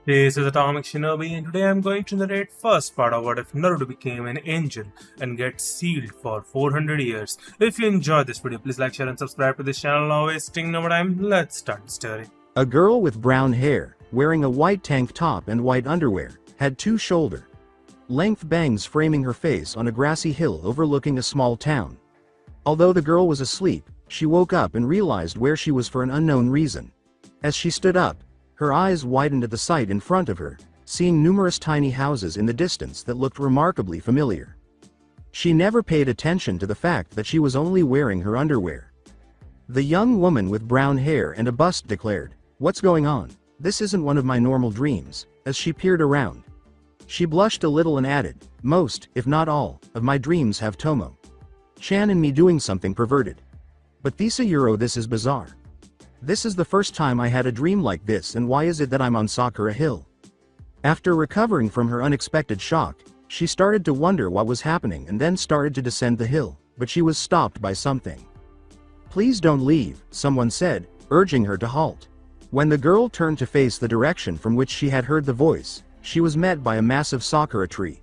This is Atomic Shinobi, and today I'm going to narrate first part of what if Naruto became an angel and gets sealed for 400 years. If you enjoyed this video, please like, share, and subscribe to this channel. Now wasting no more time, let's start the story. A girl with brown hair, wearing a white tank top and white underwear, had two shoulder-length bangs framing her face on a grassy hill overlooking a small town. Although the girl was asleep, she woke up and realized where she was for an unknown reason. As she stood up, her eyes widened at the sight in front of her, seeing numerous tiny houses in the distance that looked remarkably familiar. She never paid attention to the fact that she was only wearing her underwear. The young woman with brown hair and a bust declared, "What's going on? This isn't one of my normal dreams," as she peered around. She blushed a little and added, "Most, if not all, of my dreams have Tomo-chan and me doing something perverted. But this is bizarre. This is the first time I had a dream like this, and why is it that I'm on Sakura Hill?" After recovering from her unexpected shock, she started to wonder what was happening and then started to descend the hill, but she was stopped by something. "Please don't leave," someone said, urging her to halt. When the girl turned to face the direction from which she had heard the voice, she was met by a massive sakura tree.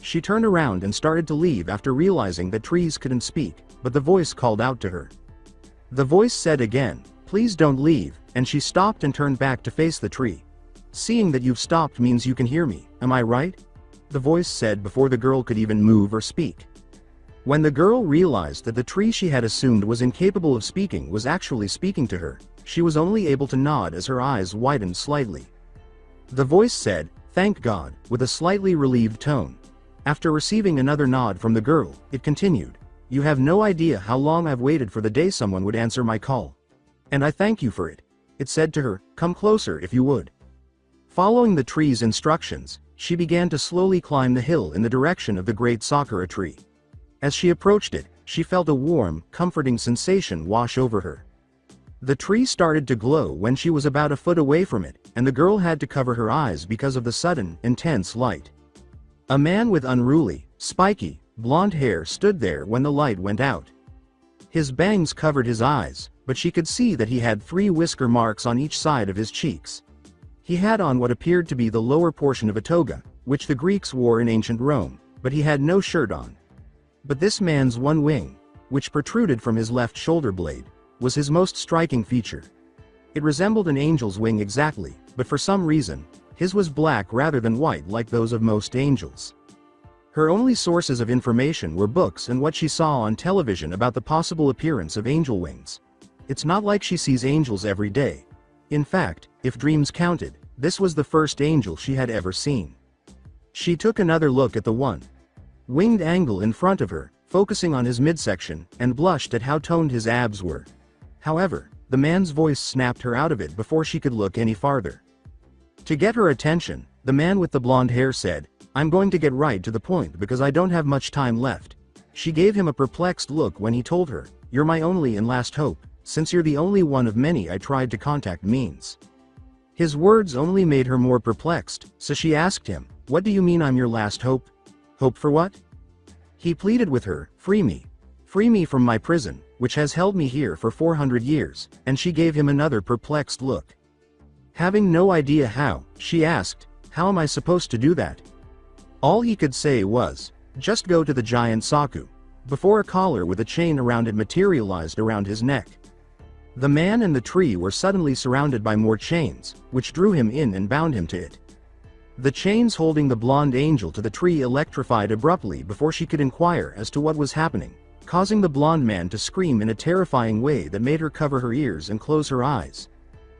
She turned around and started to leave after realizing that trees couldn't speak, but the voice called out to her. The voice said again, "Please don't leave," and she stopped and turned back to face the tree. "Seeing that you've stopped means you can hear me, am I right?" the voice said before the girl could even move or speak. When the girl realized that the tree she had assumed was incapable of speaking was actually speaking to her, she was only able to nod as her eyes widened slightly. The voice said, "Thank God," with a slightly relieved tone. After receiving another nod from the girl, it continued, "You have no idea how long I've waited for the day someone would answer my call. And I thank you for it." It said to her, "Come closer if you would." Following the tree's instructions, she began to slowly climb the hill in the direction of the great sakura tree. As she approached it, she felt a warm, comforting sensation wash over her. The tree started to glow when she was about a foot away from it, and the girl had to cover her eyes because of the sudden, intense light. A man with unruly, spiky, blonde hair stood there when the light went out. His bangs covered his eyes, but she could see that he had 3 whisker marks on each side of his cheeks. He had on what appeared to be the lower portion of a toga, which the Greeks wore in ancient Rome, but he had no shirt on. But this man's one wing, which protruded from his left shoulder blade, was his most striking feature. It resembled an angel's wing exactly, but for some reason, his was black rather than white like those of most angels. Her only sources of information were books and what she saw on television about the possible appearance of angel wings. It's not like she sees angels every day. In fact, if dreams counted, this was the first angel she had ever seen. She took another look at the one-winged angle in front of her, focusing on his midsection, and blushed at how toned his abs were. However, the man's voice snapped her out of it before she could look any farther. To get her attention, the man with the blonde hair said, "I'm going to get right to the point because I don't have much time left." She gave him a perplexed look when he told her, "You're my only and last hope, since you're the only one of many I tried to contact means." His words only made her more perplexed, so she asked him, "What do you mean I'm your last hope? Hope for what?" He pleaded with her, "Free me. Free me from my prison, which has held me here for 400 years, and she gave him another perplexed look. Having no idea how, she asked, "How am I supposed to do that?" All he could say was, "Just go to the giant Saku," before a collar with a chain around it materialized around his neck. The man and the tree were suddenly surrounded by more chains, which drew him in and bound him to it. The chains holding the blonde angel to the tree electrified abruptly before she could inquire as to what was happening, causing the blonde man to scream in a terrifying way that made her cover her ears and close her eyes.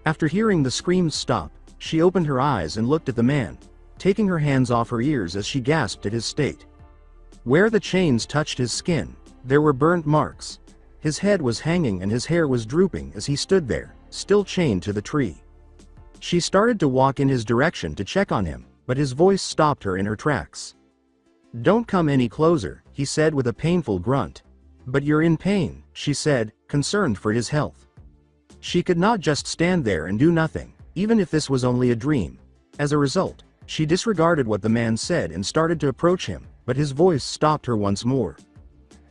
After hearing the screams stop, she opened her eyes and looked at the man, taking her hands off her ears as she gasped at his state. Where the chains touched his skin, there were burnt marks. His head was hanging and his hair was drooping as he stood there, still chained to the tree. She started to walk in his direction to check on him, but his voice stopped her in her tracks. "Don't come any closer," he said with a painful grunt. "But you're in pain," she said, concerned for his health. She could not just stand there and do nothing, even if this was only a dream. As a result, she disregarded what the man said and started to approach him, but his voice stopped her once more.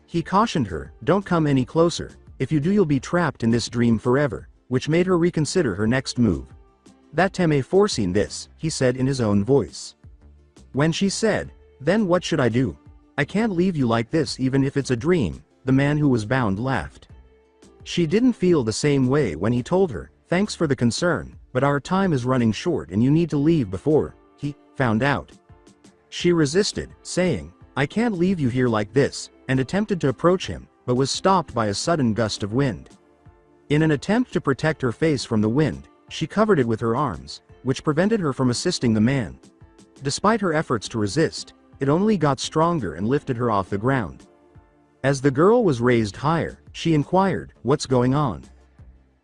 He cautioned her, "Don't come any closer, if you do you'll be trapped in this dream forever," which made her reconsider her next move. That Teme foreseen this, he said in his own voice. When she said, then what should I do? I can't leave you like this even if it's a dream, the man who was bound laughed. She didn't feel the same way when he told her, thanks for the concern, but our time is running short and you need to leave before he found out. She resisted, saying, I can't leave you here like this, and attempted to approach him, but was stopped by a sudden gust of wind. In an attempt to protect her face from the wind, she covered it with her arms, which prevented her from assisting the man. Despite her efforts to resist, it only got stronger and lifted her off the ground. As the girl was raised higher, she inquired, what's going on?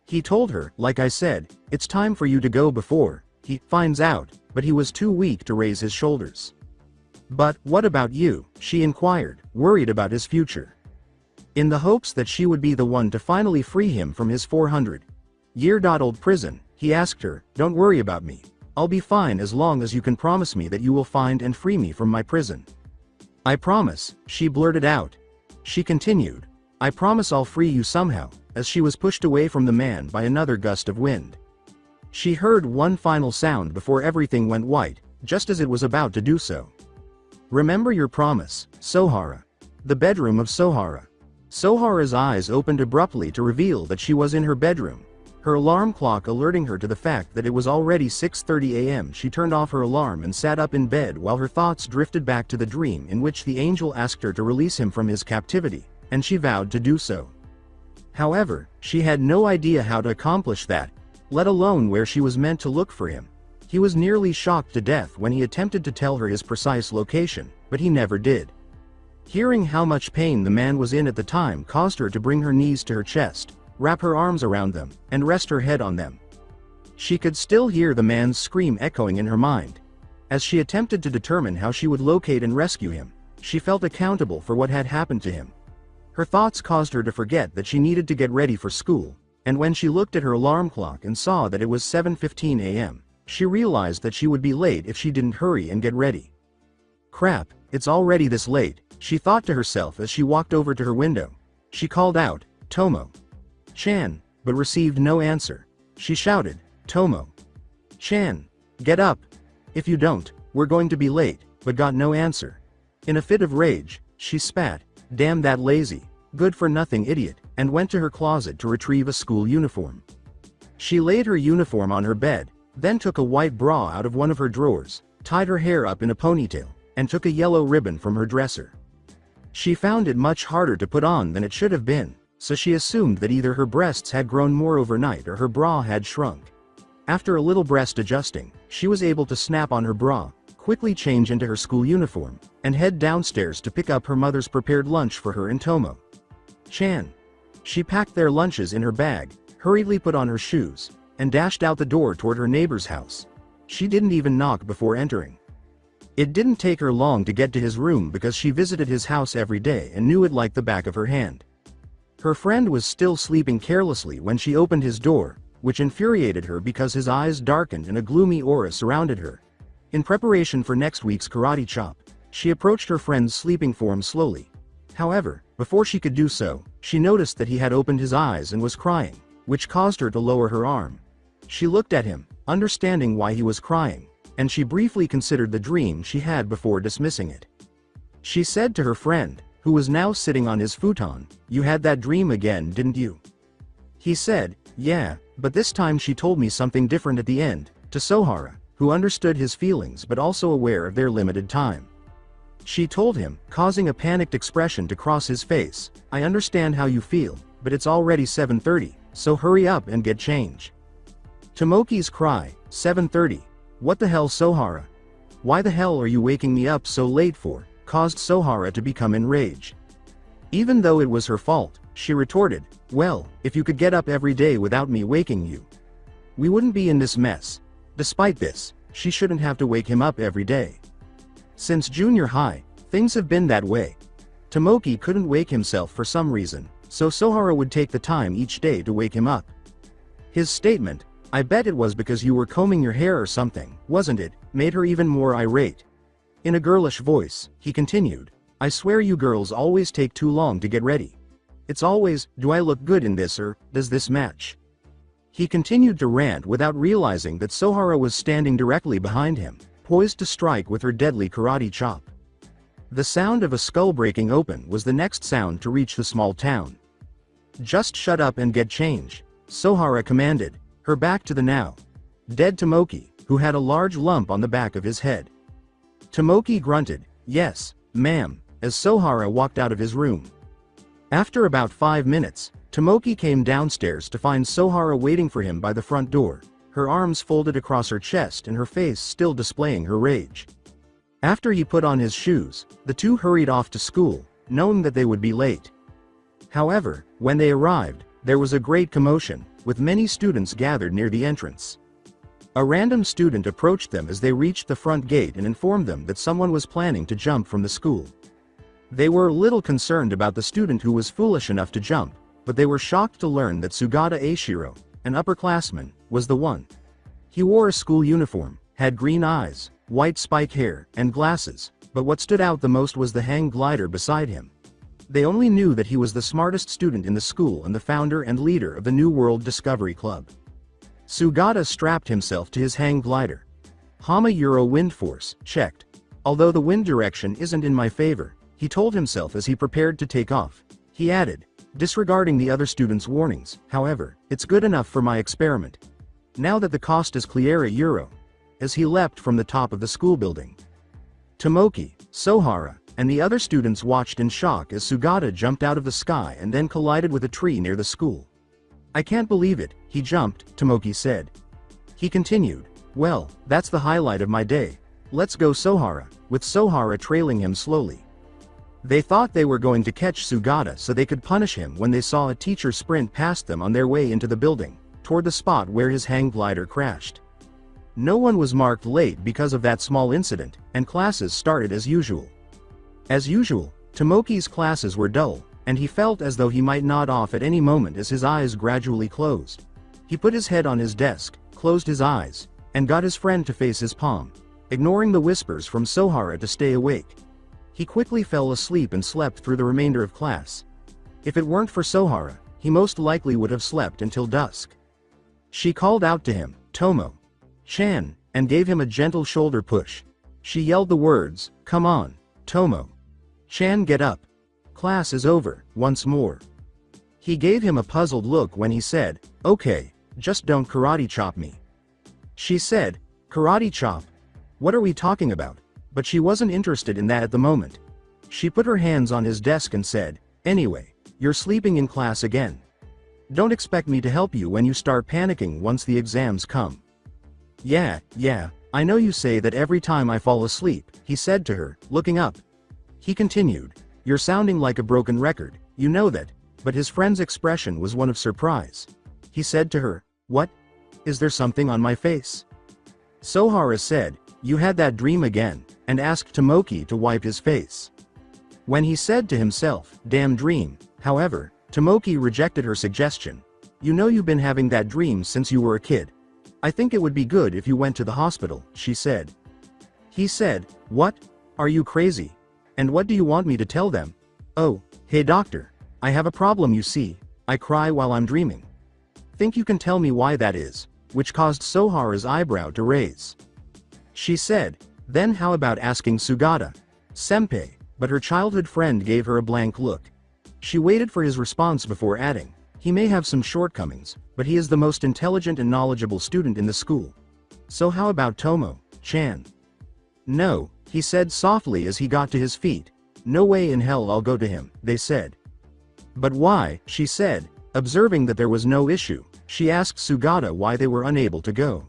He told her, like I said, it's time for you to go before he finds out, but he was too weak to raise his shoulders. But what about you? She inquired, worried about his future. In the hopes that she would be the one to finally free him from his 400-year-old prison, he asked her, don't worry about me. I'll be fine as long as you can promise me that you will find and free me from my prison. I promise, she blurted out. She continued, I promise I'll free you somehow, as she was pushed away from the man by another gust of wind. She heard one final sound before everything went white, just as it was about to do so. Remember your promise, Sohara. The bedroom of Sohara. Sohara's eyes opened abruptly to reveal that she was in her bedroom. Her alarm clock alerting her to the fact that it was already 6:30 a.m. She turned off her alarm and sat up in bed while her thoughts drifted back to the dream in which the angel asked her to release him from his captivity, and she vowed to do so. However, she had no idea how to accomplish that, let alone where she was meant to look for him. He was nearly shocked to death when he attempted to tell her his precise location, but he never did. Hearing how much pain the man was in at the time caused her to bring her knees to her chest, wrap her arms around them, and rest her head on them. She could still hear the man's scream echoing in her mind. As she attempted to determine how she would locate and rescue him, she felt accountable for what had happened to him. Her thoughts caused her to forget that she needed to get ready for school, and when she looked at her alarm clock and saw that it was 7:15 a.m., she realized that she would be late if she didn't hurry and get ready. Crap, it's already this late, she thought to herself as she walked over to her window. She called out, Tomo-chan, but received no answer. She shouted, Tomo-chan, get up. If you don't, we're going to be late, but got no answer. In a fit of rage, she spat, damn that lazy, good-for-nothing idiot, and went to her closet to retrieve a school uniform. She laid her uniform on her bed, then took a white bra out of one of her drawers, tied her hair up in a ponytail, and took a yellow ribbon from her dresser. She found it much harder to put on than it should have been, so she assumed that either her breasts had grown more overnight or her bra had shrunk. After a little breast adjusting, she was able to snap on her bra, quickly change into her school uniform, and head downstairs to pick up her mother's prepared lunch for her and Tomo-chan. She packed their lunches in her bag, hurriedly put on her shoes, and dashed out the door toward her neighbor's house. She didn't even knock before entering. It didn't take her long to get to his room because she visited his house every day and knew it like the back of her hand. Her friend was still sleeping carelessly when she opened his door, which infuriated her because his eyes darkened and a gloomy aura surrounded her. In preparation for next week's karate chop, she approached her friend's sleeping form slowly. However, before she could do so, she noticed that he had opened his eyes and was crying, which caused her to lower her arm. She looked at him, understanding why he was crying, and she briefly considered the dream she had before dismissing it. She said to her friend, who was now sitting on his futon, you had that dream again, didn't you? He said, yeah, but this time she told me something different at the end, to Sohara, who understood his feelings but also aware of their limited time. She told him, causing a panicked expression to cross his face, I understand how you feel, but it's already 7:30, so hurry up and get change. Tomoki's cry, 7:30, what the hell Sohara? Why the hell are you waking me up so late for, caused Sohara to become enraged. Even though it was her fault, she retorted, well, if you could get up every day without me waking you, we wouldn't be in this mess. Despite this, she shouldn't have to wake him up every day. Since junior high, things have been that way. Tomoki couldn't wake himself for some reason, so Sohara would take the time each day to wake him up. His statement, I bet it was because you were combing your hair or something, wasn't it, made her even more irate. In a girlish voice, he continued, I swear you girls always take too long to get ready. It's always, do I look good in this or, does this match? He continued to rant without realizing that Sohara was standing directly behind him, poised to strike with her deadly karate chop. The sound of a skull breaking open was the next sound to reach the small town. "Just shut up and get change," Sohara commanded, her back to the now dead Tomoki, who had a large lump on the back of his head. Tomoki grunted, "Yes, ma'am," as Sohara walked out of his room. After about 5 minutes, Tomoki came downstairs to find Sohara waiting for him by the front door, her arms folded across her chest and her face still displaying her rage. After he put on his shoes, the two hurried off to school, knowing that they would be late. However, when they arrived, there was a great commotion, with many students gathered near the entrance. A random student approached them as they reached the front gate and informed them that someone was planning to jump from the school. They were a little concerned about the student who was foolish enough to jump, but they were shocked to learn that Sugata Eiichiro, an upperclassman, was the one. He wore a school uniform, had green eyes, white spike hair, and glasses, but what stood out the most was the hang glider beside him. They only knew that he was the smartest student in the school and the founder and leader of the New World Discovery Club. Sugata strapped himself to his hang glider. Hama Euro wind force, checked. Although the wind direction isn't in my favor, he told himself as he prepared to take off. He added, disregarding the other students' warnings, however, it's good enough for my experiment. Now that the cost is clear euro. As he leapt from the top of the school building. Tomoki, Sohara, and the other students watched in shock as Sugata jumped out of the sky and then collided with a tree near the school. "I can't believe it, he jumped," Tomoki said. He continued, "Well, that's the highlight of my day. Let's go Sohara," with Sohara trailing him slowly. They thought they were going to catch Sugata so they could punish him when they saw a teacher sprint past them on their way into the building, toward the spot where his hang glider crashed. No one was marked late because of that small incident, and classes started as usual. As usual, Tomoki's classes were dull, and he felt as though he might nod off at any moment as his eyes gradually closed. He put his head on his desk, closed his eyes, and got his friend to face his palm, ignoring the whispers from Sohara to stay awake. He quickly fell asleep and slept through the remainder of class. If it weren't for Sohara, he most likely would have slept until dusk. She called out to him, "Tomo-chan," and gave him a gentle shoulder push. She yelled the words, "Come on, Tomo-chan, get up. Class is over," once more. He gave him a puzzled look when he said, "Okay, just don't karate chop me." She said, "Karate chop? What are we talking about?" But she wasn't interested in that at the moment. She put her hands on his desk and said, "Anyway, you're sleeping in class again. Don't expect me to help you when you start panicking once the exams come." Yeah, I know you say that every time I fall asleep," he said to her, looking up. He continued, "You're sounding like a broken record, you know that," but his friend's expression was one of surprise. He said to her, "What? Is there something on my face?" Sohara said, "You had that dream again," and asked Tomoki to wipe his face. When he said to himself, "Damn dream," however, Tomoki rejected her suggestion. "You know you've been having that dream since you were a kid. I think it would be good if you went to the hospital," she said. He said, "What? Are you crazy? And what do you want me to tell them?" "Oh, hey doctor. I have a problem, you see. I cry while I'm dreaming. Think you can tell me why that is?" which caused Sohara's eyebrow to raise. She said, "Then how about asking Sugata, senpai?" But her childhood friend gave her a blank look. She waited for his response before adding, "He may have some shortcomings, but he is the most intelligent and knowledgeable student in the school. So how about Tomo-chan?" "No," he said softly as he got to his feet. "No way in hell I'll go to him," they said. "But why?" she said. Observing that there was no issue, she asked Sugata why they were unable to go.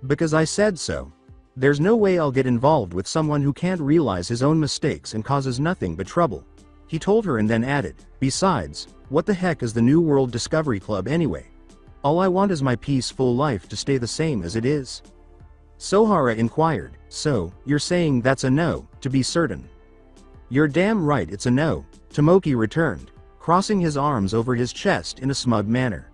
"Because I said so. There's no way I'll get involved with someone who can't realize his own mistakes and causes nothing but trouble," he told her and then added, "Besides, what the heck is the New World Discovery Club anyway? All I want is my peaceful life to stay the same as it is." Sohara inquired, "So, you're saying that's a no, to be certain?" "You're damn right it's a no," Tomoki returned, crossing his arms over his chest in a smug manner.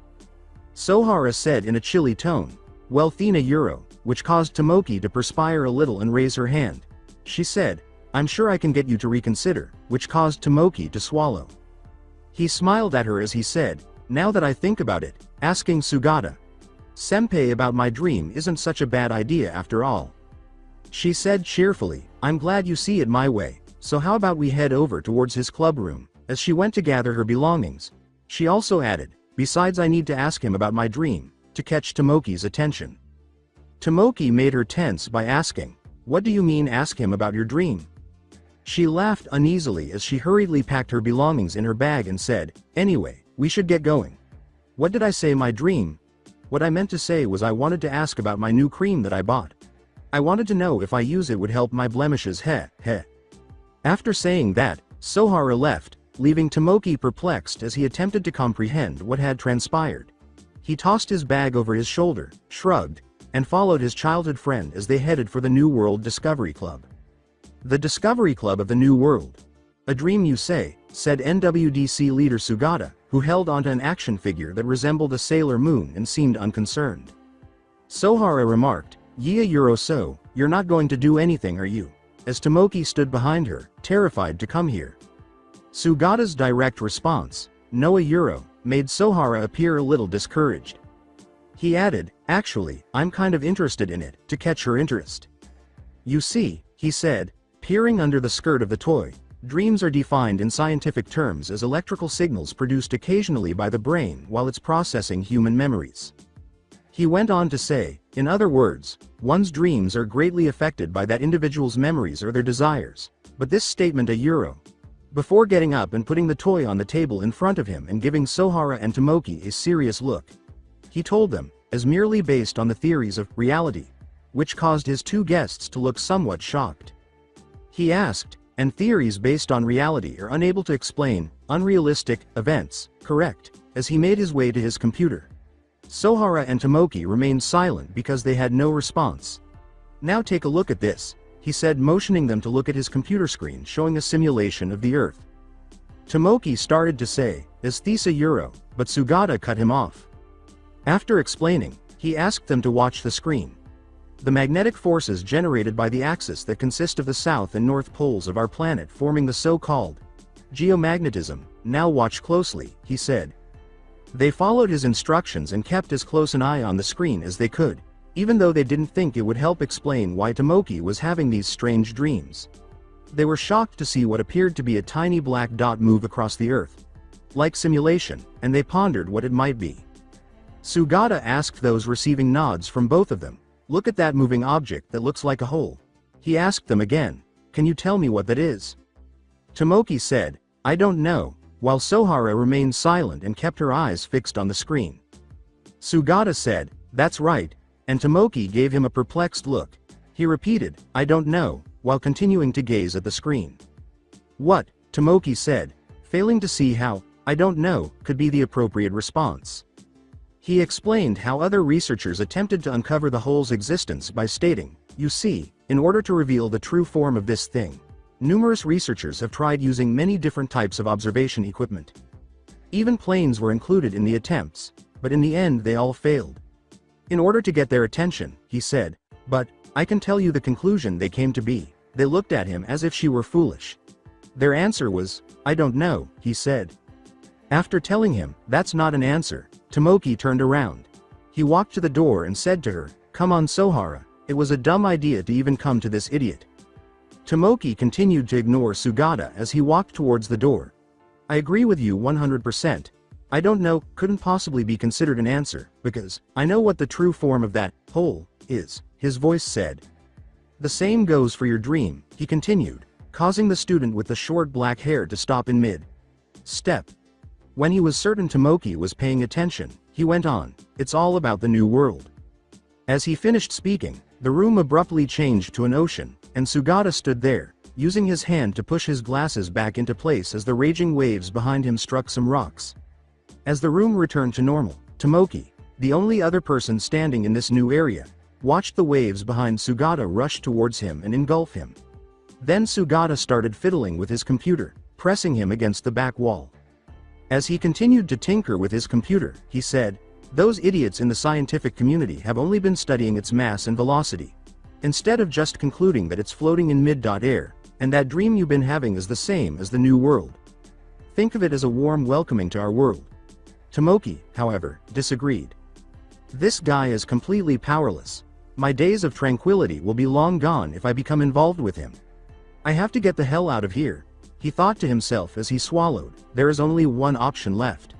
Sohara said in a chilly tone, "Well, Thina Euro," which caused Tomoki to perspire a little and raise her hand. She said, "I'm sure I can get you to reconsider," which caused Tomoki to swallow. He smiled at her as he said, "Now that I think about it, asking Sugata, Senpai, about my dream isn't such a bad idea after all. She said cheerfully, I'm glad you see it my way, so how about we head over towards his club room, as she went to gather her belongings. She also added, besides I need to ask him about my dream, to catch Tomoki's attention. Tomoki made her tense by asking, what do you mean ask him about your dream? She laughed uneasily as she hurriedly packed her belongings in her bag and said, anyway, we should get going. What did I say, my dream? What I meant to say was I wanted to ask about my new cream that I bought. I wanted to know if I use it would help my blemishes, heh. After saying that, Sohara left, leaving Tomoki perplexed as he attempted to comprehend what had transpired. He tossed his bag over his shoulder, shrugged, and followed his childhood friend as they headed for the New World Discovery Club. The Discovery Club of the New World. A dream you say, said NWDC leader Sugata, who held onto an action figure that resembled a Sailor Moon and seemed unconcerned. Sohara remarked, "Yeah, Euro, so, you're not going to do anything, are you?" As Tomoki stood behind her, terrified to come here. Sugata's direct response, "No, Euro," made Sohara appear a little discouraged. He added, "Actually, I'm kind of interested in it," to catch her interest. "You see," he said, peering under the skirt of the toy, "dreams are defined in scientific terms as electrical signals produced occasionally by the brain while it's processing human memories." He went on to say, in other words, one's dreams are greatly affected by that individual's memories or their desires, but this statement a Euro. Before getting up and putting the toy on the table in front of him and giving Sohara and Tomoki a serious look, he told them, as merely based on the theories of reality, which caused his two guests to look somewhat shocked. He asked, and theories based on reality are unable to explain unrealistic events, correct, as he made his way to his computer. Sohara and Tomoki remained silent because they had no response. "Now take a look at this," he said, motioning them to look at his computer screen showing a simulation of the Earth. Tomoki started to say, "Aesthesia Euro," but Sugata cut him off. After explaining, he asked them to watch the screen. "The magnetic forces generated by the axis that consist of the south and north poles of our planet forming the so-called geomagnetism, now watch closely," he said. They followed his instructions and kept as close an eye on the screen as they could, even though they didn't think it would help explain why Tomoki was having these strange dreams. They were shocked to see what appeared to be a tiny black dot move across the Earth, like simulation, and they pondered what it might be. Sugata asked those receiving nods from both of them, "Look at that moving object that looks like a hole." He asked them again, "Can you tell me what that is?" Tomoki said, "I don't know," while Sohara remained silent and kept her eyes fixed on the screen. Sugata said, "That's right," and Tomoki gave him a perplexed look. He repeated, "I don't know," while continuing to gaze at the screen. "What?" Tomoki said, failing to see how "I don't know" could be the appropriate response. He explained how other researchers attempted to uncover the hole's existence by stating, "You see, in order to reveal the true form of this thing, numerous researchers have tried using many different types of observation equipment. Even planes were included in the attempts, but in the end they all failed. In order to get their attention," he said, "but, I can tell you the conclusion they came to be. They looked at him as if she were foolish. Their answer was, 'I don't know,'" he said. After telling him, "That's not an answer," Tomoki turned around. He walked to the door and said to her, "Come on, Sohara, it was a dumb idea to even come to this idiot." Tomoki continued to ignore Sugata as he walked towards the door. "I agree with you 100%. I don't know, couldn't possibly be considered an answer, because I know what the true form of that hole is," his voice said. "The same goes for your dream," he continued, causing the student with the short black hair to stop in mid-step. When he was certain Tomoki was paying attention, he went on, "It's all about the new world." As he finished speaking, the room abruptly changed to an ocean, and Sugata stood there, using his hand to push his glasses back into place as the raging waves behind him struck some rocks. As the room returned to normal, Tomoki, the only other person standing in this new area, watched the waves behind Sugata rush towards him and engulf him. Then Sugata started fiddling with his computer, pressing him against the back wall. As he continued to tinker with his computer, he said, "Those idiots in the scientific community have only been studying its mass and velocity, instead of just concluding that it's floating in mid-air, and that dream you've been having is the same as the new world. Think of it as a warm welcoming to our world." Tomoki, however, disagreed. This guy is completely powerless. My days of tranquility will be long gone if I become involved with him. I have to get the hell out of here, he thought to himself as he swallowed. There is only one option left.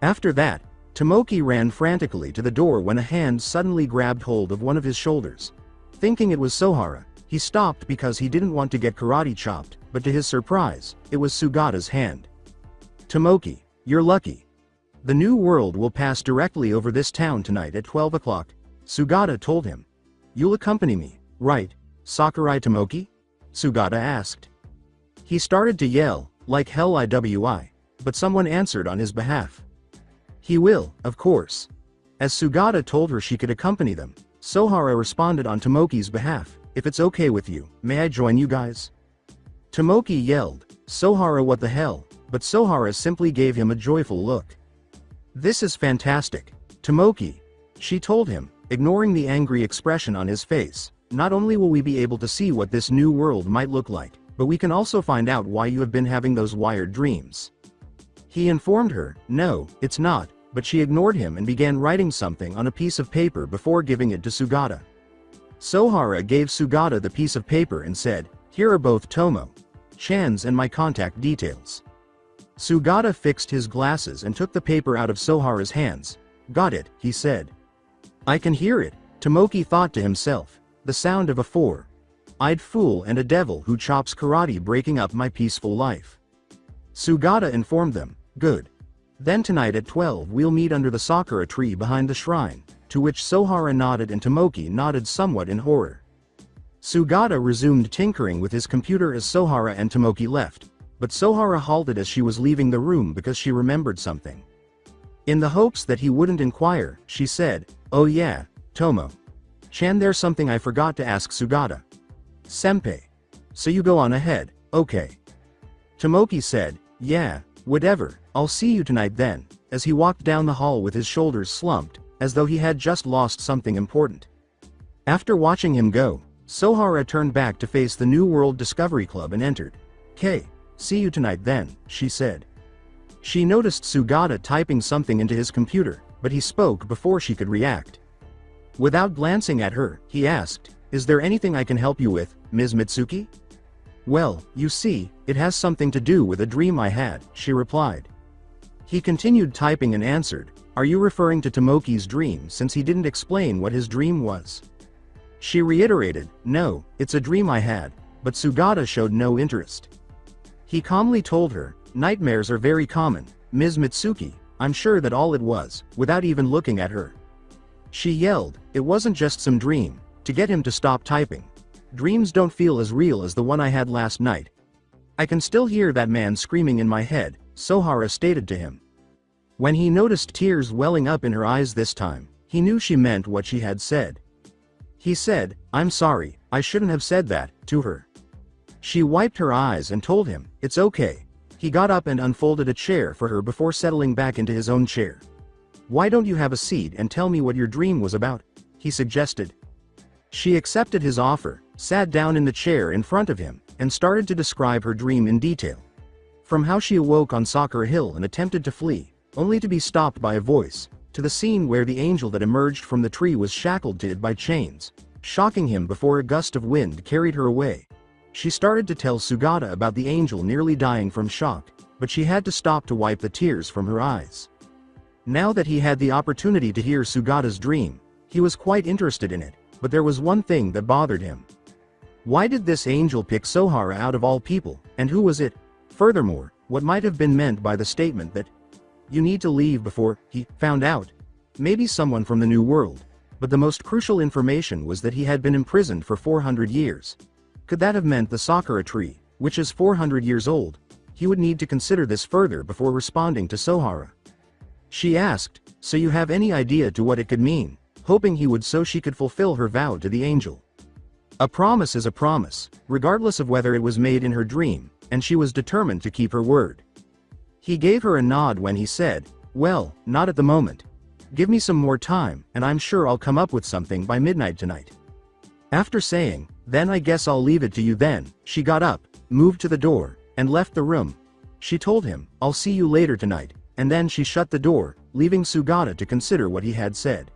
After that, Tomoki ran frantically to the door when a hand suddenly grabbed hold of one of his shoulders. Thinking it was Sohara, he stopped because he didn't want to get karate chopped, but to his surprise, it was Sugata's hand. Tomoki, you're lucky. The new world will pass directly over this town tonight at 12 o'clock, Sugata told him. You'll accompany me, right, Sakurai Tomoki? Sugata asked. He started to yell, like hell IWI, but someone answered on his behalf. He will, of course. As Sugata told her she could accompany them, Sohara responded on Tomoki's behalf, if it's okay with you, may I join you guys? Tomoki yelled, Sohara what the hell, but Sohara simply gave him a joyful look. This is fantastic, Tomoki, she told him, ignoring the angry expression on his face. Not only will we be able to see what this new world might look like, but we can also find out why you have been having those wired dreams. He informed her, no, it's not, but she ignored him and began writing something on a piece of paper before giving it to Sugata. Sohara gave Sugata the piece of paper and said, here are both Chan's and my contact details. Sugata fixed his glasses and took the paper out of Sohara's hands. Got it, he said. I can hear it, Tomoki thought to himself, the sound of a four-eyed fool and a devil who chops karate breaking up my peaceful life. Sugata informed them, good. Then tonight at 12 we'll meet under the sakura tree behind the shrine, to which Sohara nodded and Tomoki nodded somewhat in horror. Sugata resumed tinkering with his computer as Sohara and Tomoki left, but Sohara halted as she was leaving the room because she remembered something. In the hopes that he wouldn't inquire, she said, oh yeah, Chan, there's something I forgot to ask Sugata. Senpai. So you go on ahead, okay. Tomoki said, yeah, whatever, I'll see you tonight then, as he walked down the hall with his shoulders slumped, as though he had just lost something important. After watching him go, Sohara turned back to face the New World Discovery Club and entered. See you tonight then, she said. She noticed Sugata typing something into his computer, but he spoke before she could react. Without glancing at her, he asked, is there anything I can help you with, Ms. Mitsuki? Well, you see, it has something to do with a dream I had, she replied. He continued typing and answered, are you referring to Tomoki's dream since he didn't explain what his dream was? She reiterated, no, it's a dream I had, but Sugata showed no interest. He calmly told her, nightmares are very common, Ms. Mitsuki, I'm sure that all it was, without even looking at her. She yelled, it wasn't just some dream, to get him to stop typing. Dreams don't feel as real as the one I had last night. I can still hear that man screaming in my head, Sohara stated to him. When he noticed tears welling up in her eyes this time, he knew she meant what she had said. He said, I'm sorry, I shouldn't have said that, to her. She wiped her eyes and told him, it's okay. He got up and unfolded a chair for her before settling back into his own chair. Why don't you have a seat and tell me what your dream was about? He suggested. She accepted his offer, sat down in the chair in front of him, and started to describe her dream in detail. From how she awoke on Sakura Hill and attempted to flee, only to be stopped by a voice, to the scene where the angel that emerged from the tree was shackled to it by chains, shocking him before a gust of wind carried her away. She started to tell Sugata about the angel nearly dying from shock, but she had to stop to wipe the tears from her eyes. Now that he had the opportunity to hear Sugata's dream, he was quite interested in it, but there was one thing that bothered him. Why did this angel pick Sohara out of all people, and who was it? Furthermore, what might have been meant by the statement that, you need to leave before he found out? Maybe someone from the New World, but the most crucial information was that he had been imprisoned for 400 years. Could that have meant the Sakura tree, which is 400 years old? He would need to consider this further before responding to Sohara. She asked, so you have any idea to what it could mean, hoping he would so she could fulfill her vow to the angel. A promise is a promise, regardless of whether it was made in her dream, and she was determined to keep her word. He gave her a nod when he said, well, not at the moment. Give me some more time, and I'm sure I'll come up with something by midnight tonight. After saying, then I guess I'll leave it to you then, she got up, moved to the door, and left the room. She told him, I'll see you later tonight, and then she shut the door, leaving Sugata to consider what he had said.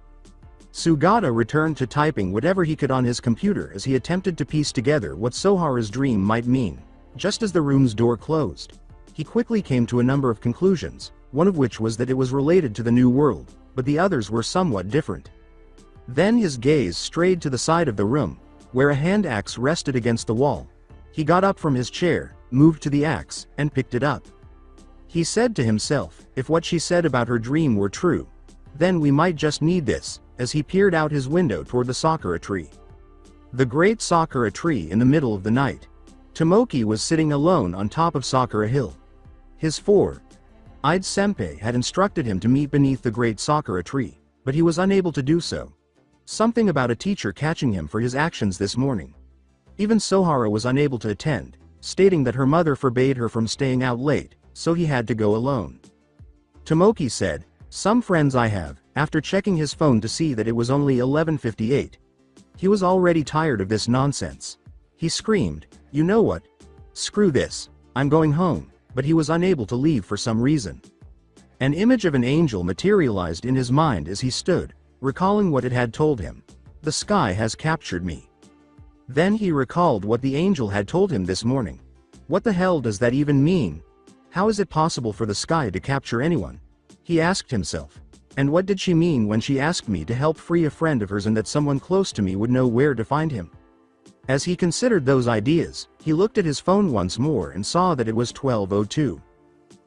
Sugata returned to typing whatever he could on his computer as he attempted to piece together what Sohara's dream might mean. Just as the room's door closed, he quickly came to a number of conclusions, one of which was that it was related to the new world, but the others were somewhat different. Then his gaze strayed to the side of the room, where a hand axe rested against the wall. He got up from his chair, moved to the axe, and picked it up. He said to himself, if what she said about her dream were true, then we might just need this, as he peered out his window toward the sakura tree. The great sakura tree in the middle of the night. Tomoki was sitting alone on top of Sakura Hill. His four-eyed senpai had instructed him to meet beneath the great sakura tree, but he was unable to do so. Something about a teacher catching him for his actions this morning. Even Sohara was unable to attend, stating that her mother forbade her from staying out late, so he had to go alone. Tomoki said, "Some friends I have," after checking his phone to see that it was only 11:58. He was already tired of this nonsense. He screamed, "You know what? Screw this, I'm going home," but he was unable to leave for some reason. An image of an angel materialized in his mind as he stood, recalling what it had told him. The sky has captured me. Then he recalled what the angel had told him this morning. What the hell does that even mean? How is it possible for the sky to capture anyone? He asked himself. And what did she mean when she asked me to help free a friend of hers and that someone close to me would know where to find him? As he considered those ideas, he looked at his phone once more and saw that it was 12:02.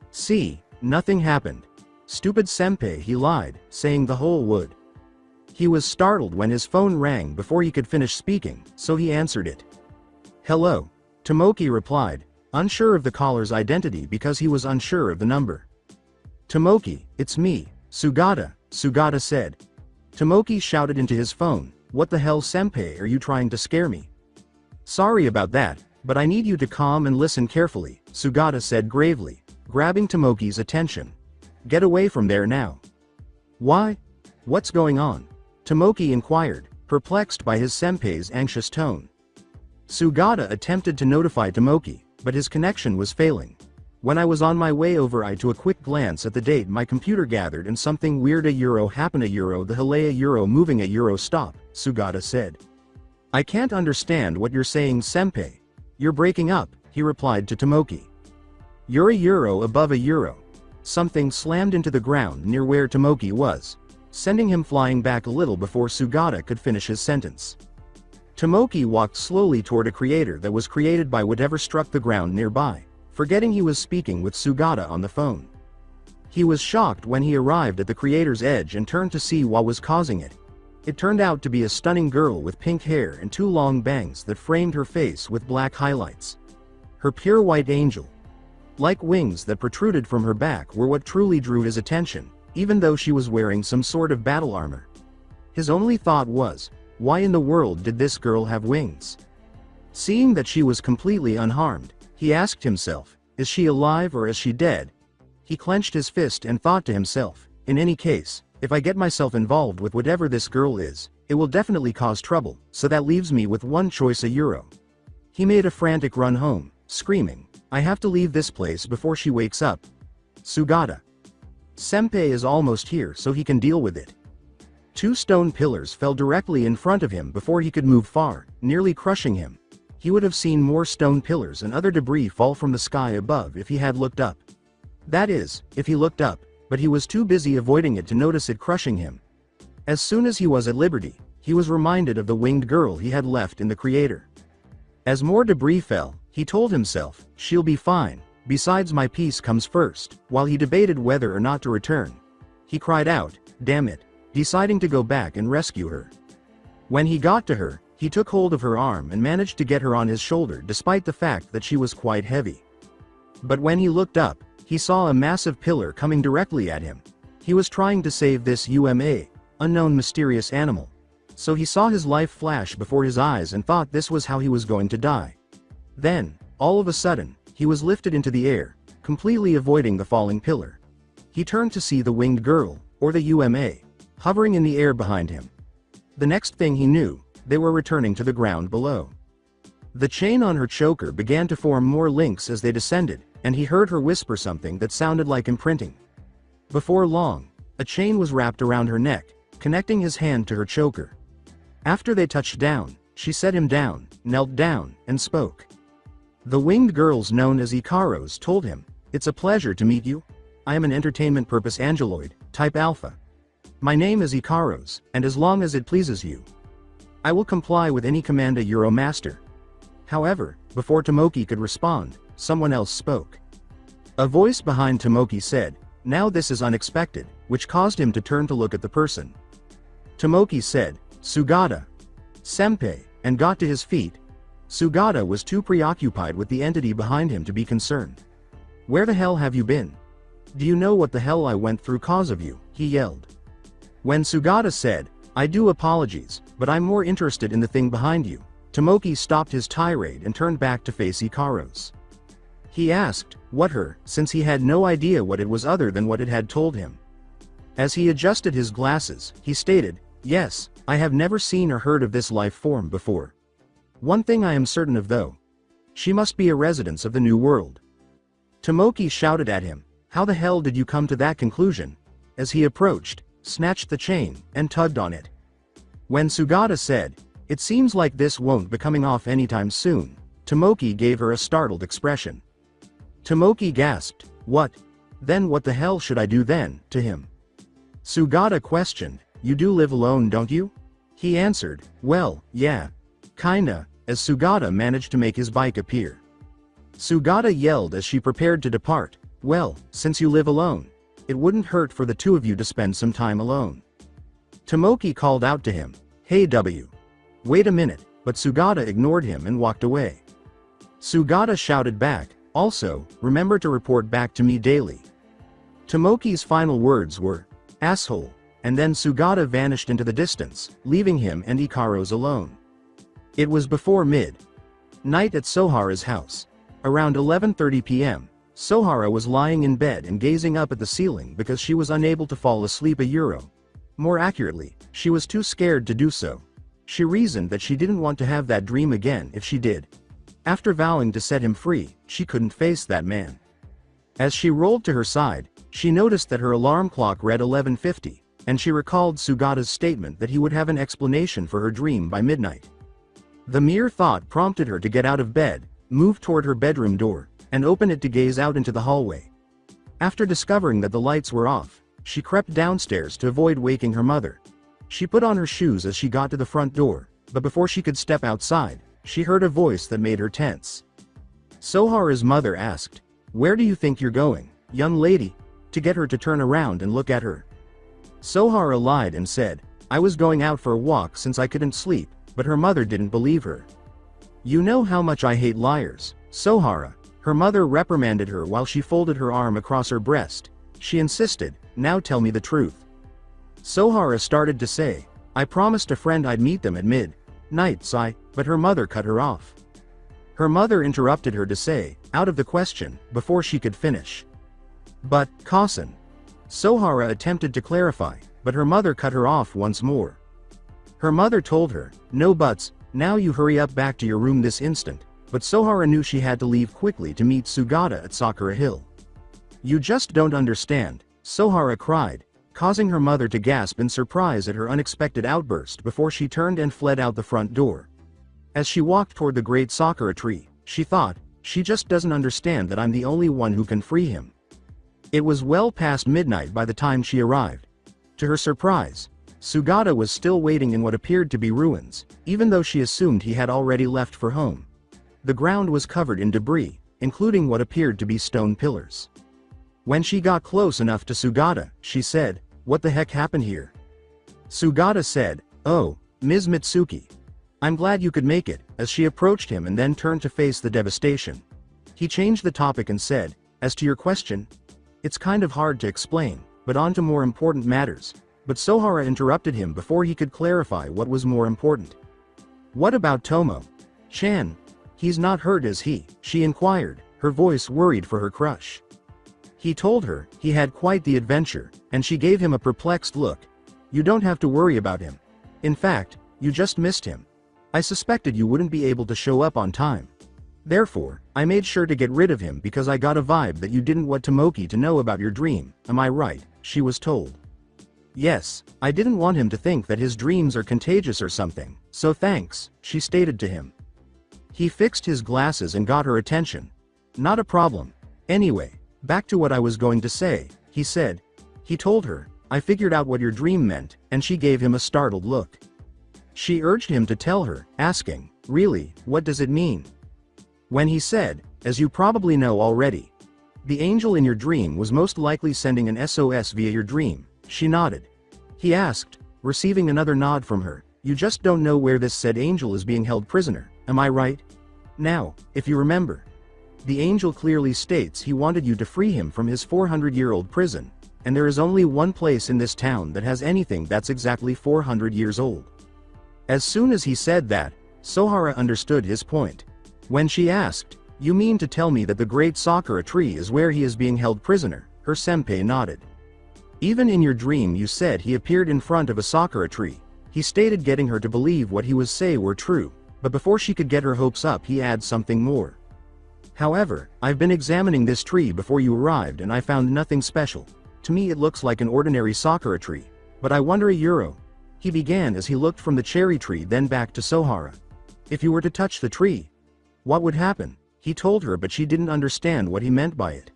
See, nothing happened. Stupid senpai, he lied, saying the whole would. He was startled when his phone rang before he could finish speaking, so he answered it. "Hello," Tomoki replied, unsure of the caller's identity because he was unsure of the number. "Tomoki, it's me, Sugata," Sugata said. Tomoki shouted into his phone, "What the hell, senpai, are you trying to scare me?" "Sorry about that, but I need you to calm and listen carefully," Sugata said gravely, grabbing Tomoki's attention. "Get away from there now." "Why? What's going on?" Tomoki inquired, perplexed by his senpai's anxious tone. Sugata attempted to notify Tomoki, but his connection was failing. "When I was on my way over, I took a quick glance at the date my computer gathered and something weird happened the Himalaya moving stop," Sugata said. "I can't understand what you're saying, senpai. You're breaking up," he replied to Tomoki. "You're a above a." Something slammed into the ground near where Tomoki was, sending him flying back a little before Sugata could finish his sentence. Tomoki walked slowly toward a crater that was created by whatever struck the ground nearby, forgetting he was speaking with Sugata on the phone. He was shocked when he arrived at the crater's edge and turned to see what was causing it. It turned out to be a stunning girl with pink hair and two long bangs that framed her face with black highlights. Her pure white angel-like wings that protruded from her back were what truly drew his attention, even though she was wearing some sort of battle armor. His only thought was, why in the world did this girl have wings? Seeing that she was completely unharmed, he asked himself, is she alive or is she dead? He clenched his fist and thought to himself, in any case, if I get myself involved with whatever this girl is, it will definitely cause trouble, so that leaves me with one choice: a. He made a frantic run home, screaming, "I have to leave this place before she wakes up. Sugata. Senpai is almost here so he can deal with it." Two stone pillars fell directly in front of him before he could move far, nearly crushing him. He would have seen more stone pillars and other debris fall from the sky above if he had looked up. That is, if he looked up, but he was too busy avoiding it to notice it crushing him. As soon as he was at liberty, he was reminded of the winged girl he had left in the crater. As more debris fell, he told himself, "She'll be fine, besides my peace comes first." While he debated whether or not to return, he cried out, "Damn it," deciding to go back and rescue her. When he got to her, he took hold of her arm and managed to get her on his shoulder despite the fact that she was quite heavy. But when he looked up, he saw a massive pillar coming directly at him. He was trying to save this unknown mysterious animal. So he saw his life flash before his eyes and thought this was how he was going to die. Then, all of a sudden, he was lifted into the air, completely avoiding the falling pillar. He turned to see the winged girl, or the hovering in the air behind him. The next thing he knew, they were returning to the ground below. The chain on her choker began to form more links as they descended, and he heard her whisper something that sounded like imprinting. Before long, a chain was wrapped around her neck, connecting his hand to her choker. After they touched down, she set him down, knelt down, and spoke. The winged girls known as Ikaros told him, "It's a pleasure to meet you. I am an entertainment purpose angeloid, type Alpha. My name is Ikaros, and as long as it pleases you, I will comply with any command a Euromaster." However, before Tomoki could respond, someone else spoke. A voice behind Tomoki said, "Now this is unexpected," which caused him to turn to look at the person. Tomoki said, "Sugata Senpai," and got to his feet. Sugata was too preoccupied with the entity behind him to be concerned. "Where the hell have you been? Do you know what the hell I went through cause of you?" he yelled. When Sugata said, "I do apologies, but I'm more interested in the thing behind you," Tomoki stopped his tirade and turned back to face Ikaros. He asked, "What her?" since he had no idea what it was other than what it had told him. As he adjusted his glasses, he stated, "Yes, I have never seen or heard of this life form before. One thing I am certain of though. She must be a resident of the New World." Tomoki shouted at him, "How the hell did you come to that conclusion?" as he approached, snatched the chain, and tugged on it. When Sugata said, "It seems like this won't be coming off anytime soon," Tomoki gave her a startled expression. Tomoki gasped, "What? Then what the hell should I do then?" to him. Sugata questioned, "You do live alone, don't you?" He answered, "Well, yeah. Kinda," as Sugata managed to make his bike appear. Sugata yelled as she prepared to depart, "Well, since you live alone, it wouldn't hurt for the two of you to spend some time alone." Tomoki called out to him, "Hey W. Wait a minute," but Sugata ignored him and walked away. Sugata shouted back, "Also, remember to report back to me daily." Tomoki's final words were, "Asshole," and then Sugata vanished into the distance, leaving him and Ikaros alone. It was before mid-night at Sohara's house. Around 11:30 p.m., Sohara was lying in bed and gazing up at the ceiling because she was unable to fall asleep a euro. More accurately, she was too scared to do so. She reasoned that she didn't want to have that dream again if she did. After vowing to set him free, she couldn't face that man. As she rolled to her side, she noticed that her alarm clock read 11:50, and she recalled Sugata's statement that he would have an explanation for her dream by midnight. The mere thought prompted her to get out of bed, move toward her bedroom door, and open it to gaze out into the hallway. After discovering that the lights were off, she crept downstairs to avoid waking her mother. She put on her shoes as she got to the front door, but before she could step outside, she heard a voice that made her tense. Sohara's mother asked, "Where do you think you're going, young lady?" to get her to turn around and look at her. Sohara lied and said, "I was going out for a walk since I couldn't sleep," but her mother didn't believe her. "You know how much I hate liars, Sohara," her mother reprimanded her while she folded her arm across her breast. She insisted, "Now tell me the truth." Sohara started to say, "I promised a friend I'd meet them at mid-night, but her mother cut her off. Her mother interrupted her to say, "Out of the question," before she could finish. "But, Kasen." Sohara attempted to clarify, but her mother cut her off once more. Her mother told her, "No buts, now you hurry up back to your room this instant," but Sohara knew she had to leave quickly to meet Sugata at Sakura Hill. "You just don't understand," Sohara cried, causing her mother to gasp in surprise at her unexpected outburst before she turned and fled out the front door. As she walked toward the great Sakura tree, she thought, "She just doesn't understand that I'm the only one who can free him." It was well past midnight by the time she arrived. To her surprise, Sugata was still waiting in what appeared to be ruins, even though she assumed he had already left for home. The ground was covered in debris, including what appeared to be stone pillars. When she got close enough to Sugata, she said, "What the heck happened here?" Sugata said, "Oh, Ms. Mitsuki. I'm glad you could make it," as she approached him and then turned to face the devastation. He changed the topic and said, "As to your question, it's kind of hard to explain, but on to more important matters." But Sohara interrupted him before he could clarify what was more important. "What about Tomo-chan? He's not hurt, is he?" she inquired, her voice worried for her crush. He told her he had quite the adventure, and she gave him a perplexed look. "You don't have to worry about him. In fact, you just missed him. I suspected you wouldn't be able to show up on time. Therefore, I made sure to get rid of him because I got a vibe that you didn't want Tomoki to know about your dream, am I right?" she was told. Yes, I didn't want him to think that his dreams are contagious or something, so thanks, she stated to him. He fixed his glasses and got her attention. Not a problem. Anyway, back to what I was going to say, he said. He told her, I figured out what your dream meant, and she gave him a startled look. She urged him to tell her, asking, really, what does it mean? When he said, as you probably know already, the angel in your dream was most likely sending an SOS via your dream, she nodded. He asked, receiving another nod from her, you just don't know where this said angel is being held prisoner, am I right? Now, if you remember, the angel clearly states he wanted you to free him from his 400-year-old prison, and there is only one place in this town that has anything that's exactly 400 years old. As soon as he said that, Sohara understood his point. When she asked, you mean to tell me that the great Sakura tree is where he is being held prisoner, her senpai nodded. Even in your dream you said he appeared in front of a Sakura tree, he stated, getting her to believe what he was saying were true, but before she could get her hopes up he adds something more. However, I've been examining this tree before you arrived and I found nothing special. To me it looks like an ordinary Sakura tree, but I wonder Euro. He began as he looked from the cherry tree then back to Sohara. If you were to touch the tree, what would happen? He told her, but she didn't understand what he meant by it.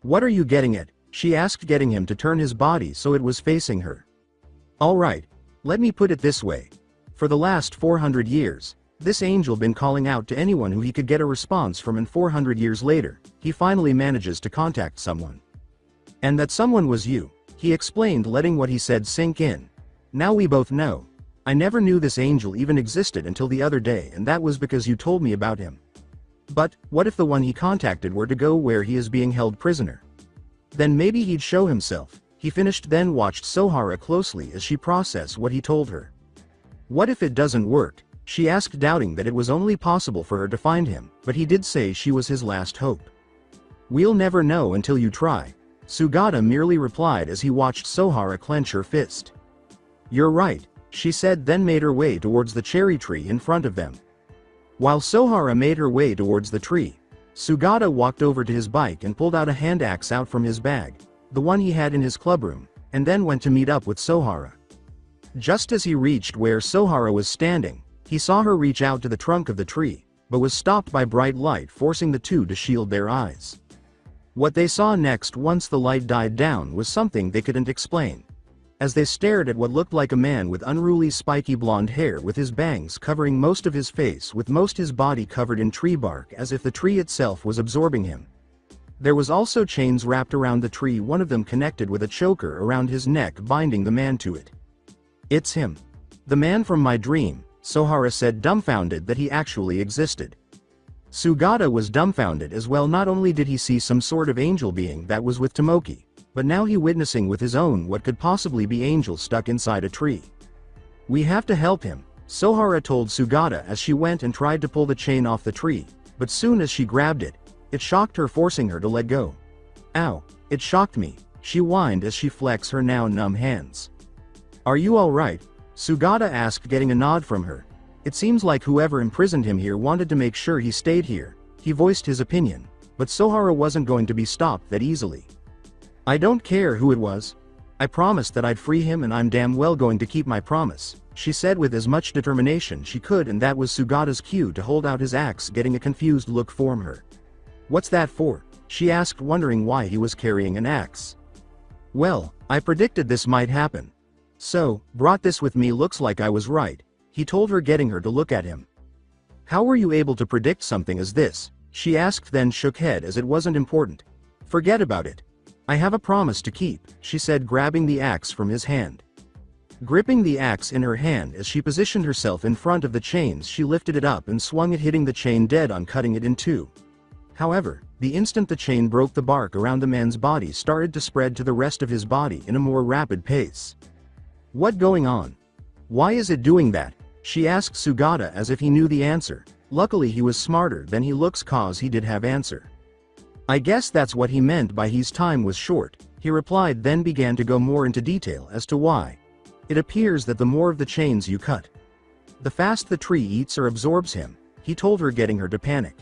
What are you getting at? She asked, getting him to turn his body so it was facing her. Alright, let me put it this way. For the last 400 years, this angel been calling out to anyone who he could get a response from, and 400 years later, he finally manages to contact someone. And that someone was you, he explained, letting what he said sink in. Now we both know. I never knew this angel even existed until the other day, and that was because you told me about him. But, what if the one he contacted were to go where he is being held prisoner? Then maybe he'd show himself, he finished, then watched Sohara closely as she processed what he told her. What if it doesn't work? She asked, doubting that it was only possible for her to find him, but he did say she was his last hope. We'll never know until you try, Sugata merely replied as he watched Sohara clench her fist. You're right, she said, then made her way towards the cherry tree in front of them. While Sohara made her way towards the tree, Sugata walked over to his bike and pulled out a hand axe out from his bag, the one he had in his clubroom, and then went to meet up with Sohara. Just as he reached where Sohara was standing, he saw her reach out to the trunk of the tree, but was stopped by bright light, forcing the two to shield their eyes. What they saw next once the light died down was something they couldn't explain. As they stared at what looked like a man with unruly spiky blonde hair, with his bangs covering most of his face, with most his body covered in tree bark as if the tree itself was absorbing him. There was also chains wrapped around the tree, one of them connected with a choker around his neck, binding the man to it. It's him. The man from my dream, Sohara said, dumbfounded that he actually existed. Sugata was dumbfounded as well. Not only did he see some sort of angel being that was with Tomoki, but now he witnessing with his own what could possibly be angel stuck inside a tree. We have to help him, Sohara told Sugata as she went and tried to pull the chain off the tree, but soon as she grabbed it, it shocked her, forcing her to let go. Ow, it shocked me, she whined as she flexed her now numb hands. Are you alright? Sugata asked, getting a nod from her. It seems like whoever imprisoned him here wanted to make sure he stayed here, he voiced his opinion, but Sohara wasn't going to be stopped that easily. I don't care who it was. I promised that I'd free him, and I'm damn well going to keep my promise, she said with as much determination she could, and that was Sugata's cue to hold out his axe, getting a confused look from her. What's that for? She asked, wondering why he was carrying an axe. Well, I predicted this might happen. So, brought this with me. Looks like I was right, he told her, getting her to look at him. How were you able to predict something as this? She asked, then shook head as it wasn't important. Forget about it. I have a promise to keep, she said, grabbing the axe from his hand. Gripping the axe in her hand as she positioned herself in front of the chains, she lifted it up and swung it, hitting the chain dead on, cutting it in two. However, the instant the chain broke, the bark around the man's body started to spread to the rest of his body in a more rapid pace. What going on? Why is it doing that? She asked Sugata as if he knew the answer. Luckily he was smarter than he looks, cause he did have answer. I guess that's what he meant by his time was short, he replied, then began to go more into detail as to why. It appears that the more of the chains you cut, the fast the tree eats or absorbs him, he told her, getting her to panic.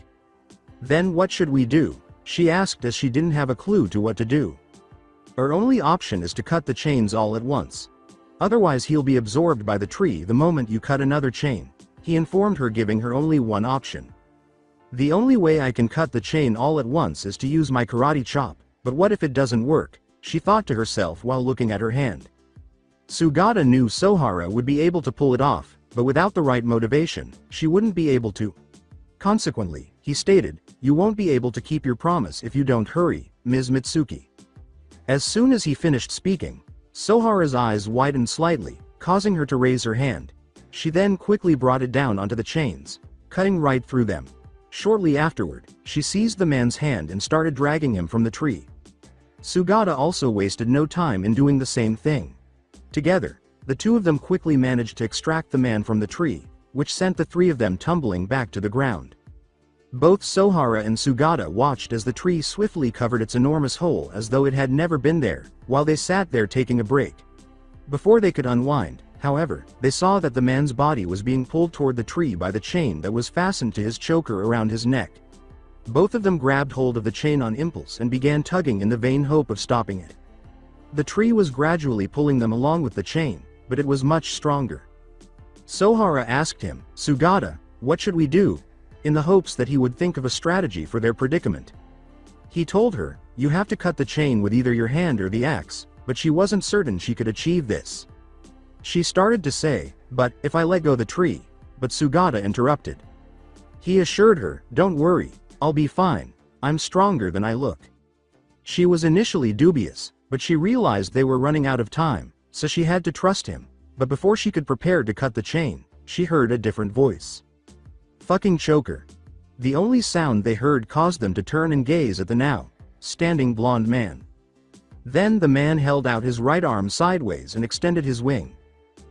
Then what should we do? She asked as she didn't have a clue to what to do. Our only option is to cut the chains all at once. Otherwise he'll be absorbed by the tree the moment you cut another chain, he informed her, giving her only one option. The only way I can cut the chain all at once is to use my karate chop, but what if it doesn't work, she thought to herself while looking at her hand. Sugata knew Sohara would be able to pull it off, but without the right motivation, she wouldn't be able to. Consequently, he stated, "You won't be able to keep your promise if you don't hurry, Ms. Mitsuki." As soon as he finished speaking, Sohara's eyes widened slightly, causing her to raise her hand. She then quickly brought it down onto the chains, cutting right through them. Shortly afterward, she seized the man's hand and started dragging him from the tree. Sugata also wasted no time in doing the same thing. Together, the two of them quickly managed to extract the man from the tree, which sent the three of them tumbling back to the ground. Both Sohara and Sugata watched as the tree swiftly covered its enormous hole as though it had never been there, while they sat there taking a break. Before they could unwind, however, they saw that the man's body was being pulled toward the tree by the chain that was fastened to his choker around his neck. Both of them grabbed hold of the chain on impulse and began tugging in the vain hope of stopping it. The tree was gradually pulling them along with the chain, but it was much stronger. Sohara asked him, "Sugata, what should we do?" in the hopes that he would think of a strategy for their predicament. He told her, "You have to cut the chain with either your hand or the axe," but she wasn't certain she could achieve this. She started to say, "But, if I let go the tree," but Sugata interrupted. He assured her, "Don't worry, I'll be fine, I'm stronger than I look." She was initially dubious, but she realized they were running out of time, so she had to trust him, but before she could prepare to cut the chain, she heard a different voice. "Fucking choker." The only sound they heard caused them to turn and gaze at the now standing blonde man. Then the man held out his right arm sideways and extended his wing.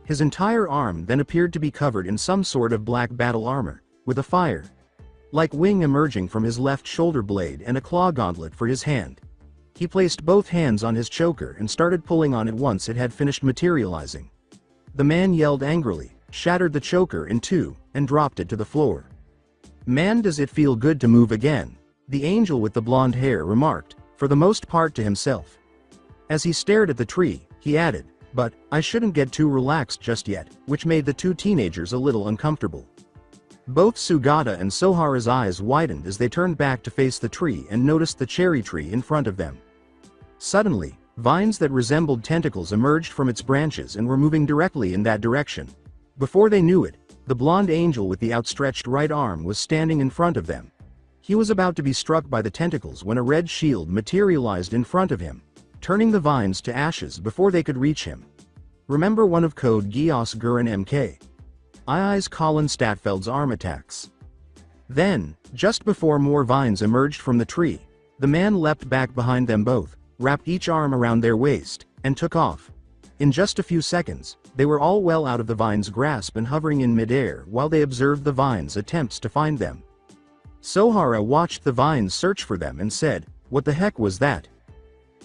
His entire arm then appeared to be covered in some sort of black battle armor, with a fire-like wing emerging from his left shoulder blade and a claw gauntlet for his hand. He placed both hands on his choker and started pulling on it once it had finished materializing. The man yelled angrily, shattered the choker in two, and dropped it to the floor. "Man, does it feel good to move again," the angel with the blonde hair remarked, for the most part to himself. As he stared at the tree, he added, "But, I shouldn't get too relaxed just yet," which made the two teenagers a little uncomfortable. Both Sugata and Sohara's eyes widened as they turned back to face the tree and noticed the cherry tree in front of them. Suddenly, vines that resembled tentacles emerged from its branches and were moving directly in that direction. Before they knew it, the blonde angel with the outstretched right arm was standing in front of them. He was about to be struck by the tentacles when a red shield materialized in front of him, turning the vines to ashes before they could reach him. Remember one of Code Geass Gurren MK? II's Colin Statfeld's arm attacks. Then, just before more vines emerged from the tree, the man leapt back behind them both, wrapped each arm around their waist, and took off. In just a few seconds, they were all well out of the vine's grasp and hovering in midair while they observed the vine's attempts to find them. Sohara watched the vines search for them and said, "What the heck was that?"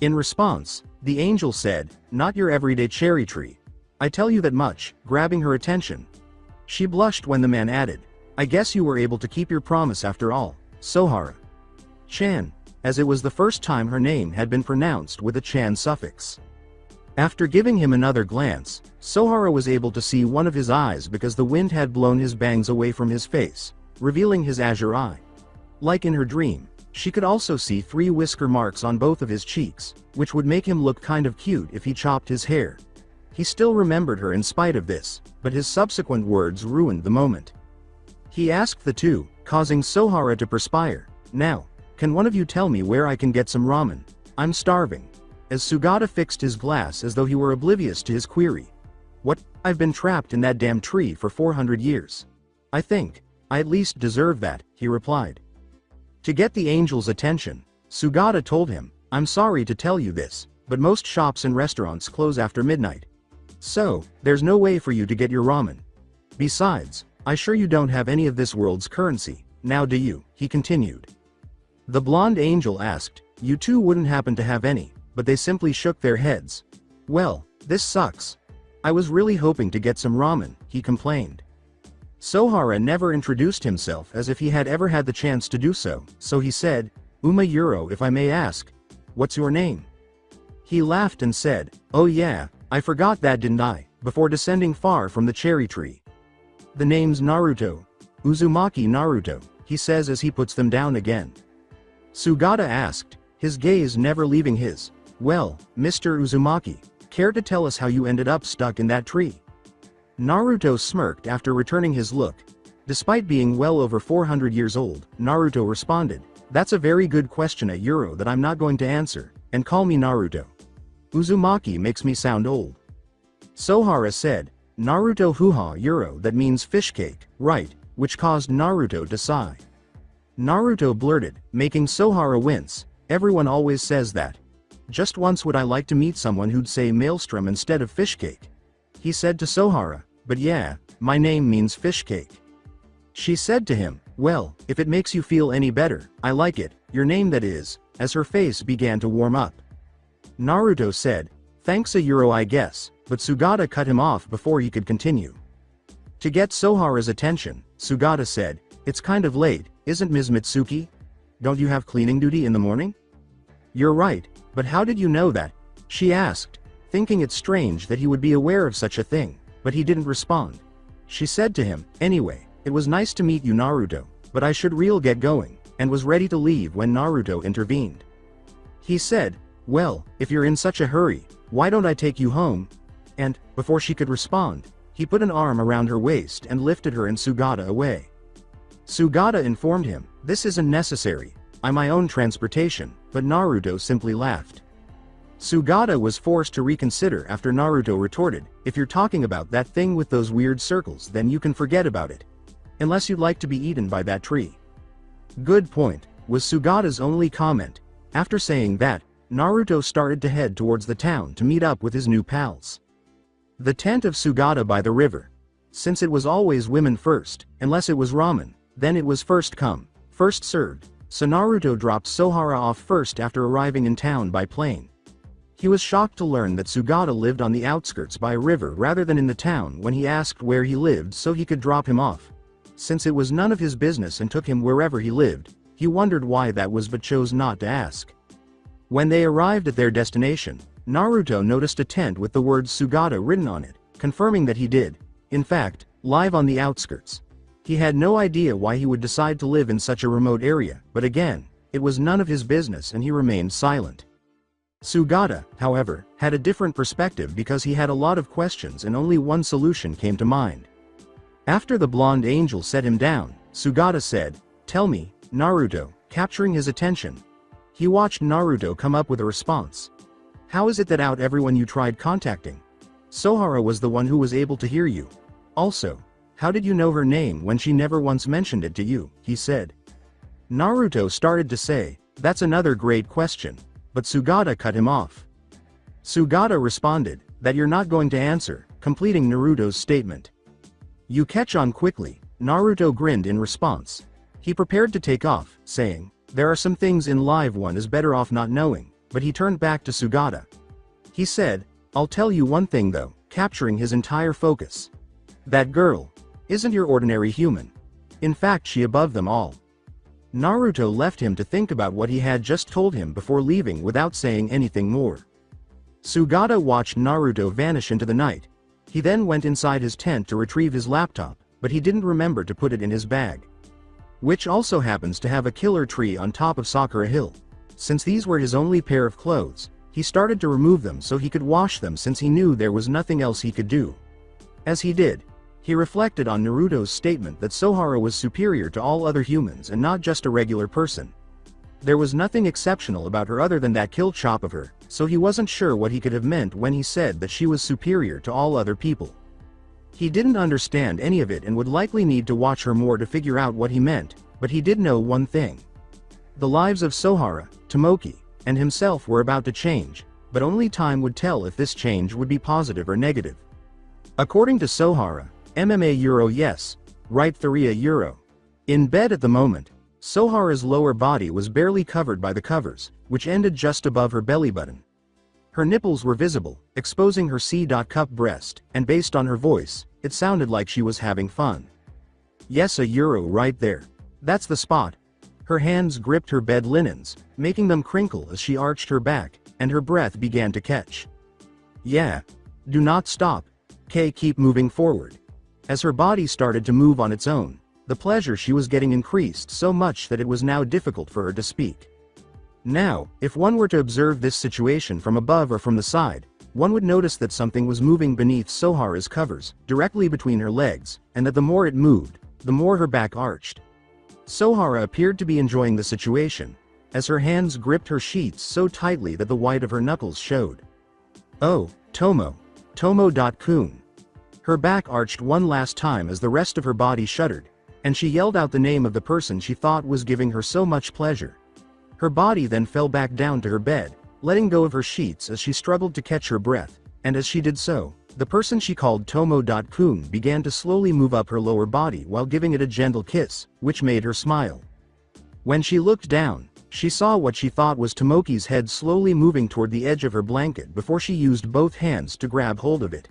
In response, the angel said, "Not your everyday cherry tree. I tell you that much," grabbing her attention. She blushed when the man added, "I guess you were able to keep your promise after all, Sohara Chan," as it was the first time her name had been pronounced with a Chan suffix. After giving him another glance, Sohara was able to see one of his eyes because the wind had blown his bangs away from his face, revealing his azure eye. Like in her dream, she could also see 3 whisker marks on both of his cheeks, which would make him look kind of cute if he chopped his hair. He still remembered her in spite of this, but his subsequent words ruined the moment. He asked the two, causing Sohara to perspire, "Now, can one of you tell me where I can get some ramen? I'm starving." As Sugata fixed his glass as though he were oblivious to his query. "What? I've been trapped in that damn tree for 400 years. I think I at least deserve that," he replied. To get the angel's attention, Sugata told him, "I'm sorry to tell you this, but most shops and restaurants close after midnight. So, there's no way for you to get your ramen. Besides, I sure you don't have any of this world's currency, now do you?" he continued. The blonde angel asked, "You two wouldn't happen to have any?" But they simply shook their heads. "Well, this sucks. I was really hoping to get some ramen," he complained. Sohara never introduced himself as if he had ever had the chance to do so, so he said, "Uma Euro, if I may ask. What's your name?" He laughed and said, "Oh yeah, I forgot that, didn't I?" before descending far from the cherry tree. "The name's Naruto. Uzumaki Naruto," he says as he puts them down again. Sugata asked, his gaze never leaving his. "Well, Mr. Uzumaki, care to tell us how you ended up stuck in that tree?" Naruto smirked after returning his look. Despite being well over 400 years old, Naruto responded, "That's a very good question, Euro, that I'm not going to answer, and call me Naruto. Uzumaki makes me sound old." Sohara said, "Naruto Huha Euro, that means fish cake, right?" which caused Naruto to sigh. Naruto blurted, making Sohara wince, "Everyone always says that. Just once would I like to meet someone who'd say maelstrom instead of fish cake." He said to Sohara, "But yeah, my name means fish cake." She said to him, "Well, if it makes you feel any better, I like it, your name that is," as her face began to warm up. Naruto said, "Thanks Euro, I guess," but Sugata cut him off before he could continue. To get Sohara's attention, Sugata said, "It's kind of late, isn't Ms. Mitsuki? Don't you have cleaning duty in the morning?" "You're right, but how did you know that?" she asked, thinking it strange that he would be aware of such a thing, but he didn't respond. She said to him, "Anyway, it was nice to meet you, Naruto, but I should real get going," and was ready to leave when Naruto intervened. He said, "Well, if you're in such a hurry, why don't I take you home?" And, before she could respond, he put an arm around her waist and lifted her and Sugata away. Sugata informed him, "This isn't necessary, I'm my own transportation," but Naruto simply laughed. Sugata was forced to reconsider after Naruto retorted, "If you're talking about that thing with those weird circles, then you can forget about it. Unless you'd like to be eaten by that tree." "Good point," was Sugata's only comment. After saying that, Naruto started to head towards the town to meet up with his new pals. The tent of Sugata by the river. Since it was always women first, unless it was ramen, then it was first come, first served, so Naruto dropped Sohara off first after arriving in town by plane. He was shocked to learn that Sugata lived on the outskirts by a river rather than in the town when he asked where he lived so he could drop him off. Since it was none of his business and took him wherever he lived, he wondered why that was but chose not to ask. When they arrived at their destination, Naruto noticed a tent with the words Sugata written on it, confirming that he did, in fact, live on the outskirts. He had no idea why he would decide to live in such a remote area, but again, it was none of his business and he remained silent. Sugata, however, had a different perspective because he had a lot of questions and only one solution came to mind. After the blonde angel set him down, Sugata said, "Tell me, Naruto," capturing his attention. He watched Naruto come up with a response. "How is it that out everyone you tried contacting? Sohara was the one who was able to hear you. Also, how did you know her name when she never once mentioned it to you?" he said. Naruto started to say, "That's another great question," but Sugata cut him off. Sugata responded, "That you're not going to answer," completing Naruto's statement. "You catch on quickly," Naruto grinned in response. He prepared to take off, saying, "There are some things in life one is better off not knowing," but he turned back to Sugata. He said, "I'll tell you one thing though," capturing his entire focus. "That girl isn't your ordinary human. In fact, she above them all." Naruto left him to think about what he had just told him before leaving without saying anything more. Sugata watched Naruto vanish into the night. He then went inside his tent to retrieve his laptop, but he didn't remember to put it in his bag. Which also happens to have a killer tree on top of Sakura Hill. Since these were his only pair of clothes, he started to remove them so he could wash them since he knew there was nothing else he could do. As he did, he reflected on Naruto's statement that Sohara was superior to all other humans and not just a regular person. There was nothing exceptional about her other than that kill chop of her, so he wasn't sure what he could have meant when he said that she was superior to all other people. He didn't understand any of it and would likely need to watch her more to figure out what he meant, but he did know one thing. The lives of Sohara, Tomoki, and himself were about to change, but only time would tell if this change would be positive or negative. According to Sohara, MMA Euro yes, right Thuria Euro. In bed at the moment, Sohara's lower body was barely covered by the covers, which ended just above her belly button. Her nipples were visible, exposing her C-cup breast, and based on her voice, it sounded like she was having fun. "Yes, a Euro right there. That's the spot." Her hands gripped her bed linens, making them crinkle as she arched her back, and her breath began to catch. Yeah. Do not stop. Keep moving forward. As her body started to move on its own, the pleasure she was getting increased so much that it was now difficult for her to speak. Now, if one were to observe this situation from above or from the side, one would notice that something was moving beneath Sohara's covers, directly between her legs, and that the more it moved, the more her back arched. Sohara appeared to be enjoying the situation, as her hands gripped her sheets so tightly that the white of her knuckles showed. Oh, Tomo. Tomo.kun. Her back arched one last time as the rest of her body shuddered, and she yelled out the name of the person she thought was giving her so much pleasure. Her body then fell back down to her bed, letting go of her sheets as she struggled to catch her breath, and as she did so, the person she called Tomo.kun began to slowly move up her lower body while giving it a gentle kiss, which made her smile. When she looked down, she saw what she thought was Tomoki's head slowly moving toward the edge of her blanket before she used both hands to grab hold of it.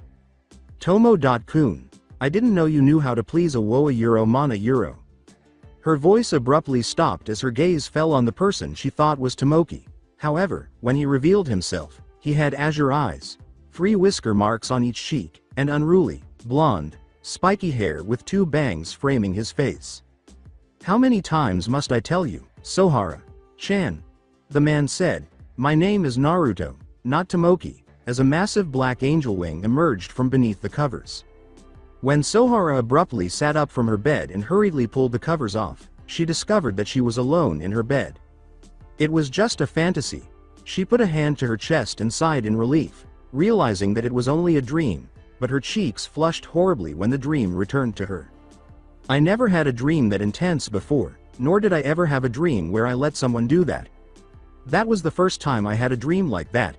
Tomo.kun, I didn't know you knew how to please a woa euro mana euro. Her voice abruptly stopped as her gaze fell on the person she thought was Tomoki. However, when he revealed himself, he had azure eyes, 3 whisker marks on each cheek, and unruly, blonde, spiky hair with 2 bangs framing his face. How many times must I tell you, Sohara-chan? The man said, my name is Naruto, not Tomoki, as a massive black angel wing emerged from beneath the covers. When Sohara abruptly sat up from her bed and hurriedly pulled the covers off, she discovered that she was alone in her bed. It was just a fantasy. She put a hand to her chest and sighed in relief, realizing that it was only a dream, but her cheeks flushed horribly when the dream returned to her. I never had a dream that intense before, nor did I ever have a dream where I let someone do that. That was the first time I had a dream like that.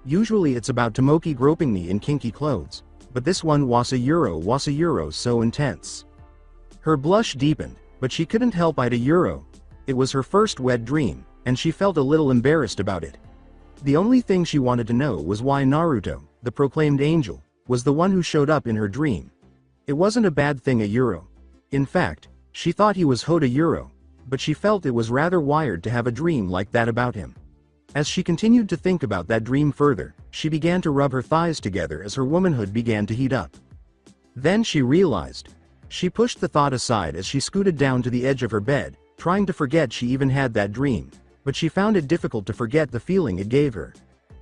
Usually it's about Tomoki groping me in kinky clothes, but this one was a euro so intense. Her blush deepened, but she couldn't help it a euro. It was her first wet dream, and she felt a little embarrassed about it. The only thing she wanted to know was why Naruto, the proclaimed angel, was the one who showed up in her dream. It wasn't a bad thing a euro. In fact, she thought he was Hoda Euro, but she felt it was rather wired to have a dream like that about him. As she continued to think about that dream further, she began to rub her thighs together as her womanhood began to heat up. Then she realized. She pushed the thought aside as she scooted down to the edge of her bed, trying to forget she even had that dream, but she found it difficult to forget the feeling it gave her.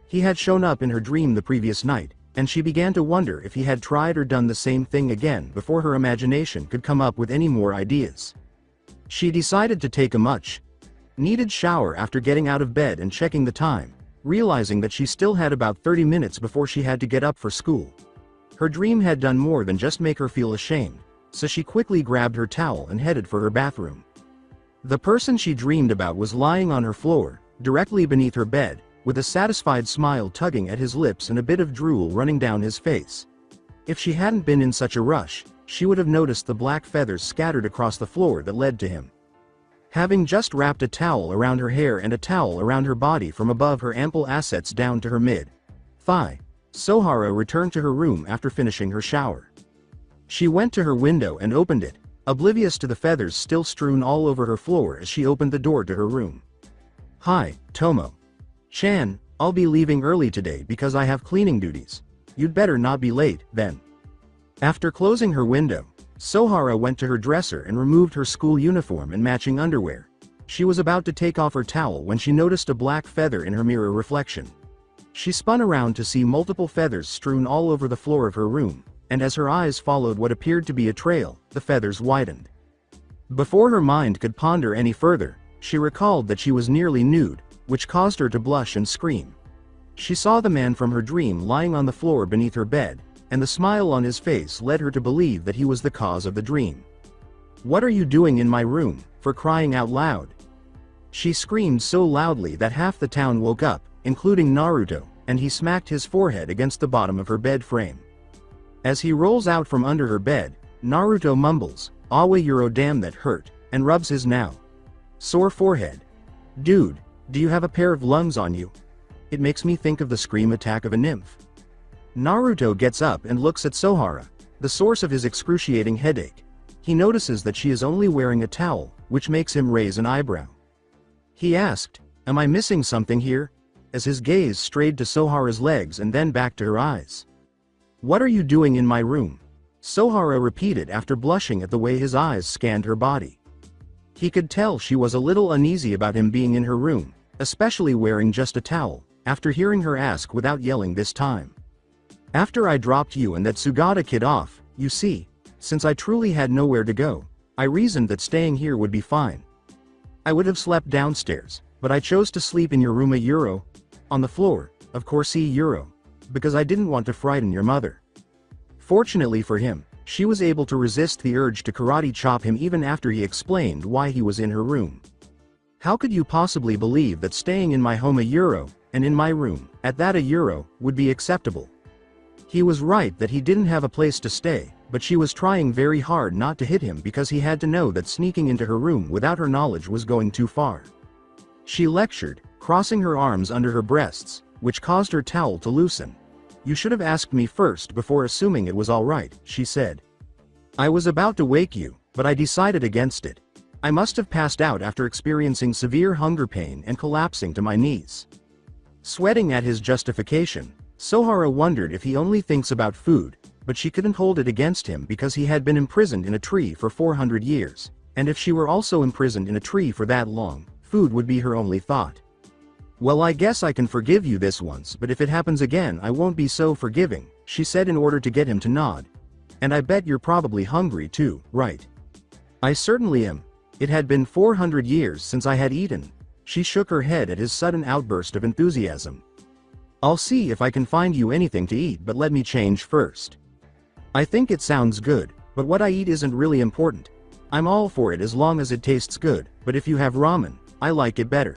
He had shown up in her dream the previous night, and she began to wonder if he had tried or done the same thing again before her imagination could come up with any more ideas. She decided to take a much-needed shower after getting out of bed and checking the time, realizing that she still had about 30 minutes before she had to get up for school. Her dream had done more than just make her feel ashamed, so she quickly grabbed her towel and headed for her bathroom. The person she dreamed about was lying on her floor, directly beneath her bed, with a satisfied smile tugging at his lips and a bit of drool running down his face. If she hadn't been in such a rush, she would have noticed the black feathers scattered across the floor that led to him. Having just wrapped a towel around her hair and a towel around her body from above her ample assets down to her mid-thigh, Sohara returned to her room after finishing her shower. She went to her window and opened it, oblivious to the feathers still strewn all over her floor as she opened the door to her room. Hi, Tomo-chan, I'll be leaving early today because I have cleaning duties. You'd better not be late, then. After closing her window, Sohara went to her dresser and removed her school uniform and matching underwear. She was about to take off her towel when she noticed a black feather in her mirror reflection. She spun around to see multiple feathers strewn all over the floor of her room, and as her eyes followed what appeared to be a trail, the feathers widened. Before her mind could ponder any further, she recalled that she was nearly nude, which caused her to blush and scream. She saw the man from her dream lying on the floor beneath her bed, and the smile on his face led her to believe that he was the cause of the dream. What are you doing in my room, for crying out loud? She screamed so loudly that half the town woke up, including Naruto, and he smacked his forehead against the bottom of her bed frame. As he rolls out from under her bed, Naruto mumbles, "Awa euro damn that hurt," and rubs his now sore forehead. Dude, do you have a pair of lungs on you? It makes me think of the scream attack of a nymph. Naruto gets up and looks at Sohara, the source of his excruciating headache. He notices that she is only wearing a towel, which makes him raise an eyebrow. He asked, "Am I missing something here?" as his gaze strayed to Sohara's legs and then back to her eyes. "What are you doing in my room?" Sohara repeated after blushing at the way his eyes scanned her body. He could tell she was a little uneasy about him being in her room, especially wearing just a towel, after hearing her ask without yelling this time. "After I dropped you and that Sugata kid off, you see, since I truly had nowhere to go, I reasoned that staying here would be fine. I would have slept downstairs, but I chose to sleep in your room at Euro, on the floor, of course Euro, because I didn't want to frighten your mother." Fortunately for him, she was able to resist the urge to karate chop him even after he explained why he was in her room. "How could you possibly believe that staying in my home a Euro, and in my room, at that a Euro, would be acceptable?" He was right that he didn't have a place to stay, but she was trying very hard not to hit him because he had to know that sneaking into her room without her knowledge was going too far. She lectured, crossing her arms under her breasts, which caused her towel to loosen. "You should have asked me first before assuming it was all right," she said. "I was about to wake you, but I decided against it. I must have passed out after experiencing severe hunger pain and collapsing to my knees." Sweating at his justification, Sohara wondered if he only thinks about food, but she couldn't hold it against him because he had been imprisoned in a tree for 400 years, and if she were also imprisoned in a tree for that long, food would be her only thought. "Well, I guess I can forgive you this once, but if it happens again I won't be so forgiving," she said in order to get him to nod. "And I bet you're probably hungry too, right?" "I certainly am. It had been 400 years since I had eaten." She shook her head at his sudden outburst of enthusiasm. "I'll see if I can find you anything to eat, but let me change first. I think it sounds good, but what I eat isn't really important. I'm all for it as long as it tastes good, but if you have ramen, I like it better."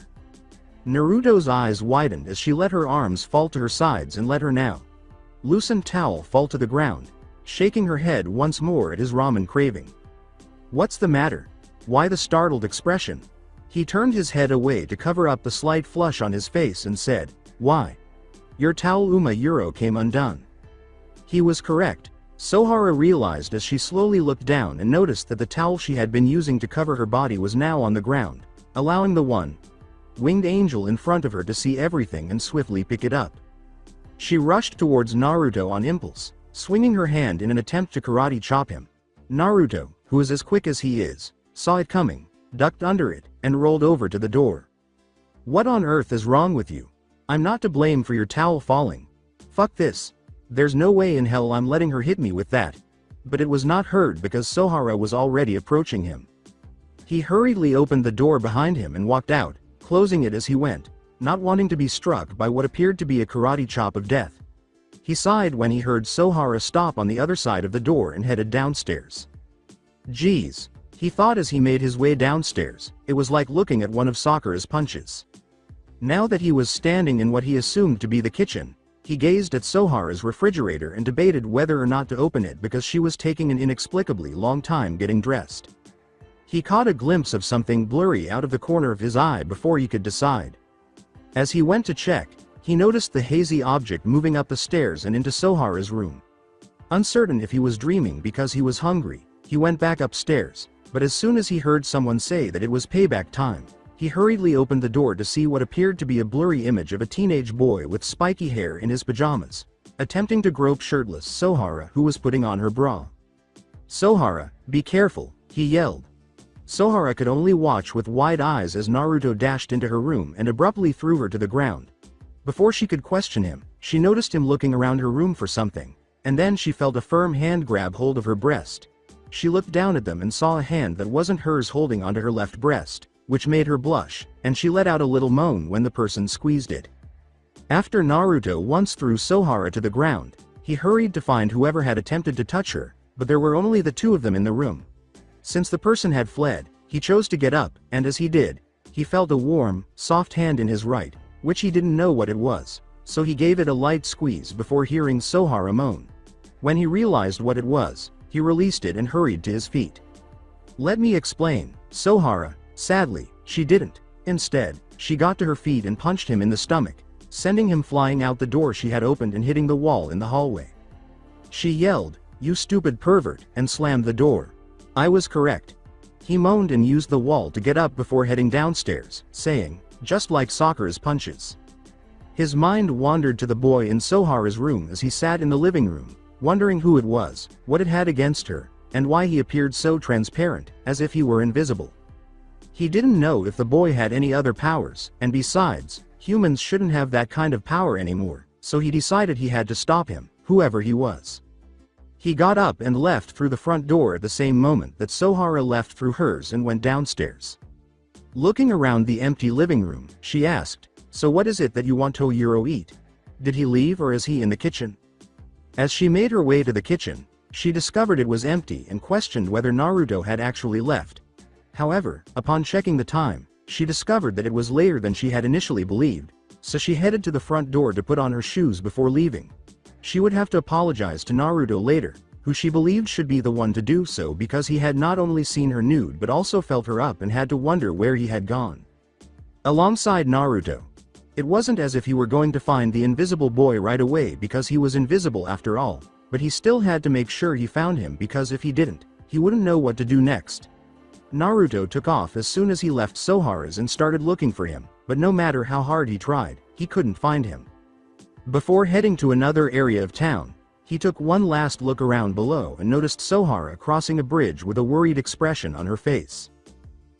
Naruto's eyes widened as she let her arms fall to her sides and let her now loosened towel fall to the ground, shaking her head once more at his ramen craving. "What's the matter? Why the startled expression?" He turned his head away to cover up the slight flush on his face and said, "Why? Your towel Euro came undone." He was correct. Sohara realized as she slowly looked down and noticed that the towel she had been using to cover her body was now on the ground, allowing the winged angel in front of her to see everything and swiftly pick it up. She rushed towards Naruto on impulse, swinging her hand in an attempt to karate chop him. Naruto, who is as quick as he is, saw it coming, ducked under it, and rolled over to the door. "What on earth is wrong with you? I'm not to blame for your towel falling. Fuck this. There's no way in hell I'm letting her hit me with that." But it was not heard because Sohara was already approaching him. He hurriedly opened the door behind him and walked out, closing it as he went, not wanting to be struck by what appeared to be a karate chop of death. He sighed when he heard Sohara stop on the other side of the door and headed downstairs. "Geez," he thought as he made his way downstairs, it was like looking at one of Sakura's punches. Now that he was standing in what he assumed to be the kitchen, he gazed at Sohara's refrigerator and debated whether or not to open it because she was taking an inexplicably long time getting dressed. He caught a glimpse of something blurry out of the corner of his eye before he could decide. As he went to check, he noticed the hazy object moving up the stairs and into Sohara's room. Uncertain if he was dreaming because he was hungry, he went back upstairs, but as soon as he heard someone say that it was payback time, he hurriedly opened the door to see what appeared to be a blurry image of a teenage boy with spiky hair in his pajamas, attempting to grope shirtless Sohara who was putting on her bra. "Sohara, be careful," he yelled. Sohara could only watch with wide eyes as Naruto dashed into her room and abruptly threw her to the ground. Before she could question him, she noticed him looking around her room for something, and then she felt a firm hand grab hold of her breast. She looked down at them and saw a hand that wasn't hers holding onto her left breast, which made her blush, and she let out a little moan when the person squeezed it. After Naruto once threw Sohara to the ground, he hurried to find whoever had attempted to touch her, but there were only the two of them in the room. Since the person had fled, he chose to get up, and as he did, he felt a warm, soft hand in his right, which he didn't know what it was, so he gave it a light squeeze before hearing Sohara moan. When he realized what it was, he released it and hurried to his feet. "Let me explain, Sohara." Sadly, she didn't. Instead, she got to her feet and punched him in the stomach, sending him flying out the door she had opened and hitting the wall in the hallway. She yelled, "You stupid pervert," and slammed the door. "I was correct." He moaned and used the wall to get up before heading downstairs, saying, "Just like Sakura's punches." His mind wandered to the boy in Sohara's room as he sat in the living room, wondering who it was, what it had against her, and why he appeared so transparent, as if he were invisible. He didn't know if the boy had any other powers, and besides, humans shouldn't have that kind of power anymore, so he decided he had to stop him, whoever he was. He got up and left through the front door at the same moment that Sohara left through hers and went downstairs. Looking around the empty living room, she asked, "So what is it that you want Toyuro eat? Did he leave or is he in the kitchen?" As she made her way to the kitchen, she discovered it was empty and questioned whether Naruto had actually left. However, upon checking the time, she discovered that it was later than she had initially believed, so she headed to the front door to put on her shoes before leaving. She would have to apologize to Naruto later, who she believed should be the one to do so because he had not only seen her nude but also felt her up and had to wonder where he had gone. Alongside Naruto, it wasn't as if he were going to find the invisible boy right away because he was invisible after all, but he still had to make sure he found him because if he didn't, he wouldn't know what to do next. Naruto took off as soon as he left Sohara's and started looking for him, but no matter how hard he tried, he couldn't find him. Before heading to another area of town, he took one last look around below and noticed Sohara crossing a bridge with a worried expression on her face.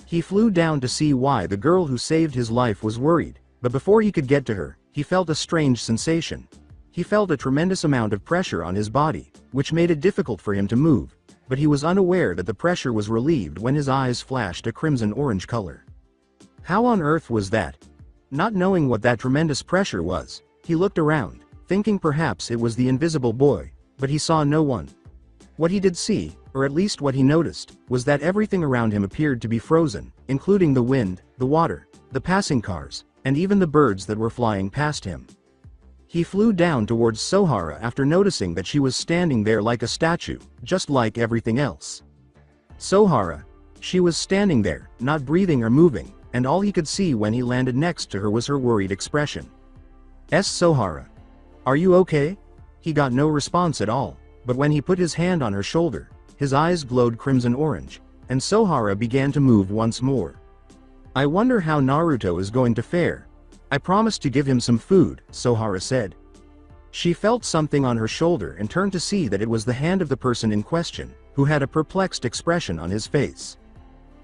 He flew down to see why the girl who saved his life was worried, but before he could get to her, he felt a strange sensation. He felt a tremendous amount of pressure on his body, which made it difficult for him to move, but he was unaware that the pressure was relieved when his eyes flashed a crimson-orange color. How on earth was that? Not knowing what that tremendous pressure was, he looked around, thinking perhaps it was the invisible boy, but he saw no one. What he did see, or at least what he noticed, was that everything around him appeared to be frozen, including the wind, the water, the passing cars, and even the birds that were flying past him. He flew down towards Sohara after noticing that she was standing there like a statue, just like everything else. Sohara. She was standing there, not breathing or moving, and all he could see when he landed next to her was her worried expression. Sohara. Are you okay? He got no response at all, but when he put his hand on her shoulder, his eyes glowed crimson-orange, and Sohara began to move once more. I wonder how Naruto is going to fare. I promised to give him some food, Sohara said. She felt something on her shoulder and turned to see that it was the hand of the person in question, who had a perplexed expression on his face.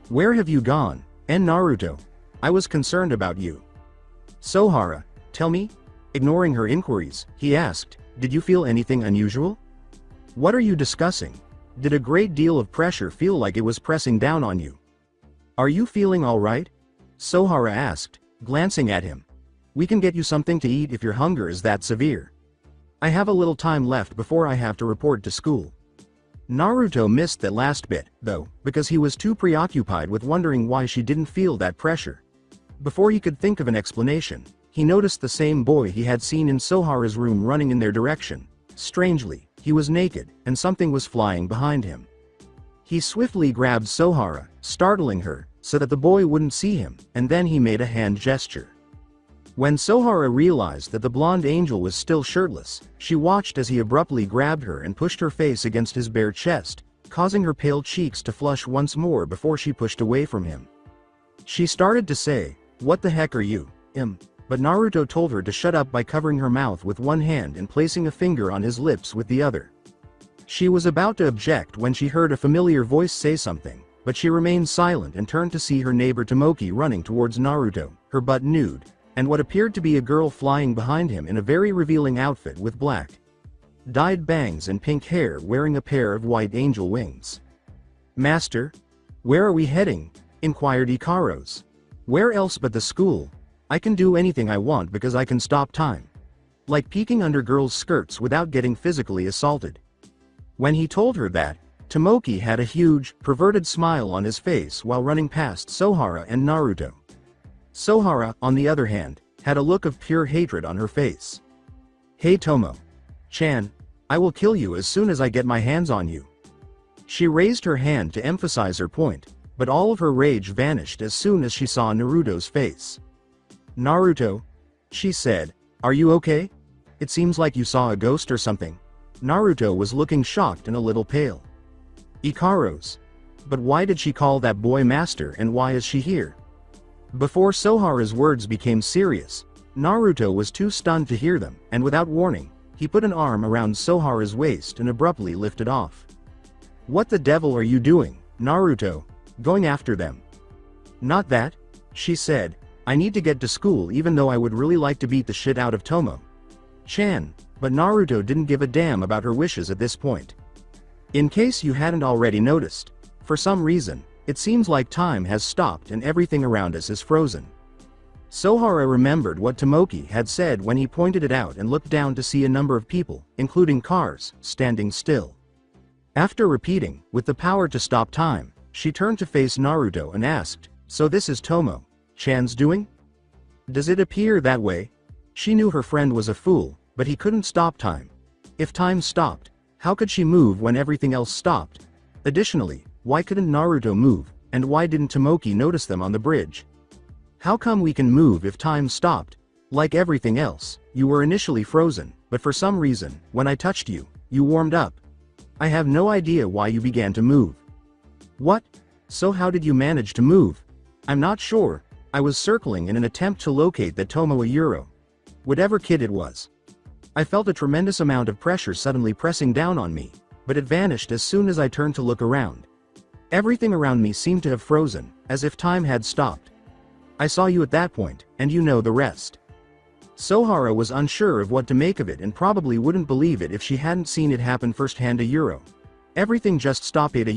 Where have you gone, Naruto? I was concerned about you. Sohara, tell me? Ignoring her inquiries, he asked, did you feel anything unusual? What are you discussing? Did a great deal of pressure feel like it was pressing down on you? Are you feeling all right? Sohara asked, glancing at him. We can get you something to eat if your hunger is that severe. I have a little time left before I have to report to school. Naruto missed that last bit, though, because he was too preoccupied with wondering why she didn't feel that pressure. Before he could think of an explanation, he noticed the same boy he had seen in Sohara's room running in their direction. Strangely, he was naked, and something was flying behind him. He swiftly grabbed Sohara, startling her, so that the boy wouldn't see him, and then he made a hand gesture. When Sohara realized that the blonde angel was still shirtless, she watched as he abruptly grabbed her and pushed her face against his bare chest, causing her pale cheeks to flush once more before she pushed away from him. She started to say, "What the heck are you, but Naruto told her to shut up by covering her mouth with one hand and placing a finger on his lips with the other. She was about to object when she heard a familiar voice say something, but she remained silent and turned to see her neighbor Tomoki running towards Naruto, her butt nude, and what appeared to be a girl flying behind him in a very revealing outfit with black dyed bangs and pink hair wearing a pair of white angel wings. Master? Where are we heading? Inquired Ikaros. Where else but the school? I can do anything I want because I can stop time. Like peeking under girls' skirts without getting physically assaulted. When he told her that, Tomoki had a huge, perverted smile on his face while running past Sohara and Naruto. Sohara, on the other hand, had a look of pure hatred on her face. Hey Tomo-chan, I will kill you as soon as I get my hands on you. She raised her hand to emphasize her point, but all of her rage vanished as soon as she saw Naruto's face. Naruto, she said, are you okay? It seems like you saw a ghost or something. Naruto was looking shocked and a little pale. Ikaros. But why did she call that boy master and why is she here? Before Sohara's words became serious, Naruto was too stunned to hear them, and without warning, he put an arm around Sohara's waist and abruptly lifted off. "What the devil are you doing, Naruto? Going after them?" "Not that," she said. "I need to get to school even though I would really like to beat the shit out of Tomo-chan." But Naruto didn't give a damn about her wishes at this point. In case you hadn't already noticed, for some reason, it seems like time has stopped and everything around us is frozen. Sohara remembered what Tomoki had said when he pointed it out and looked down to see a number of people, including cars, standing still. After repeating, with the power to stop time, she turned to face Naruto and asked, "So this is Tomo-chan's doing? Does it appear that way?" She knew her friend was a fool, but he couldn't stop time. If time stopped, how could she move when everything else stopped? Additionally, why couldn't Naruto move, and why didn't Tomoki notice them on the bridge? How come we can move if time stopped? Like everything else, you were initially frozen, but for some reason, when I touched you, you warmed up. I have no idea why you began to move. What? So how did you manage to move? I'm not sure. I was circling in an attempt to locate that Tomoe whatever kid it was. I felt a tremendous amount of pressure suddenly pressing down on me, but it vanished as soon as I turned to look around. Everything around me seemed to have frozen, as if time had stopped. I saw you at that point, and you know the rest. Sohara was unsure of what to make of it and probably wouldn't believe it if she hadn't seen it happen firsthand. Everything just stopped at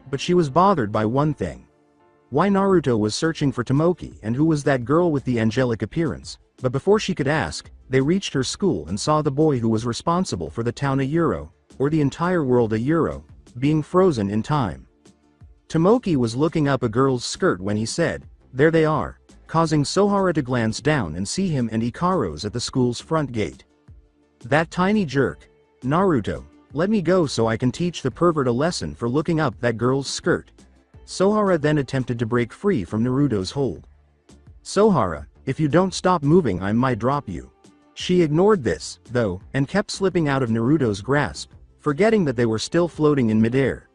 but she was bothered by one thing. Why Naruto was searching for Tomoki and who was that girl with the angelic appearance, but before she could ask, they reached her school and saw the boy who was responsible for the town or the entire world being frozen in time. Tomoki was looking up a girl's skirt when he said, "There they are," causing Sohara to glance down and see him and Ikaru's at the school's front gate. That tiny jerk. "Naruto, let me go so I can teach the pervert a lesson for looking up that girl's skirt." Sohara then attempted to break free from Naruto's hold. "Sohara, if you don't stop moving I might drop you." She ignored this, though, and kept slipping out of Naruto's grasp, forgetting that they were still floating in midair.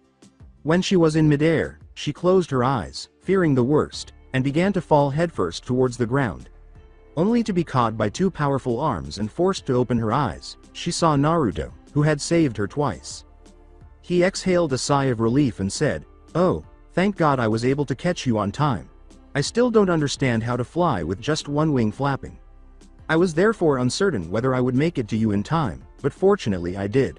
When she was in midair, she closed her eyes, fearing the worst, and began to fall headfirst towards the ground. Only to be caught by two powerful arms and forced to open her eyes, she saw Naruto, who had saved her twice. He exhaled a sigh of relief and said, "Oh, thank God I was able to catch you on time. I still don't understand how to fly with just one wing flapping. I was therefore uncertain whether I would make it to you in time, but fortunately I did."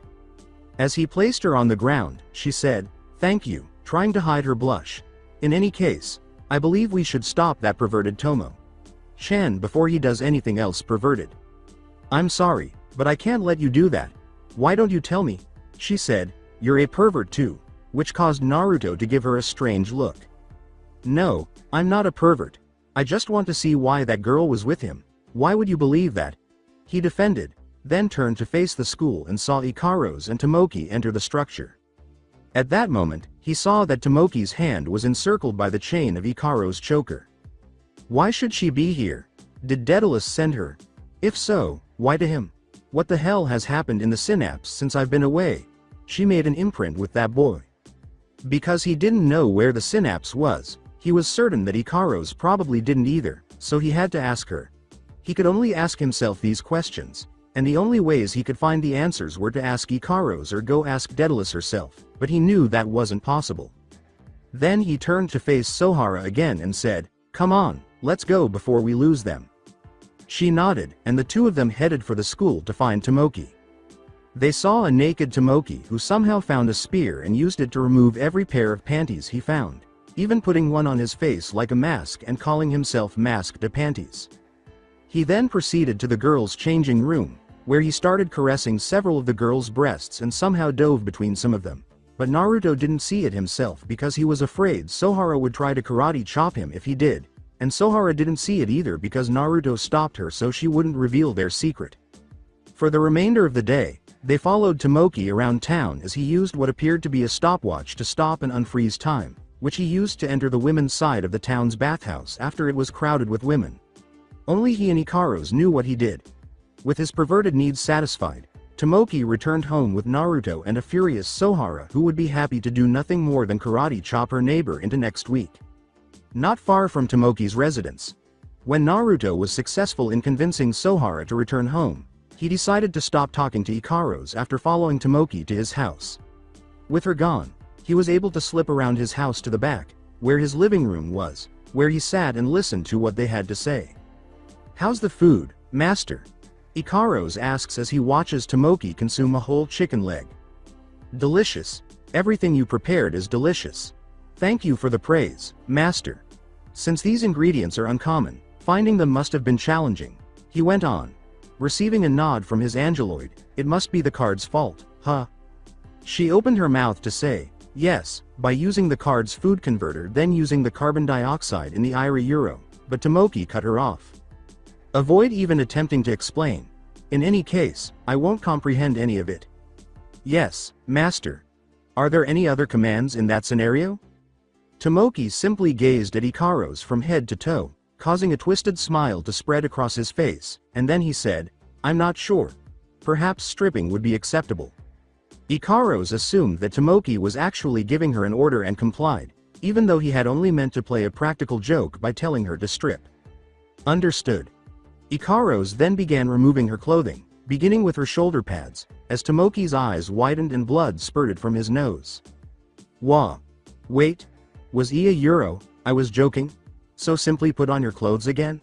As he placed her on the ground, she said, "Thank you," trying to hide her blush. "In any case, I believe we should stop that perverted Tomo-chan before he does anything else perverted." "I'm sorry, but I can't let you do that. Why don't you tell me?" she said. "You're a pervert too," which caused Naruto to give her a strange look. "No, I'm not a pervert. I just want to see why that girl was with him. Why would you believe that?" he defended, then turned to face the school and saw Ikaru's and Tomoki enter the structure. At that moment, he saw that Tomoki's hand was encircled by the chain of Ikaru's choker. Why should she be here? Did Daedalus send her? If so, why to him? What the hell has happened in the synapse since I've been away? She made an imprint with that boy. Because he didn't know where the synapse was, he was certain that Ikaru's probably didn't either, so he had to ask her. He could only ask himself these questions, and the only ways he could find the answers were to ask Ikaru's or go ask Daedalus herself, but he knew that wasn't possible. Then he turned to face Sohara again and said, "Come on, let's go before we lose them." She nodded, and the two of them headed for the school to find Tomoki. They saw a naked Tomoki who somehow found a spear and used it to remove every pair of panties he found, even putting one on his face like a mask and calling himself Masked Panties. He then proceeded to the girls' changing room, where he started caressing several of the girls' breasts and somehow dove between some of them. But Naruto didn't see it himself because he was afraid Sohara would try to karate chop him if he did, and Sohara didn't see it either because Naruto stopped her so she wouldn't reveal their secret. For the remainder of the day, they followed Tomoki around town as he used what appeared to be a stopwatch to stop and unfreeze time, which he used to enter the women's side of the town's bathhouse after it was crowded with women. Only he and Ikaru's knew what he did. With his perverted needs satisfied, Tomoki returned home with Naruto and a furious Sohara who would be happy to do nothing more than karate chop her neighbor into next week. Not far from Tomoki's residence, When Naruto was successful in convincing Sohara to return home, he decided to stop talking to Ikaros after following Tomoki to his house. With her gone, he was able to slip around his house to the back, where his living room was, where he sat and listened to what they had to say. "How's the food, master?" Ikaros asks as he watches Tomoki consume a whole chicken leg. "Delicious. Everything you prepared is delicious. Thank you for the praise, master. Since these ingredients are uncommon, finding them must have been challenging," he went on. Receiving a nod from his angeloid, "It must be the card's fault, huh?" She opened her mouth to say, "Yes, by using the card's food converter then using the carbon dioxide in the Ira Euro," but Tomoki cut her off. "Avoid even attempting to explain. In any case, I won't comprehend any of it." "Yes, master. Are there any other commands in that scenario?" Tomoki simply gazed at Ikaros from head to toe, causing a twisted smile to spread across his face, and then he said, "I'm not sure. Perhaps stripping would be acceptable." Ikaros assumed that Tomoki was actually giving her an order and complied, even though he had only meant to play a practical joke by telling her to strip. Understood. Ikaros then began removing her clothing, beginning with her shoulder pads, as Tomoki's eyes widened and blood spurted from his nose. "Wah. Wait. Was a euro, I was joking? So simply put on your clothes again?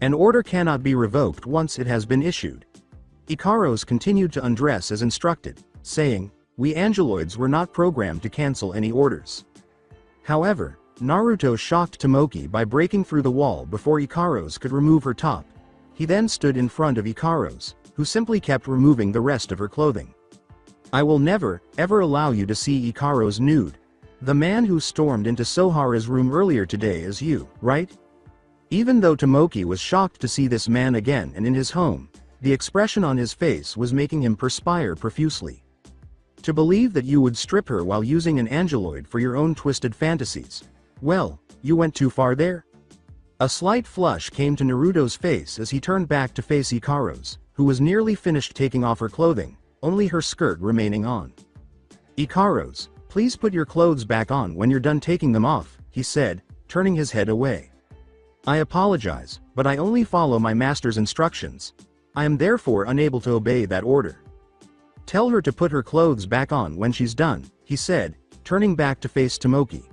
An order cannot be revoked once it has been issued." Ikaros continued to undress as instructed, saying, "We angeloids were not programmed to cancel any orders." However, Naruto shocked Tomoki by breaking through the wall before Ikaros could remove her top. He then stood in front of Ikaros, who simply kept removing the rest of her clothing. "I will never, ever allow you to see Ikaros nude. The man who stormed into Sohara's room earlier today is you, right?" Even though Tomoki was shocked to see this man again and in his home, the expression on his face was making him perspire profusely. "To believe that you would strip her while using an angeloid for your own twisted fantasies. Well, you went too far there." A slight flush came to Naruto's face as he turned back to face Ikaros, who was nearly finished taking off her clothing, only her skirt remaining on. "Ikaros, please put your clothes back on when you're done taking them off," he said, turning his head away. "I apologize, but I only follow my master's instructions. I am therefore unable to obey that order." "Tell her to put her clothes back on when she's done," he said, turning back to face Tomoki.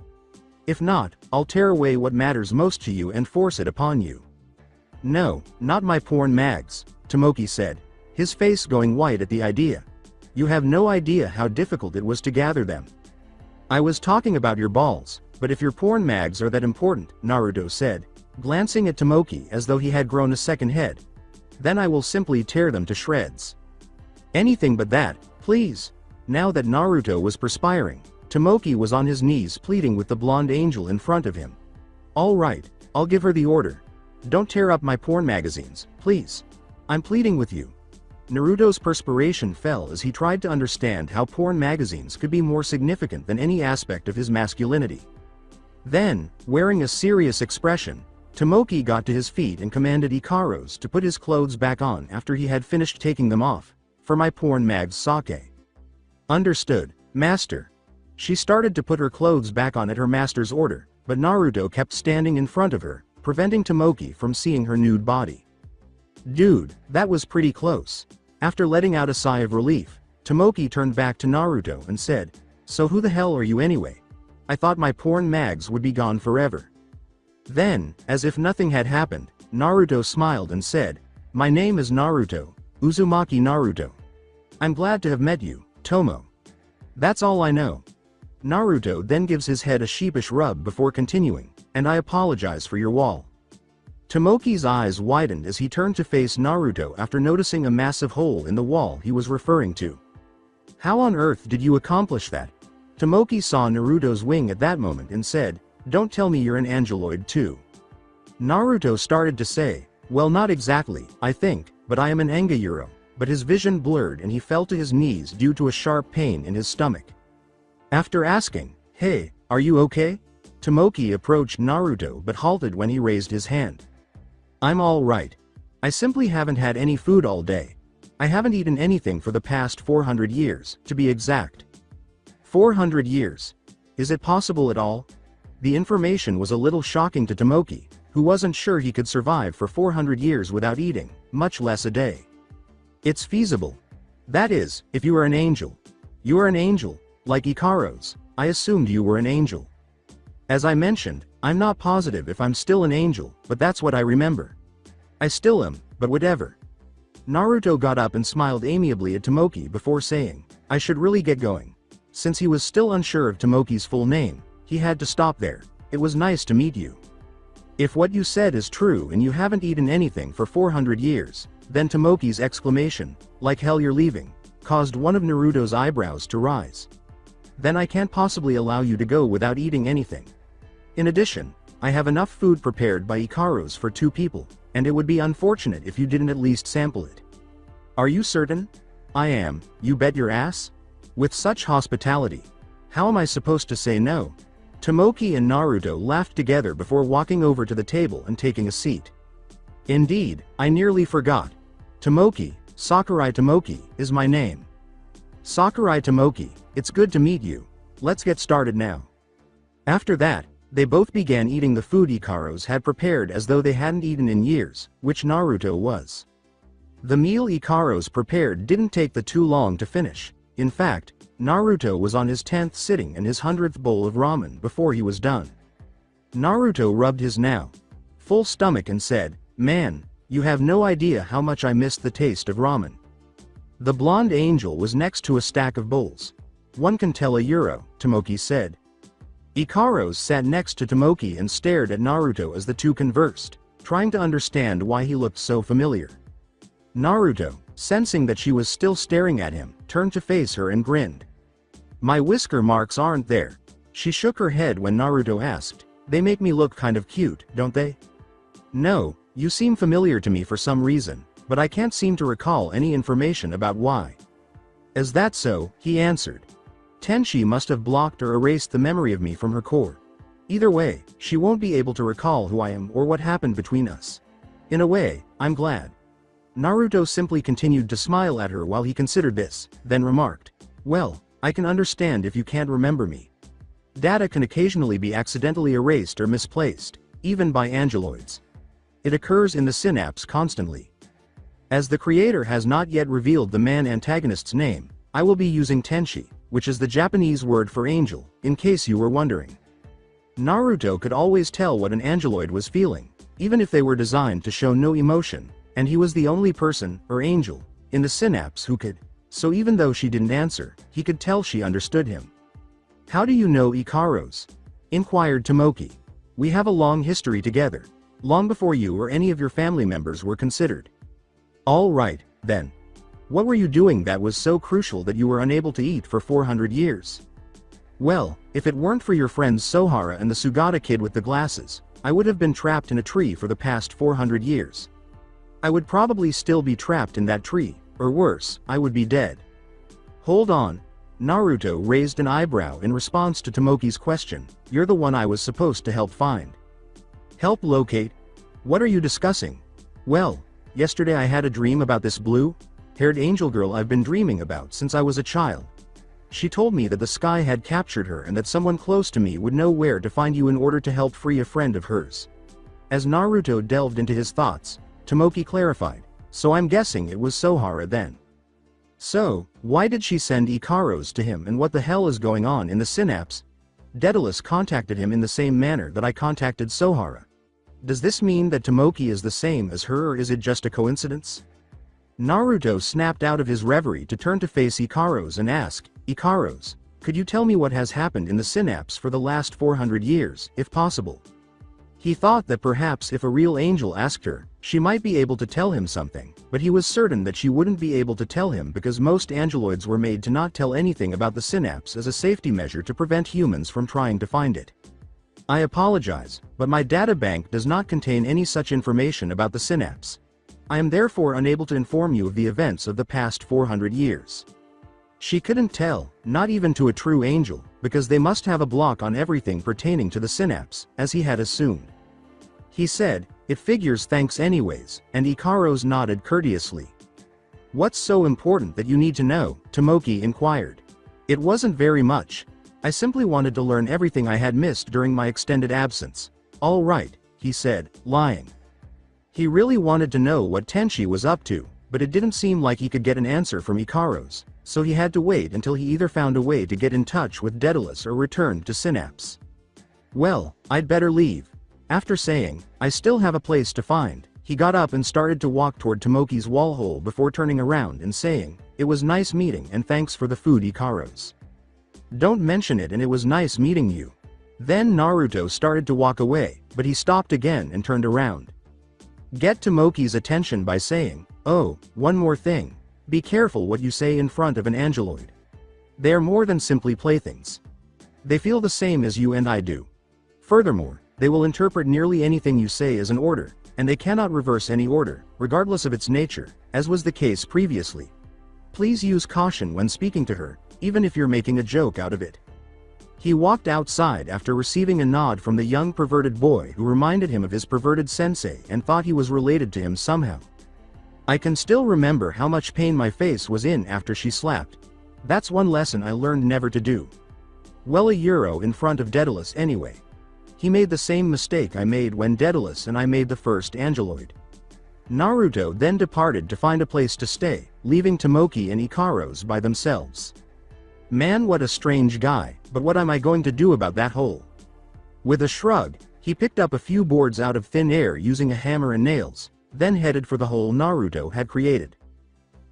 "If not, I'll tear away what matters most to you and force it upon you." "No, not my porn mags," Tomoki said, his face going white at the idea. "You have no idea how difficult it was to gather them." "I was talking about your balls, but if your porn mags are that important," Naruto said, glancing at Tomoki as though he had grown a second head, "then I will simply tear them to shreds." "Anything but that, please." Now that Naruto was perspiring, Tomoki was on his knees pleading with the blonde angel in front of him. "All right, I'll give her the order. Don't tear up my porn magazines, please. I'm pleading with you." Naruto's perspiration fell as he tried to understand how porn magazines could be more significant than any aspect of his masculinity. Then, wearing a serious expression, Tomoki got to his feet and commanded Ikaros to put his clothes back on after he had finished taking them off. "For my porn mag's sake." "Understood, master." She started to put her clothes back on at her master's order, but Naruto kept standing in front of her, preventing Tomoki from seeing her nude body. "Dude, that was pretty close." After letting out a sigh of relief, Tomoki turned back to Naruto and said, "So who the hell are you anyway? I thought my porn mags would be gone forever." Then, as if nothing had happened, Naruto smiled and said, "My name is Naruto, Uzumaki Naruto. I'm glad to have met you, Tomo. That's all I know." Naruto then gives his head a sheepish rub before continuing, "And I apologize for your wall." Tomoki's eyes widened as he turned to face Naruto after noticing a massive hole in the wall he was referring to. "How on earth did you accomplish that?" Tomoki saw Naruto's wing at that moment and said, "Don't tell me you're an angeloid too." Naruto started to say, "Well, not exactly, I think, but I am an Engayuro," but his vision blurred and he fell to his knees due to a sharp pain in his stomach. After asking, "Hey, are you okay?" Tomoki approached Naruto but halted when he raised his hand. "I'm all right. I simply haven't had any food all day. I haven't eaten anything for the past 400 years, to be exact." 400 years. Is it possible at all? The information was a little shocking to Tomoki, who wasn't sure he could survive for 400 years without eating, much less a day. It's feasible. That is, if you are an angel. You are an angel, like Ikaros. I assumed you were an angel. As I mentioned, I'm not positive if I'm still an angel, but that's what I remember. I still am, but whatever. Naruto got up and smiled amiably at Tomoki before saying, I should really get going. Since he was still unsure of Tomoki's full name, he had to stop there. It was nice to meet you. If what you said is true and you haven't eaten anything for 400 years, then Tomoki's exclamation, like hell you're leaving, caused one of Naruto's eyebrows to rise. Then I can't possibly allow you to go without eating anything. In addition, I have enough food prepared by Ikaros for 2 people, and it would be unfortunate if you didn't at least sample it. Are you certain? I am, you bet your ass? With such hospitality, how am I supposed to say no? Tomoki and Naruto laughed together before walking over to the table and taking a seat. Indeed, I nearly forgot. Tomoki, Sakurai Tomoki, is my name. Sakurai Tomoki, it's good to meet you. Let's get started now. After that, they both began eating the food Ikaros had prepared as though they hadn't eaten in years, which Naruto was. The meal Ikaros prepared didn't take the too long to finish. In fact, Naruto was on his 10th sitting and his 100th bowl of ramen before he was done. Naruto rubbed his now full stomach and said, Man, you have no idea how much I missed the taste of ramen. The blonde angel was next to a stack of bowls. One can tell a euro, Tomoki said. Ikaros sat next to Tomoki and stared at Naruto as the two conversed, trying to understand why he looked so familiar. Naruto, sensing that she was still staring at him, turned to face her and grinned. My whisker marks aren't there. She shook her head when Naruto asked, They make me look kind of cute, don't they? No, you seem familiar to me for some reason, but I can't seem to recall any information about why. Is that so? He answered. Tenchi must have blocked or erased the memory of me from her core. Either way, she won't be able to recall who I am or what happened between us. In a way, I'm glad. Naruto simply continued to smile at her while he considered this, then remarked, Well, I can understand if you can't remember me. Data can occasionally be accidentally erased or misplaced, even by angeloids. It occurs in the synapse constantly. As the creator has not yet revealed the man antagonist's name, I will be using Tenchi, which is the Japanese word for angel, in case you were wondering. Naruto could always tell what an angeloid was feeling, even if they were designed to show no emotion, and he was the only person, or angel, in the synapse who could, so even though she didn't answer, he could tell she understood him. How do you know Ikaros? Inquired Tomoki. We have a long history together, long before you or any of your family members were considered. All right, then. What were you doing that was so crucial that you were unable to eat for 400 years? Well, if it weren't for your friends Sohara and the Sugata kid with the glasses, I would have been trapped in a tree for the past 400 years. I would probably still be trapped in that tree, or worse, I would be dead. Hold on. Naruto raised an eyebrow in response to Tomoki's question. You're the one I was supposed to help find. Help locate? What are you discussing? Well, yesterday I had a dream about this blue-haired angel girl I've been dreaming about since I was a child. She told me that the sky had captured her and that someone close to me would know where to find you in order to help free a friend of hers. As Naruto delved into his thoughts, Tomoki clarified, so I'm guessing it was Sohara then. So, why did she send Ikaros to him and what the hell is going on in the synapse? Daedalus contacted him in the same manner that I contacted Sohara. Does this mean that Tomoki is the same as her or is it just a coincidence? Naruto snapped out of his reverie to turn to face Ikaros and ask, Ikaros, could you tell me what has happened in the synapse for the last 400 years, if possible? He thought that perhaps if a real angel asked her, she might be able to tell him something, but he was certain that she wouldn't be able to tell him because most angeloids were made to not tell anything about the synapse as a safety measure to prevent humans from trying to find it. I apologize, but my databank does not contain any such information about the synapse. I am therefore unable to inform you of the events of the past 400 years. She couldn't tell, not even to a true angel, because they must have a block on everything pertaining to the synapse, as he had assumed. He said, it figures thanks anyways, and Ikaros nodded courteously. What's so important that you need to know? Tomoki inquired. It wasn't very much. I simply wanted to learn everything I had missed during my extended absence. All right, he said, lying. He really wanted to know what Tenchi was up to, but it didn't seem like he could get an answer from Ikaros, so he had to wait until he either found a way to get in touch with Daedalus or returned to Synapse. Well, I'd better leave. After saying, I still have a place to find, he got up and started to walk toward Tomoki's wall hole before turning around and saying, it was nice meeting and thanks for the food Ikaros. Don't mention it, and it was nice meeting you. Then Naruto started to walk away, but he stopped again and turned around. Get Tomoki's attention by saying, oh, one more thing. Be careful what you say in front of an angeloid. They are more than simply playthings. They feel the same as you and I do. Furthermore, they will interpret nearly anything you say as an order, and they cannot reverse any order, regardless of its nature, as was the case previously. Please use caution when speaking to her, even if you're making a joke out of it. He walked outside after receiving a nod from the young perverted boy who reminded him of his perverted sensei and thought he was related to him somehow. I can still remember how much pain my face was in after she slapped. That's one lesson I learned never to do. Well, a euro in front of Daedalus anyway. He made the same mistake I made when Daedalus and I made the first angeloid. Naruto then departed to find a place to stay, leaving Tomoki and Ikaros by themselves. Man, what a strange guy, but what am I going to do about that hole? With a shrug, he picked up a few boards out of thin air using a hammer and nails, then headed for the hole Naruto had created.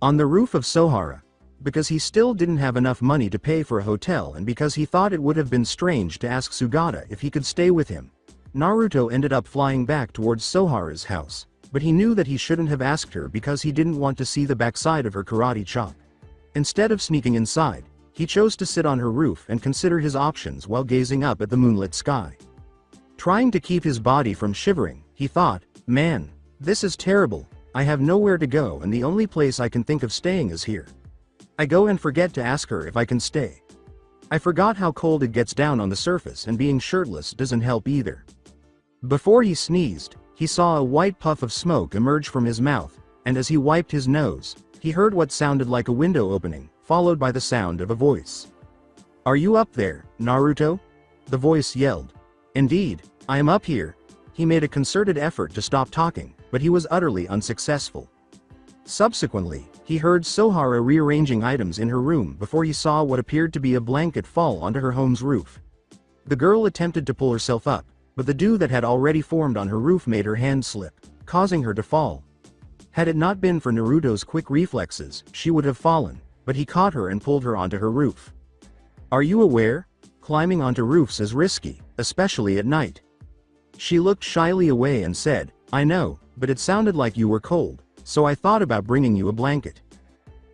On the roof of Sohara, because he still didn't have enough money to pay for a hotel and because he thought it would have been strange to ask Sugata if he could stay with him, Naruto ended up flying back towards Sohara's house, but he knew that he shouldn't have asked her because he didn't want to see the backside of her karate chop. Instead of sneaking inside, he chose to sit on her roof and consider his options while gazing up at the moonlit sky. Trying to keep his body from shivering, he thought, man, this is terrible, I have nowhere to go and the only place I can think of staying is here. I go and forget to ask her if I can stay. I forgot how cold it gets down on the surface and being shirtless doesn't help either. Before he sneezed, he saw a white puff of smoke emerge from his mouth, and as he wiped his nose, he heard what sounded like a window opening, followed by the sound of a voice. Are you up there, Naruto? The voice yelled. Indeed, I am up here. He made a concerted effort to stop talking, but he was utterly unsuccessful. Subsequently, he heard Sohara rearranging items in her room before he saw what appeared to be a blanket fall onto her home's roof. The girl attempted to pull herself up, but the dew that had already formed on her roof made her hand slip, causing her to fall. Had it not been for Naruto's quick reflexes, she would have fallen, but he caught her and pulled her onto her roof. Are you aware? Climbing onto roofs is risky, especially at night. She looked shyly away and said, I know, but it sounded like you were cold, so I thought about bringing you a blanket.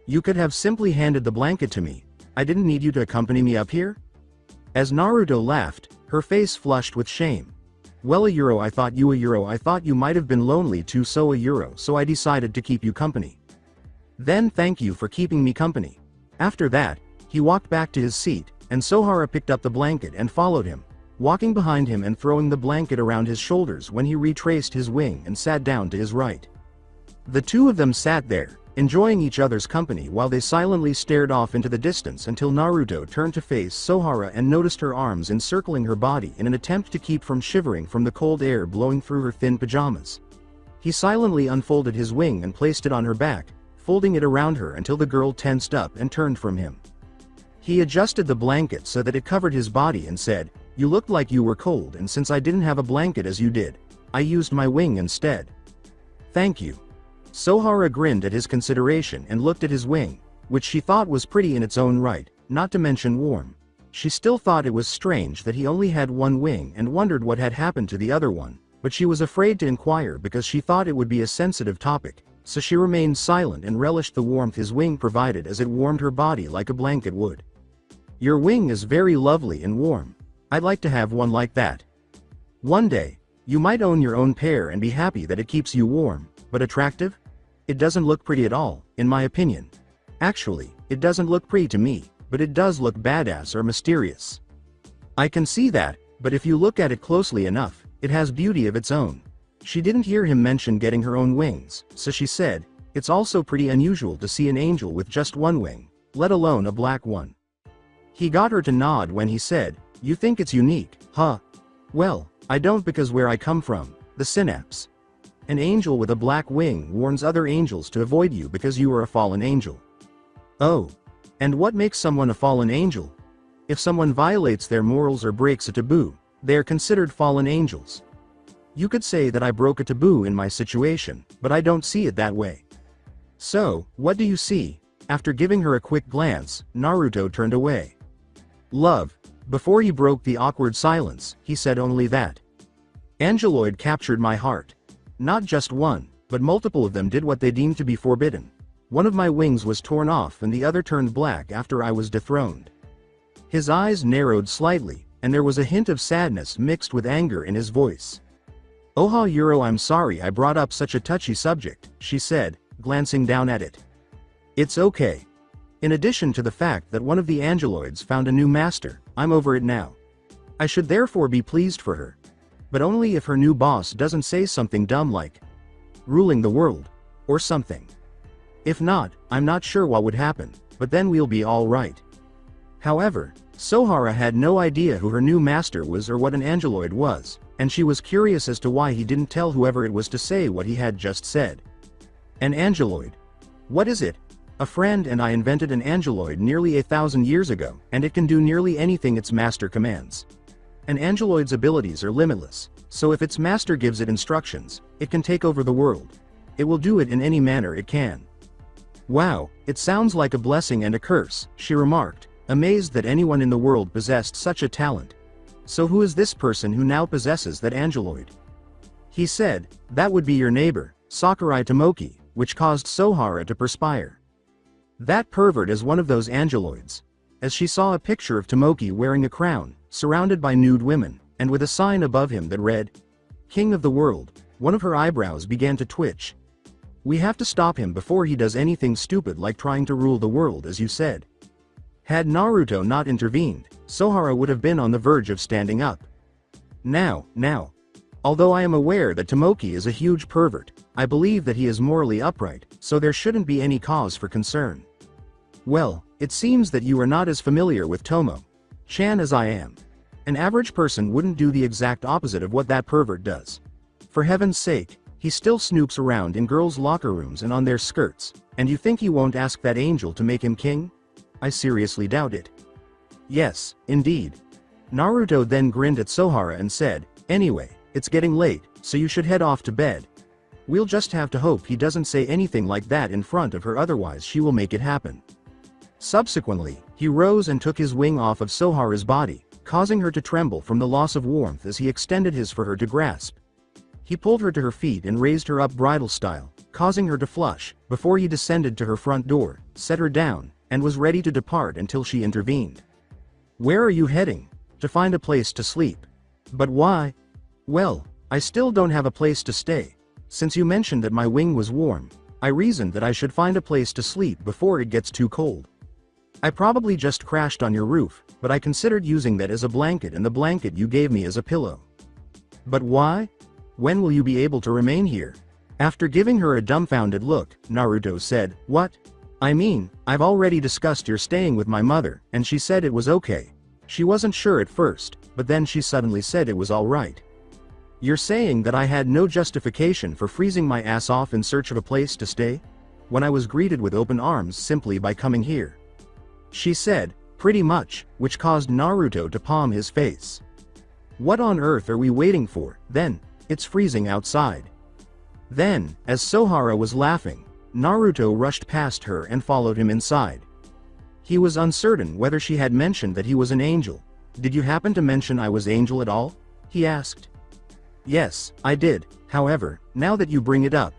You could have simply handed the blanket to me. I didn't need you to accompany me up here? As Naruto laughed, her face flushed with shame. Well, I thought you might have been lonely too, so I decided to keep you company. Then thank you for keeping me company. After that, he walked back to his seat, and Sohara picked up the blanket and followed him, walking behind him and throwing the blanket around his shoulders when he retraced his wing and sat down to his right. The two of them sat there, enjoying each other's company while they silently stared off into the distance until Naruto turned to face Sohara and noticed her arms encircling her body in an attempt to keep from shivering from the cold air blowing through her thin pajamas. He silently unfolded his wing and placed it on her back, folding it around her until the girl tensed up and turned from him. He adjusted the blanket so that it covered his body and said, you looked like you were cold, and since I didn't have a blanket as you did, I used my wing instead. Thank you. Sohara grinned at his consideration and looked at his wing, which she thought was pretty in its own right, not to mention warm. She still thought it was strange that he only had one wing and wondered what had happened to the other one, but she was afraid to inquire because she thought it would be a sensitive topic, so she remained silent and relished the warmth his wing provided as it warmed her body like a blanket would. Your wing is very lovely and warm. I'd like to have one like that. One day, you might own your own pair and be happy that it keeps you warm, but attractive? It doesn't look pretty at all, in my opinion. Actually, it doesn't look pretty to me, but it does look badass or mysterious. I can see that, but if you look at it closely enough, it has beauty of its own. She didn't hear him mention getting her own wings, so she said, it's also pretty unusual to see an angel with just one wing, let alone a black one. He got her to nod when he said, you think it's unique, huh? Well, I don't, because where I come from, The synapse. An angel with a black wing warns other angels to avoid you because you are a fallen angel. Oh. And what makes someone a fallen angel? If someone violates their morals or breaks a taboo, they are considered fallen angels. You could say that I broke a taboo in my situation, but I don't see it that way. So, what do you see? After giving her a quick glance, Naruto turned away. Love. Before he broke the awkward silence, he said only that. Angeloid captured my heart. Not just one, but multiple of them did what they deemed to be forbidden. One of my wings was torn off and the other turned black after I was dethroned. His eyes narrowed slightly, and there was a hint of sadness mixed with anger in his voice. Oha Yuro, I'm sorry I brought up such a touchy subject, she said, glancing down at it. It's okay. In addition to the fact that one of the Angeloids found a new master, I'm over it now. I should therefore be pleased for her. But only if her new boss doesn't say something dumb like, ruling the world, or something. If not, I'm not sure what would happen, but then we'll be all right. However, Sohara had no idea who her new master was or what an Angeloid was, and she was curious as to why he didn't tell whoever it was to say what he had just said. An Angeloid. What is it? A friend and I invented an Angeloid nearly 1,000 years ago, and it can do nearly anything its master commands. An Angeloid's abilities are limitless, so if its master gives it instructions, it can take over the world. It will do it in any manner it can. Wow, it sounds like a blessing and a curse, she remarked, amazed that anyone in the world possessed such a talent. So who is this person who now possesses that Angeloid? He said, that would be your neighbor, Sakurai Tomoki, which caused Sohara to perspire. That pervert is one of those Angeloids. As she saw a picture of Tomoki wearing a crown, surrounded by nude women, and with a sign above him that read, King of the World, one of her eyebrows began to twitch. We have to stop him before he does anything stupid like trying to rule the world, as you said. Had Naruto not intervened, Sohara would have been on the verge of standing up. Now. Although I am aware that Tomoki is a huge pervert, I believe that he is morally upright, so there shouldn't be any cause for concern. Well, it seems that you are not as familiar with Tomo-chan as I am. An average person wouldn't do the exact opposite of what that pervert does. For heaven's sake, he still snoops around in girls' locker rooms and on their skirts, and you think he won't ask that angel to make him king? I seriously doubt it. Yes, indeed. Naruto then grinned at Sohara and said, anyway, it's getting late, so you should head off to bed. We'll just have to hope he doesn't say anything like that in front of her, otherwise she will make it happen. Subsequently, he rose and took his wing off of Sohara's body, causing her to tremble from the loss of warmth as he extended his for her to grasp. He pulled her to her feet and raised her up bridal style, causing her to flush, before he descended to her front door, set her down, and was ready to depart until she intervened. Where are you heading? To find a place to sleep. But why? Well, I still don't have a place to stay. Since you mentioned that my wing was warm, I reasoned that I should find a place to sleep before it gets too cold. I probably just crashed on your roof, but I considered using that as a blanket and the blanket you gave me as a pillow. But why? When will you be able to remain here? After giving her a dumbfounded look, Naruto said, what? I mean, I've already discussed your staying with my mother, and she said it was okay. She wasn't sure at first, but then she suddenly said it was alright. You're saying that I had no justification for freezing my ass off in search of a place to stay? When I was greeted with open arms simply by coming here. She said, pretty much, which caused Naruto to palm his face. What on earth are we waiting for, then? It's freezing outside. Then, as Sohara was laughing, Naruto rushed past her and followed him inside. He was uncertain whether she had mentioned that he was an angel. Did you happen to mention I was angel at all? He asked. Yes, I did, however, now that you bring it up.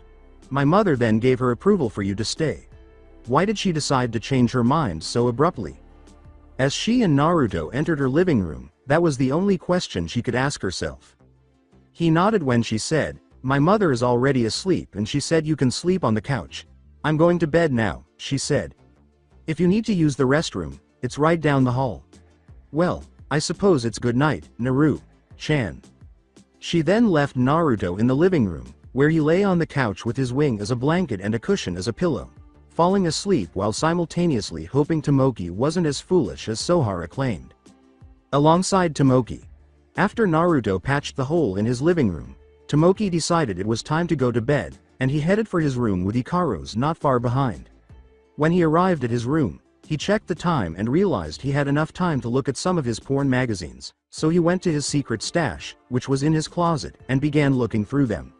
My mother then gave her approval for you to stay. Why did she decide to change her mind so abruptly? As she and Naruto entered her living room, that was the only question she could ask herself. He nodded when she said, my mother is already asleep and she said you can sleep on the couch. I'm going to bed now, she said. If you need to use the restroom, it's right down the hall. Well, I suppose it's good night, Naru-chan. She then left Naruto in the living room, where he lay on the couch with his wing as a blanket and a cushion as a pillow, falling asleep while simultaneously hoping Tomoki wasn't as foolish as Sohara claimed. Alongside Tomoki. After Naruto patched the hole in his living room, Tomoki decided it was time to go to bed, and he headed for his room with Ikaru's not far behind. When he arrived at his room, he checked the time and realized he had enough time to look at some of his porn magazines, so he went to his secret stash, which was in his closet, and began looking through them.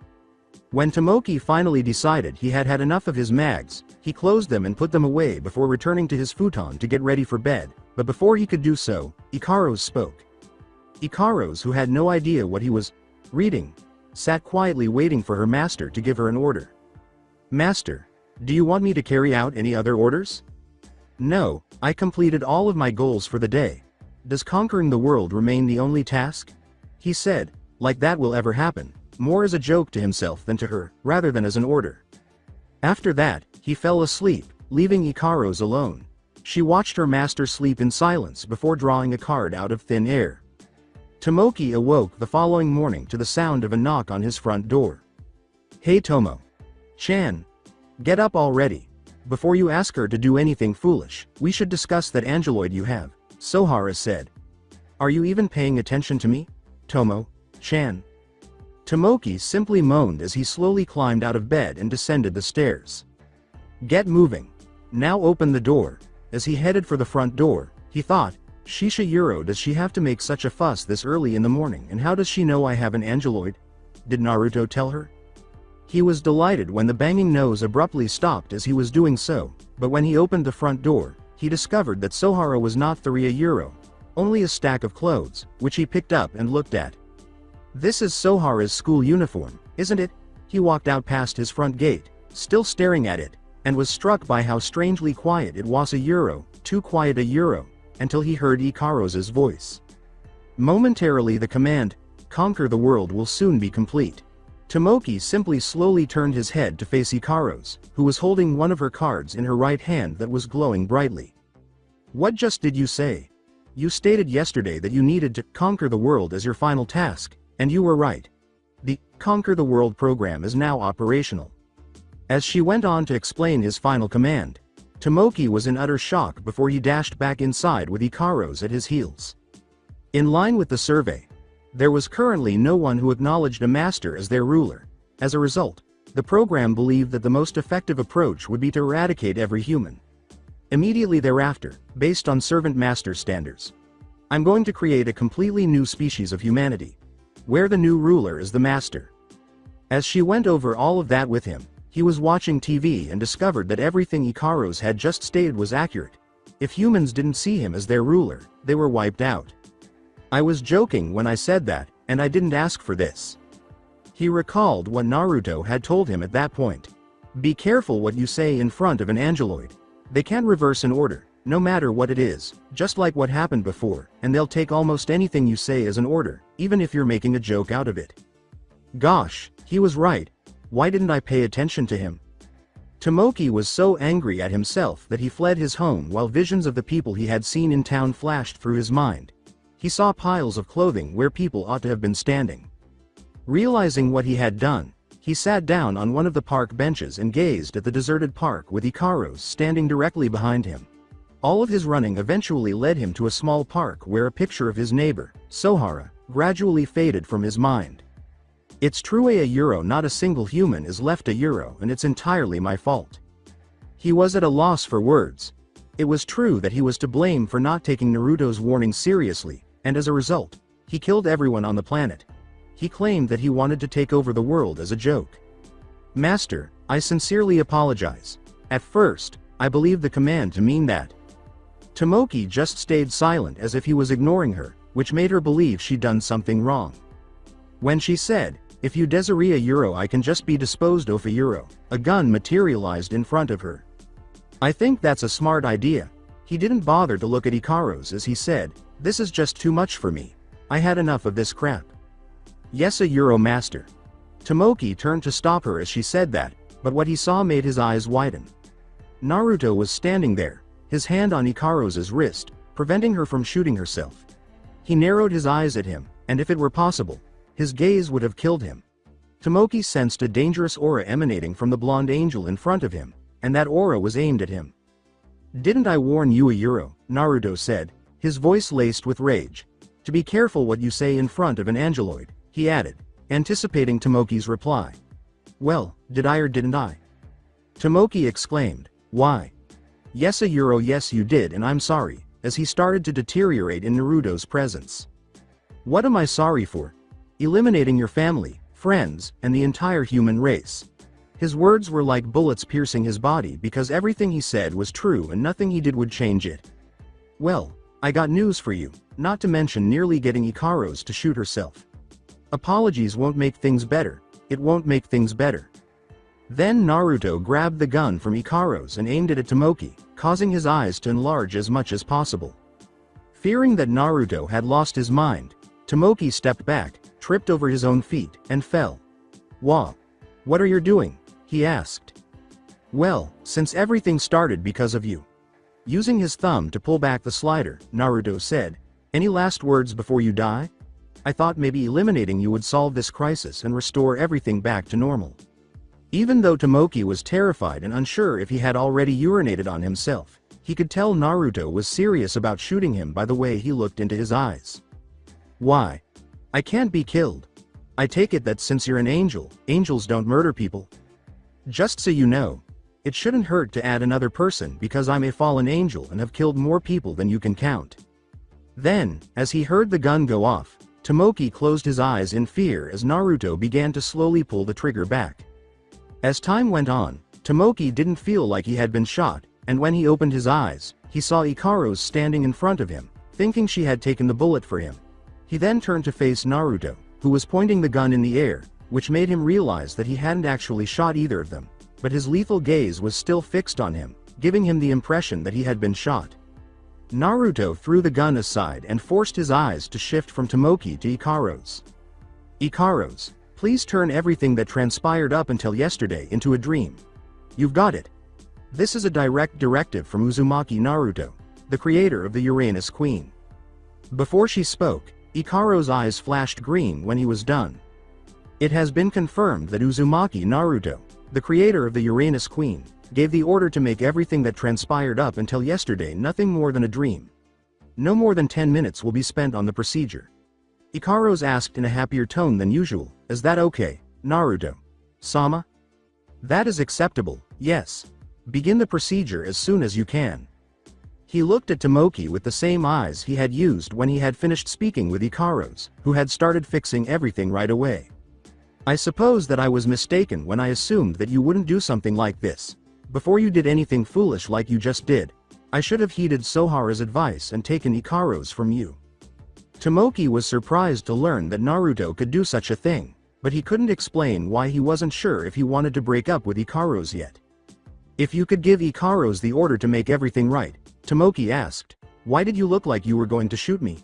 When Tomoki finally decided he had had enough of his mags, he closed them and put them away before returning to his futon to get ready for bed, but before he could do so, Ikaru's spoke. Ikaru's, who had no idea what he was reading, sat quietly waiting for her master to give her an order. "Master, do you want me to carry out any other orders?" "No, I completed all of my goals for the day. Does conquering the world remain the only task?" he said, like that will ever happen, more as a joke to himself than to her, rather than as an order. After that, he fell asleep, leaving Ikaru's alone. She watched her master sleep in silence before drawing a card out of thin air. Tomoki awoke the following morning to the sound of a knock on his front door. "Hey Tomo-chan. Get up already. Before you ask her to do anything foolish, we should discuss that angeloid you have," Sohara said. "Are you even paying attention to me, Tomo-chan?" Tomoki simply moaned as he slowly climbed out of bed and descended the stairs. "Get moving. Now open the door." As he headed for the front door, he thought, "Shisha Yuro, does she have to make such a fuss this early in the morning, and how does she know I have an angeloid? Did Naruto tell her?" He was delighted when the banging nose abruptly stopped as he was doing so, but when he opened the front door, he discovered that Sohara was not 3 Yuro, only a stack of clothes, which he picked up and looked at. "This is Sohara's school uniform, isn't it?" He walked out past his front gate, still staring at it, and was struck by how strangely quiet it was. Euro, too quiet. Euro, until he heard Ikaru's voice. Momentarily the command, "Conquer the world," will soon be complete. Tomoki simply slowly turned his head to face Ikaru's, who was holding one of her cards in her right hand that was glowing brightly. "What just did you say? You stated yesterday that you needed to conquer the world as your final task, and you were right. The Conquer the World program is now operational." As she went on to explain his final command, Tomoki was in utter shock before he dashed back inside with Ikaru's at his heels. In line with the survey, there was currently no one who acknowledged a master as their ruler. As a result, the program believed that the most effective approach would be to eradicate every human. Immediately thereafter, based on servant-master standards, "I'm going to create a completely new species of humanity, where the new ruler is the master." As she went over all of that with him, he was watching TV and discovered that everything Ikaru's had just stated was accurate. If humans didn't see him as their ruler, they were wiped out. "I was joking when I said that, and I didn't ask for this." He recalled what Naruto had told him at that point. "Be careful what you say in front of an angeloid. They can reverse an order, no matter what it is, just like what happened before, and they'll take almost anything you say as an order, even if you're making a joke out of it." Gosh, he was right. Why didn't I pay attention to him? Tomoki was so angry at himself that he fled his home while visions of the people he had seen in town flashed through his mind. He saw piles of clothing where people ought to have been standing. Realizing what he had done, he sat down on one of the park benches and gazed at the deserted park with Ikaru's standing directly behind him. All of his running eventually led him to a small park where a picture of his neighbor, Sohara, gradually faded from his mind. "It's true, a Euro, not a single human is left a Euro, and it's entirely my fault." He was at a loss for words. It was true that he was to blame for not taking Naruto's warning seriously, and as a result, he killed everyone on the planet. He claimed that he wanted to take over the world as a joke. "Master, I sincerely apologize. At first, I believed the command to mean that." Tomoki just stayed silent as if he was ignoring her, which made her believe she'd done something wrong. When she said, "If you desire a Euro, I can just be disposed of a Euro," a gun materialized in front of her. "I think that's a smart idea." He didn't bother to look at Ikaru's as he said, "This is just too much for me. I had enough of this crap." "Yes, a Euro, master." Tomoki turned to stop her as she said that, but what he saw made his eyes widen. Naruto was standing there, his hand on Ikaru's wrist, preventing her from shooting herself. He narrowed his eyes at him, and if it were possible, his gaze would have killed him. Tomoki sensed a dangerous aura emanating from the blonde angel in front of him, and that aura was aimed at him. "Didn't I warn you, a Euro?" Naruto said, his voice laced with rage. "To be careful what you say in front of an angeloid," he added. anticipating Tomoki's reply. Well, did I or didn't I? Tomoki exclaimed. Why? Yes a euro yes you did and I'm sorry, as he started to deteriorate in Naruto's presence. What am I sorry for? Eliminating your family, friends, and the entire human race. His words were like bullets piercing his body because everything he said was true and nothing he did would change it. Well, I got news for you, not to mention nearly getting Ikaros to shoot herself. Apologies won't make things better, it won't make things better. Then Naruto grabbed the gun from Ikaros and aimed it at Tomoki, causing his eyes to enlarge as much as possible. Fearing that Naruto had lost his mind, Tomoki stepped back, tripped over his own feet, and fell. Wah! What are you doing? He asked. Well, since everything started because of you. Using his thumb to pull back the slider, Naruto said, any last words before you die? I thought maybe eliminating you would solve this crisis and restore everything back to normal. Even though Tomoki was terrified and unsure if he had already urinated on himself, he could tell Naruto was serious about shooting him by the way he looked into his eyes. Why? I can't be killed. I take it that since you're an angel, angels don't murder people. Just so you know, it shouldn't hurt to add another person because I'm a fallen angel and have killed more people than you can count. Then, as he heard the gun go off, Tomoki closed his eyes in fear as Naruto began to slowly pull the trigger back. As time went on, Tomoki didn't feel like he had been shot, and when he opened his eyes, he saw Ikaros standing in front of him, thinking she had taken the bullet for him. He then turned to face Naruto, who was pointing the gun in the air, which made him realize that he hadn't actually shot either of them, but his lethal gaze was still fixed on him, giving him the impression that he had been shot. Naruto threw the gun aside and forced his eyes to shift from Tomoki to Ikaros. Ikaros, please turn everything that transpired up until yesterday into a dream. You've got it. This is a direct directive from Uzumaki Naruto, the creator of the Uranus Queen. Before she spoke, Ikaro's eyes flashed green when he was done. It has been confirmed that Uzumaki Naruto, the creator of the Uranus Queen, gave the order to make everything that transpired up until yesterday nothing more than a dream. No more than 10 minutes will be spent on the procedure. Ikaros asked in a happier tone than usual, is that okay, Naruto? Sama? That is acceptable, yes. Begin the procedure as soon as you can. He looked at Tomoki with the same eyes he had used when he had finished speaking with Ikaros, who had started fixing everything right away. I suppose that I was mistaken when I assumed that you wouldn't do something like this. Before you did anything foolish like you just did, I should have heeded Sohara's advice and taken Ikaros from you. Tomoki was surprised to learn that Naruto could do such a thing, but he couldn't explain why he wasn't sure if he wanted to break up with Ikaros yet. If you could give Ikaros the order to make everything right, Tomoki asked, why did you look like you were going to shoot me?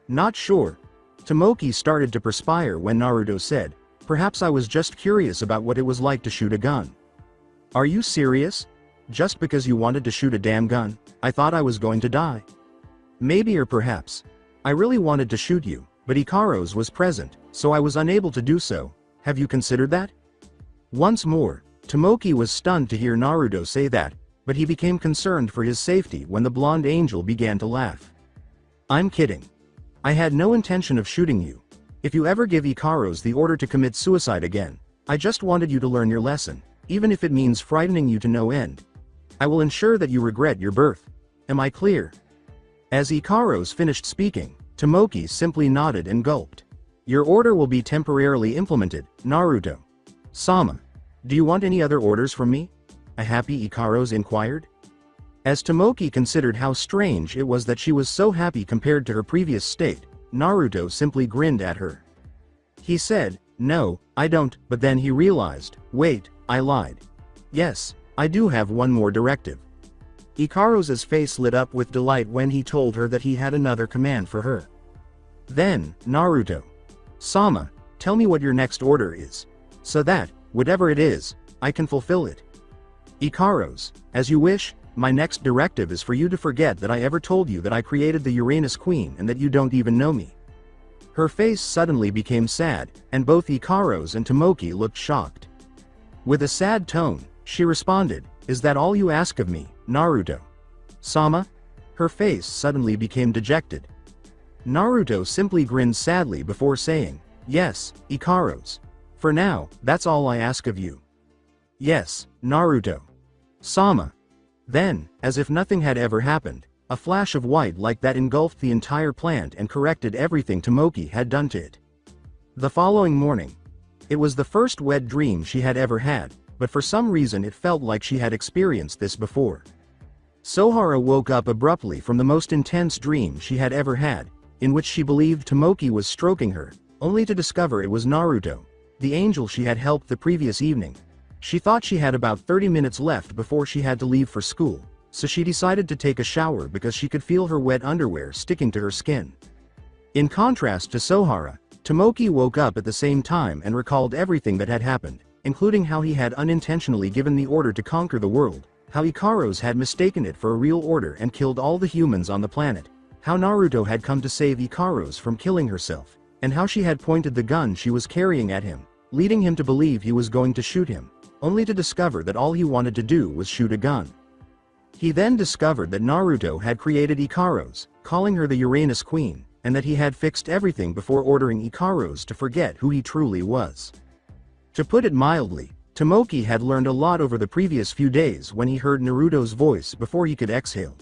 Not sure. Tomoki started to perspire when Naruto said, perhaps I was just curious about what it was like to shoot a gun. Are you serious? Just because you wanted to shoot a damn gun, I thought I was going to die. Maybe or perhaps. I really wanted to shoot you, but Ikaros was present, so I was unable to do so. Have you considered that? Once more, Tomoki was stunned to hear Naruto say that, but he became concerned for his safety when the blonde angel began to laugh. I'm kidding. I had no intention of shooting you. If you ever give Ikaros the order to commit suicide again, I just wanted you to learn your lesson, even if it means frightening you to no end. I will ensure that you regret your birth. Am I clear? As Ikaros finished speaking, Tomoki simply nodded and gulped. Your order will be temporarily implemented, Naruto. Sama, do you want any other orders from me? A happy Ikaros inquired. As Tomoki considered how strange it was that she was so happy compared to her previous state, Naruto simply grinned at her. He said, no, I don't, but then he realized, wait, I lied. Yes, I do have one more directive. Ikaros' face lit up with delight when he told her that he had another command for her. Then, Naruto. Sama, tell me what your next order is. So that, whatever it is, I can fulfill it. Ikaros, as you wish, my next directive is for you to forget that I ever told you that I created the Uranus Queen and that you don't even know me. Her face suddenly became sad, and both Ikaros and Tomoki looked shocked. With a sad tone, she responded, is that all you ask of me, Naruto? Sama? Her face suddenly became dejected. Naruto simply grinned sadly before saying, Yes, Ikaros. For now, that's all I ask of you. Yes, Naruto. Sama. Then, as if nothing had ever happened, a flash of white like that engulfed the entire plant and corrected everything Tomoki had done to it. The following morning. It was the first wet dream she had ever had, but for some reason it felt like she had experienced this before. Sohara woke up abruptly from the most intense dream she had ever had, in which she believed Tomoki was stroking her, only to discover it was Naruto, the angel she had helped the previous evening. She thought she had about 30 minutes left before she had to leave for school, so she decided to take a shower because she could feel her wet underwear sticking to her skin. In contrast to Sohara, Tomoki woke up at the same time and recalled everything that had happened, including how he had unintentionally given the order to conquer the world, how Ikaros had mistaken it for a real order and killed all the humans on the planet, how Naruto had come to save Ikaros from killing herself, and how she had pointed the gun she was carrying at him, leading him to believe he was going to shoot him, only to discover that all he wanted to do was shoot a gun. He then discovered that Naruto had created Ikaros, calling her the Uranus Queen, and that he had fixed everything before ordering Ikaros to forget who he truly was. To put it mildly, Tomoki had learned a lot over the previous few days when he heard Naruto's voice before he could exhale.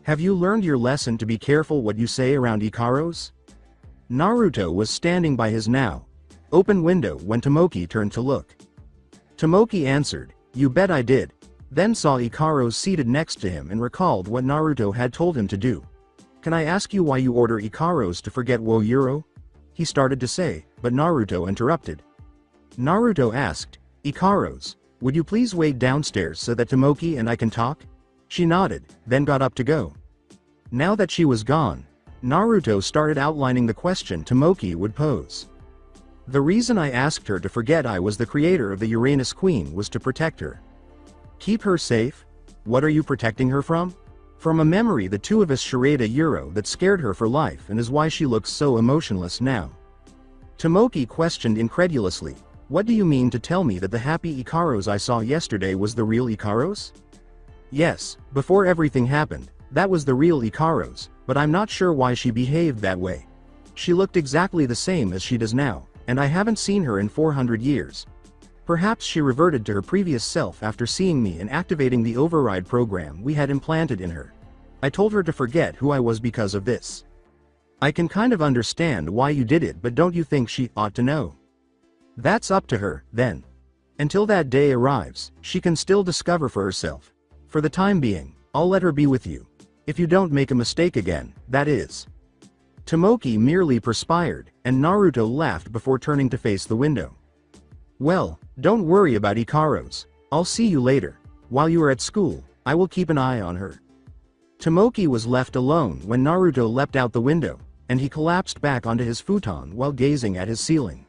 Have you learned your lesson to be careful what you say around Ikaros? Naruto was standing by his now open window when Tomoki turned to look. Tomoki answered, "You bet I did," then saw Ikaros seated next to him and recalled what Naruto had told him to do. "Can I ask you why you order Ikaros to forget Woyuro?" he started to say, but Naruto interrupted. Naruto asked, "Ikaros, would you please wait downstairs so that Tomoki and I can talk?" She nodded, then got up to go. Now that she was gone, Naruto started outlining the question Tomoki would pose. "The reason I asked her to forget I was the creator of the Uranus Queen was to protect her." "Keep her safe? What are you protecting her from?" "From a memory the two of us shared a Euro that scared her for life and is why she looks so emotionless now." Tomoki questioned incredulously, "What do you mean to tell me that the happy Ikaros I saw yesterday was the real Ikaros?" "Yes, before everything happened, that was the real Ikaros, but I'm not sure why she behaved that way. She looked exactly the same as she does now, and I haven't seen her in 400 years. Perhaps she reverted to her previous self after seeing me and activating the override program we had implanted in her. I told her to forget who I was because of this. I can kind of understand why you did it, but don't you think she ought to know?" "That's up to her, then. Until that day arrives, she can still discover for herself. For the time being, I'll let her be with you. If you don't make a mistake again, that is." Tomoki merely perspired, and Naruto laughed before turning to face the window. "Well, don't worry about Ikaros. I'll see you later. While you are at school, I will keep an eye on her." Tomoki was left alone when Naruto leapt out the window, and he collapsed back onto his futon while gazing at his ceiling.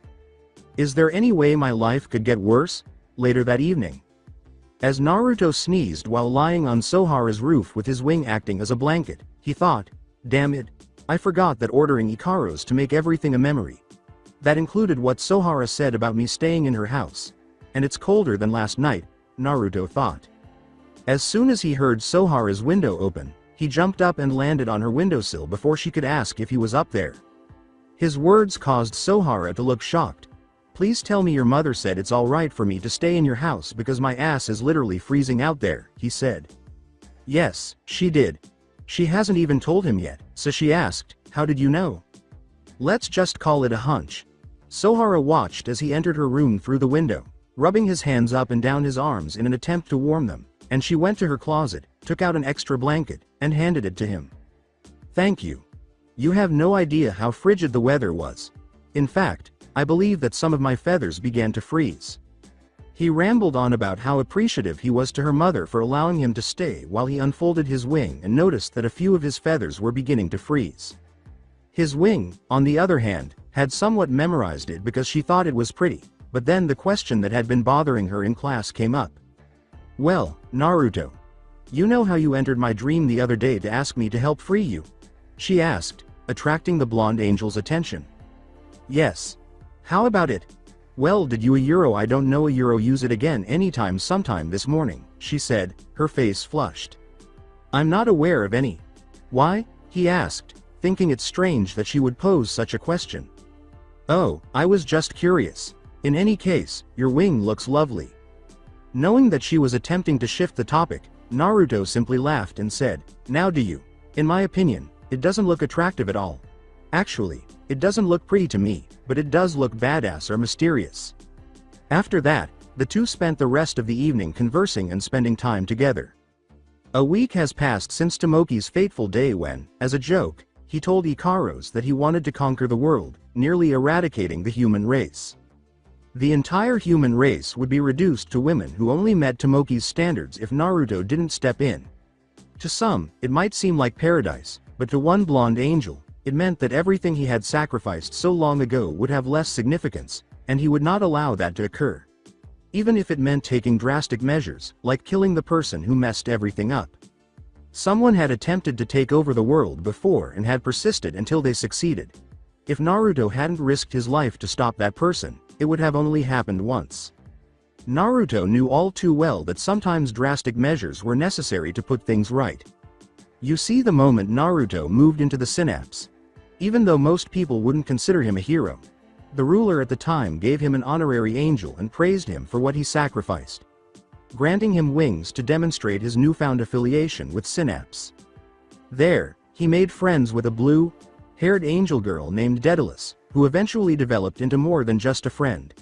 Is there any way my life could get worse? Later that evening, as Naruto sneezed while lying on Sohara's roof with his wing acting as a blanket, he thought, "Damn it, I forgot that ordering Ikaros to make everything a memory. That included what Sohara said about me staying in her house. And it's colder than last night," Naruto thought. As soon as he heard Sohara's window open, he jumped up and landed on her windowsill before she could ask if he was up there. His words caused Sohara to look shocked. "Please tell me your mother said it's alright for me to stay in your house because my ass is literally freezing out there," he said. "Yes, she did. She hasn't even told him yet, so she asked, 'How did you know?' Let's just call it a hunch." Sohara watched as he entered her room through the window, rubbing his hands up and down his arms in an attempt to warm them, and she went to her closet, took out an extra blanket, and handed it to him. "Thank you. You have no idea how frigid the weather was. In fact, I believe that some of my feathers began to freeze." He rambled on about how appreciative he was to her mother for allowing him to stay while he unfolded his wing and noticed that a few of his feathers were beginning to freeze. His wing, on the other hand, had somewhat memorized it because she thought it was pretty, but then the question that had been bothering her in class came up. "Well, Naruto, you know how you entered my dream the other day to ask me to help free you?" she asked, attracting the blonde angel's attention. "Yes. How about it?" "Well, did you a Euro I don't know a Euro use it again anytime sometime this morning," she said, her face flushed. "I'm not aware of any." "Why?" he asked, thinking it strange that she would pose such a question. "Oh, I was just curious. In any case, your wing looks lovely." Knowing that she was attempting to shift the topic, Naruto simply laughed and said, "Now do you? In my opinion, it doesn't look attractive at all. Actually, it doesn't look pretty to me, but it does look badass or mysterious." After that, the two spent the rest of the evening conversing and spending time together. A week has passed since Tomoki's fateful day when, as a joke, he told Ikaros that he wanted to conquer the world, nearly eradicating the human race. The entire human race would be reduced to women who only met Tomoki's standards if Naruto didn't step in. To some, it might seem like paradise, but to one blonde angel, it meant that everything he had sacrificed so long ago would have less significance, and he would not allow that to occur. Even if it meant taking drastic measures, like killing the person who messed everything up. Someone had attempted to take over the world before and had persisted until they succeeded. If Naruto hadn't risked his life to stop that person, it would have only happened once. Naruto knew all too well that sometimes drastic measures were necessary to put things right. You see, the moment Naruto moved into the synapse, even though most people wouldn't consider him a hero, the ruler at the time gave him an honorary angel and praised him for what he sacrificed, granting him wings to demonstrate his newfound affiliation with Synapse. There, he made friends with a blue-haired angel girl named Daedalus, who eventually developed into more than just a friend.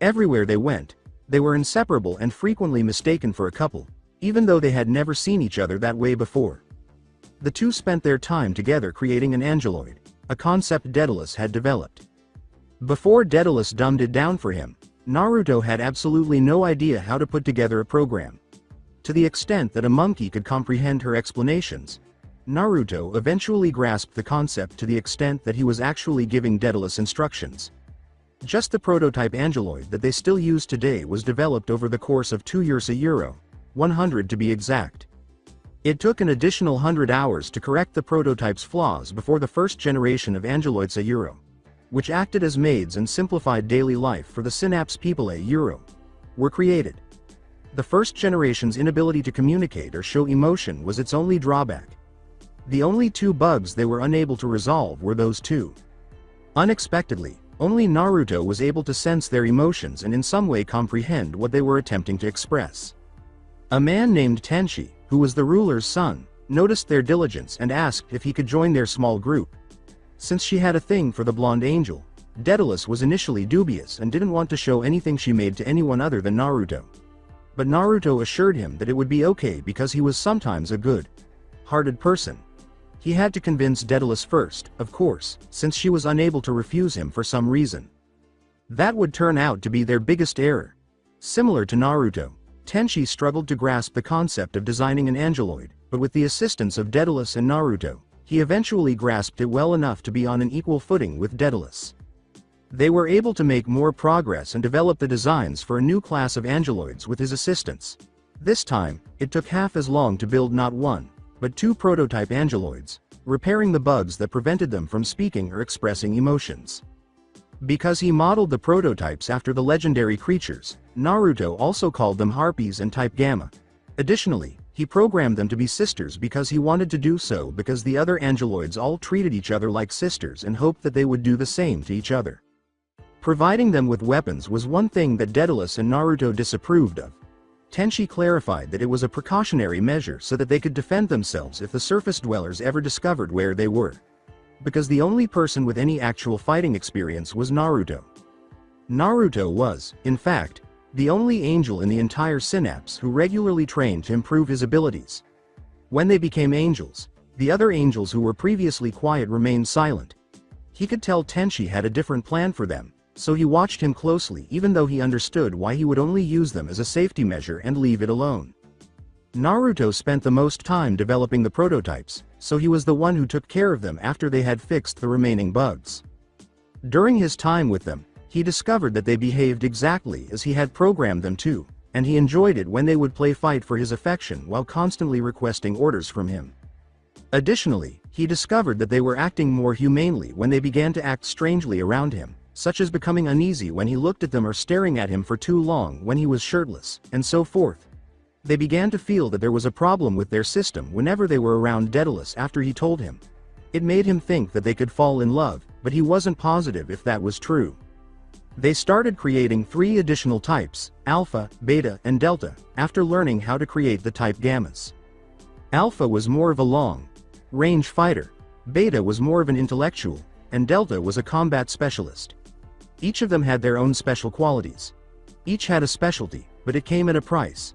Everywhere they went, they were inseparable and frequently mistaken for a couple, even though they had never seen each other that way before. The two spent their time together creating an angeloid, a concept Daedalus had developed. Before Daedalus dumbed it down for him, Naruto had absolutely no idea how to put together a program. To the extent that a monkey could comprehend her explanations, Naruto eventually grasped the concept to the extent that he was actually giving Daedalus instructions. Just the prototype angeloid that they still use today was developed over the course of 2 years, euro 100 to be exact. It took an additional 100 hours to correct the prototype's flaws before the first generation of angeloids euro, which acted as maids and simplified daily life for the Synapse people euro, were created. The first generation's inability to communicate or show emotion was its only drawback. The only two bugs they were unable to resolve were those two. Unexpectedly, only Naruto was able to sense their emotions and in some way comprehend what they were attempting to express. A man named Tenshi, who was the ruler's son, noticed their diligence and asked if he could join their small group. Since she had a thing for the blonde angel, Daedalus was initially dubious and didn't want to show anything she made to anyone other than Naruto. But Naruto assured him that it would be okay because he was sometimes a good-hearted person. He had to convince Daedalus first, of course, since she was unable to refuse him for some reason. That would turn out to be their biggest error. Similar to Naruto, Tenshi struggled to grasp the concept of designing an angeloid, but with the assistance of Daedalus and Naruto, he eventually grasped it well enough to be on an equal footing with Daedalus. They were able to make more progress and develop the designs for a new class of angeloids with his assistance. This time, it took half as long to build not one, but two prototype angeloids, repairing the bugs that prevented them from speaking or expressing emotions. Because he modeled the prototypes after the legendary creatures, Naruto also called them Harpies and Type Gamma. Additionally, he programmed them to be sisters because he wanted to do so because the other angeloids all treated each other like sisters and hoped that they would do the same to each other. Providing them with weapons was one thing that Daedalus and Naruto disapproved of. Tenshi clarified that it was a precautionary measure so that they could defend themselves if the surface dwellers ever discovered where they were. Because the only person with any actual fighting experience was Naruto. Naruto was, in fact, the only angel in the entire Synapse who regularly trained to improve his abilities. When they became angels, the other angels who were previously quiet remained silent. He could tell Tenshi had a different plan for them, so he watched him closely even though he understood why he would only use them as a safety measure and leave it alone. Naruto spent the most time developing the prototypes, so he was the one who took care of them after they had fixed the remaining bugs. During his time with them, he discovered that they behaved exactly as he had programmed them to, and he enjoyed it when they would play fight for his affection while constantly requesting orders from him. Additionally, he discovered that they were acting more humanely when they began to act strangely around him, such as becoming uneasy when he looked at them or staring at him for too long when he was shirtless, and so forth. They began to feel that there was a problem with their system whenever they were around Daedalus after he told him. It made him think that they could fall in love, but he wasn't positive if that was true. They started creating 3 additional types, Alpha, Beta, and Delta, after learning how to create the type Gammas. Alpha was more of a long-range fighter, Beta was more of an intellectual, and Delta was a combat specialist. Each of them had their own special qualities. Each had a specialty, but it came at a price.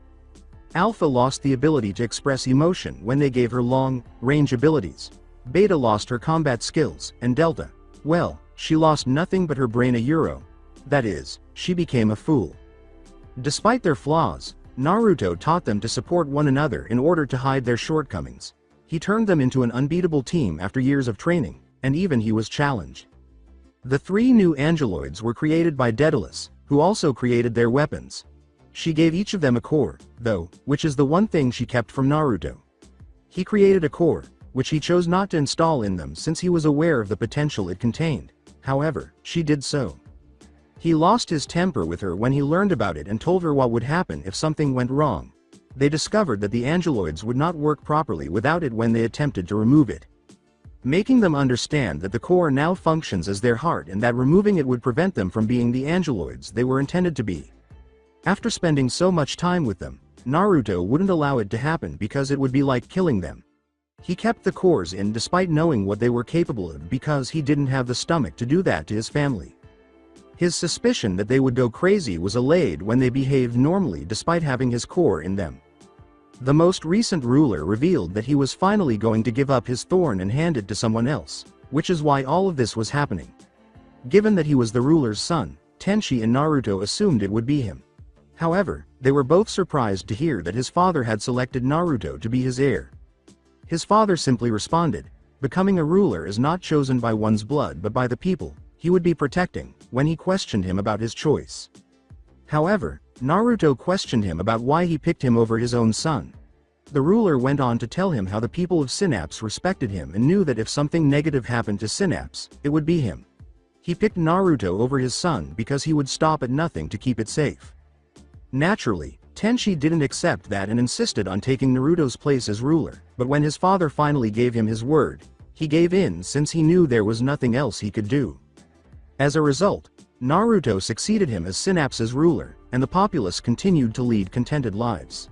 Alpha lost the ability to express emotion when they gave her long-range abilities. Beta lost her combat skills, and Delta, well, she lost nothing but her brain a euro. That is, she became a fool. Despite their flaws, Naruto taught them to support one another in order to hide their shortcomings. He turned them into an unbeatable team after years of training, and even he was challenged. The 3 new Angeloids were created by Daedalus, who also created their weapons. She gave each of them a core, though, which is the one thing she kept from Naruto. He created a core, which he chose not to install in them since he was aware of the potential it contained. However, she did so. He lost his temper with her when he learned about it and told her what would happen if something went wrong. They discovered that the Angeloids would not work properly without it when they attempted to remove it, making them understand that the core now functions as their heart and that removing it would prevent them from being the Angeloids they were intended to be. After spending so much time with them, Naruto wouldn't allow it to happen because it would be like killing them. He kept the cores in despite knowing what they were capable of because he didn't have the stomach to do that to his family. His suspicion that they would go crazy was allayed when they behaved normally despite having his core in them. The most recent ruler revealed that he was finally going to give up his thorn and hand it to someone else, which is why all of this was happening. Given that he was the ruler's son, Tenchi and Naruto assumed it would be him. However, they were both surprised to hear that his father had selected Naruto to be his heir. His father simply responded, "Becoming a ruler is not chosen by one's blood but by the people he would be protecting," when he questioned him about his choice. However, Naruto questioned him about why he picked him over his own son. The ruler went on to tell him how the people of Synapse respected him and knew that if something negative happened to Synapse, it would be him. He picked Naruto over his son because he would stop at nothing to keep it safe. Naturally, Tenchi didn't accept that and insisted on taking Naruto's place as ruler, but when his father finally gave him his word, he gave in since he knew there was nothing else he could do. As a result, Naruto succeeded him as Synapse's ruler, and the populace continued to lead contented lives.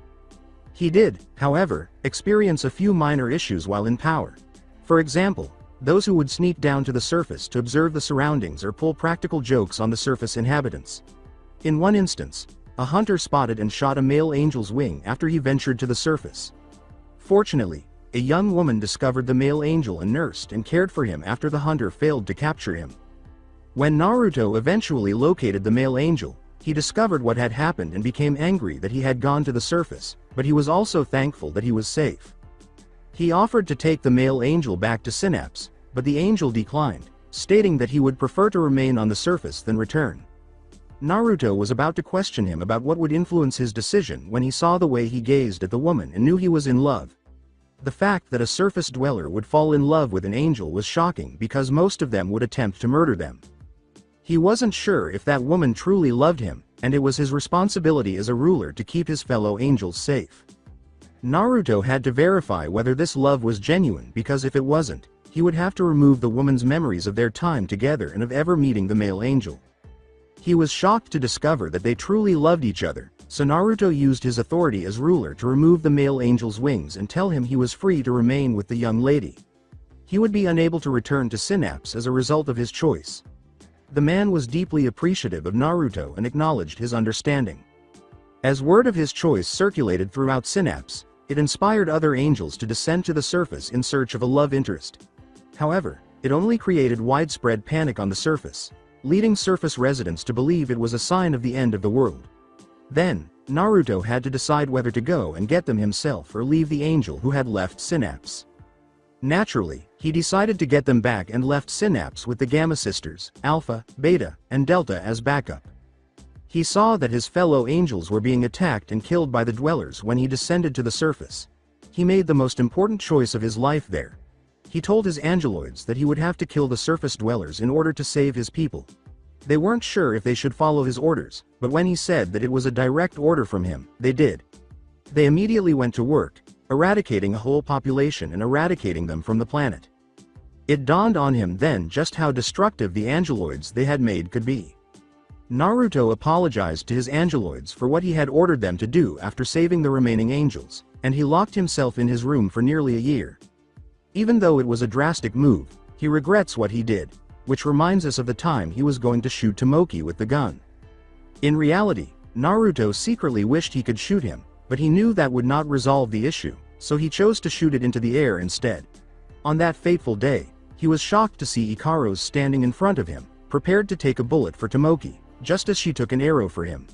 He did, however, experience a few minor issues while in power. For example, those who would sneak down to the surface to observe the surroundings or pull practical jokes on the surface inhabitants. In one instance, a hunter spotted and shot a male angel's wing after he ventured to the surface. Fortunately, a young woman discovered the male angel and nursed and cared for him after the hunter failed to capture him. When Naruto eventually located the male angel, he discovered what had happened and became angry that he had gone to the surface, but he was also thankful that he was safe. He offered to take the male angel back to Synapse, but the angel declined, stating that he would prefer to remain on the surface than return. Naruto was about to question him about what would influence his decision when he saw the way he gazed at the woman and knew he was in love. The fact that a surface dweller would fall in love with an angel was shocking because most of them would attempt to murder them. He wasn't sure if that woman truly loved him, and it was his responsibility as a ruler to keep his fellow angels safe. Naruto had to verify whether this love was genuine because if it wasn't, he would have to remove the woman's memories of their time together and of ever meeting the male angel. He was shocked to discover that they truly loved each other, so Naruto used his authority as ruler to remove the male angel's wings and tell him he was free to remain with the young lady. He would be unable to return to Synapse as a result of his choice. The man was deeply appreciative of Naruto and acknowledged his understanding. As word of his choice circulated throughout Synapse, it inspired other angels to descend to the surface in search of a love interest. However, it only created widespread panic on the surface, leading surface residents to believe it was a sign of the end of the world. Then, Naruto had to decide whether to go and get them himself or leave the angel who had left Synapse. Naturally, he decided to get them back and left Synapse with the Gamma sisters, Alpha, Beta, and Delta as backup. He saw that his fellow angels were being attacked and killed by the dwellers when he descended to the surface. He made the most important choice of his life there. He told his angeloids that he would have to kill the surface dwellers in order to save his people. They weren't sure if they should follow his orders, but when he said that it was a direct order from him, they did. They immediately went to work, eradicating a whole population and eradicating them from the planet. It dawned on him then just how destructive the angeloids they had made could be. Naruto apologized to his angeloids for what he had ordered them to do after saving the remaining angels, and he locked himself in his room for nearly a year. Even though it was a drastic move, he regrets what he did, which reminds us of the time he was going to shoot Tomoki with the gun. In reality, Naruto secretly wished he could shoot him, but he knew that would not resolve the issue, so he chose to shoot it into the air instead. On that fateful day, he was shocked to see Ikaros standing in front of him, prepared to take a bullet for Tomoki, just as she took an arrow for him.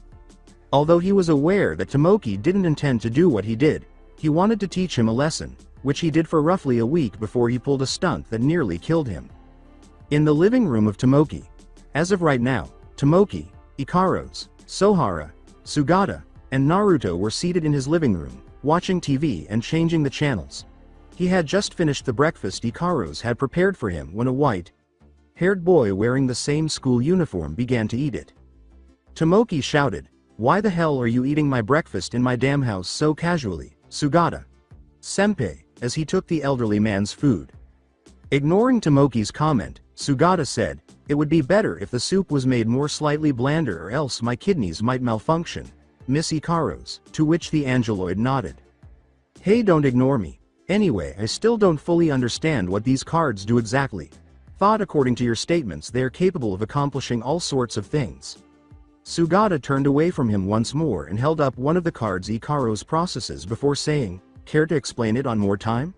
Although he was aware that Tomoki didn't intend to do what he did, he wanted to teach him a lesson, which he did for roughly a week before he pulled a stunt that nearly killed him. In the living room of Tomoki. As of right now, Tomoki, Ikaros, Sohara, Sugata, and Naruto were seated in his living room, watching TV and changing the channels. He had just finished the breakfast Ikaros had prepared for him when a white-haired boy wearing the same school uniform began to eat it. Tomoki shouted, "Why the hell are you eating my breakfast in my damn house so casually, Sugata? Senpai," as he took the elderly man's food. Ignoring Tomoki's comment, Sugata said, "It would be better if the soup was made more slightly blander or else my kidneys might malfunction, Miss Ikaros," to which the angeloid nodded. "Hey, don't ignore me. Anyway, I still don't fully understand what these cards do exactly. Thought according to your statements they are capable of accomplishing all sorts of things." Sugata turned away from him once more and held up one of the cards Ikaros processes before saying, "Care to explain it on more time?"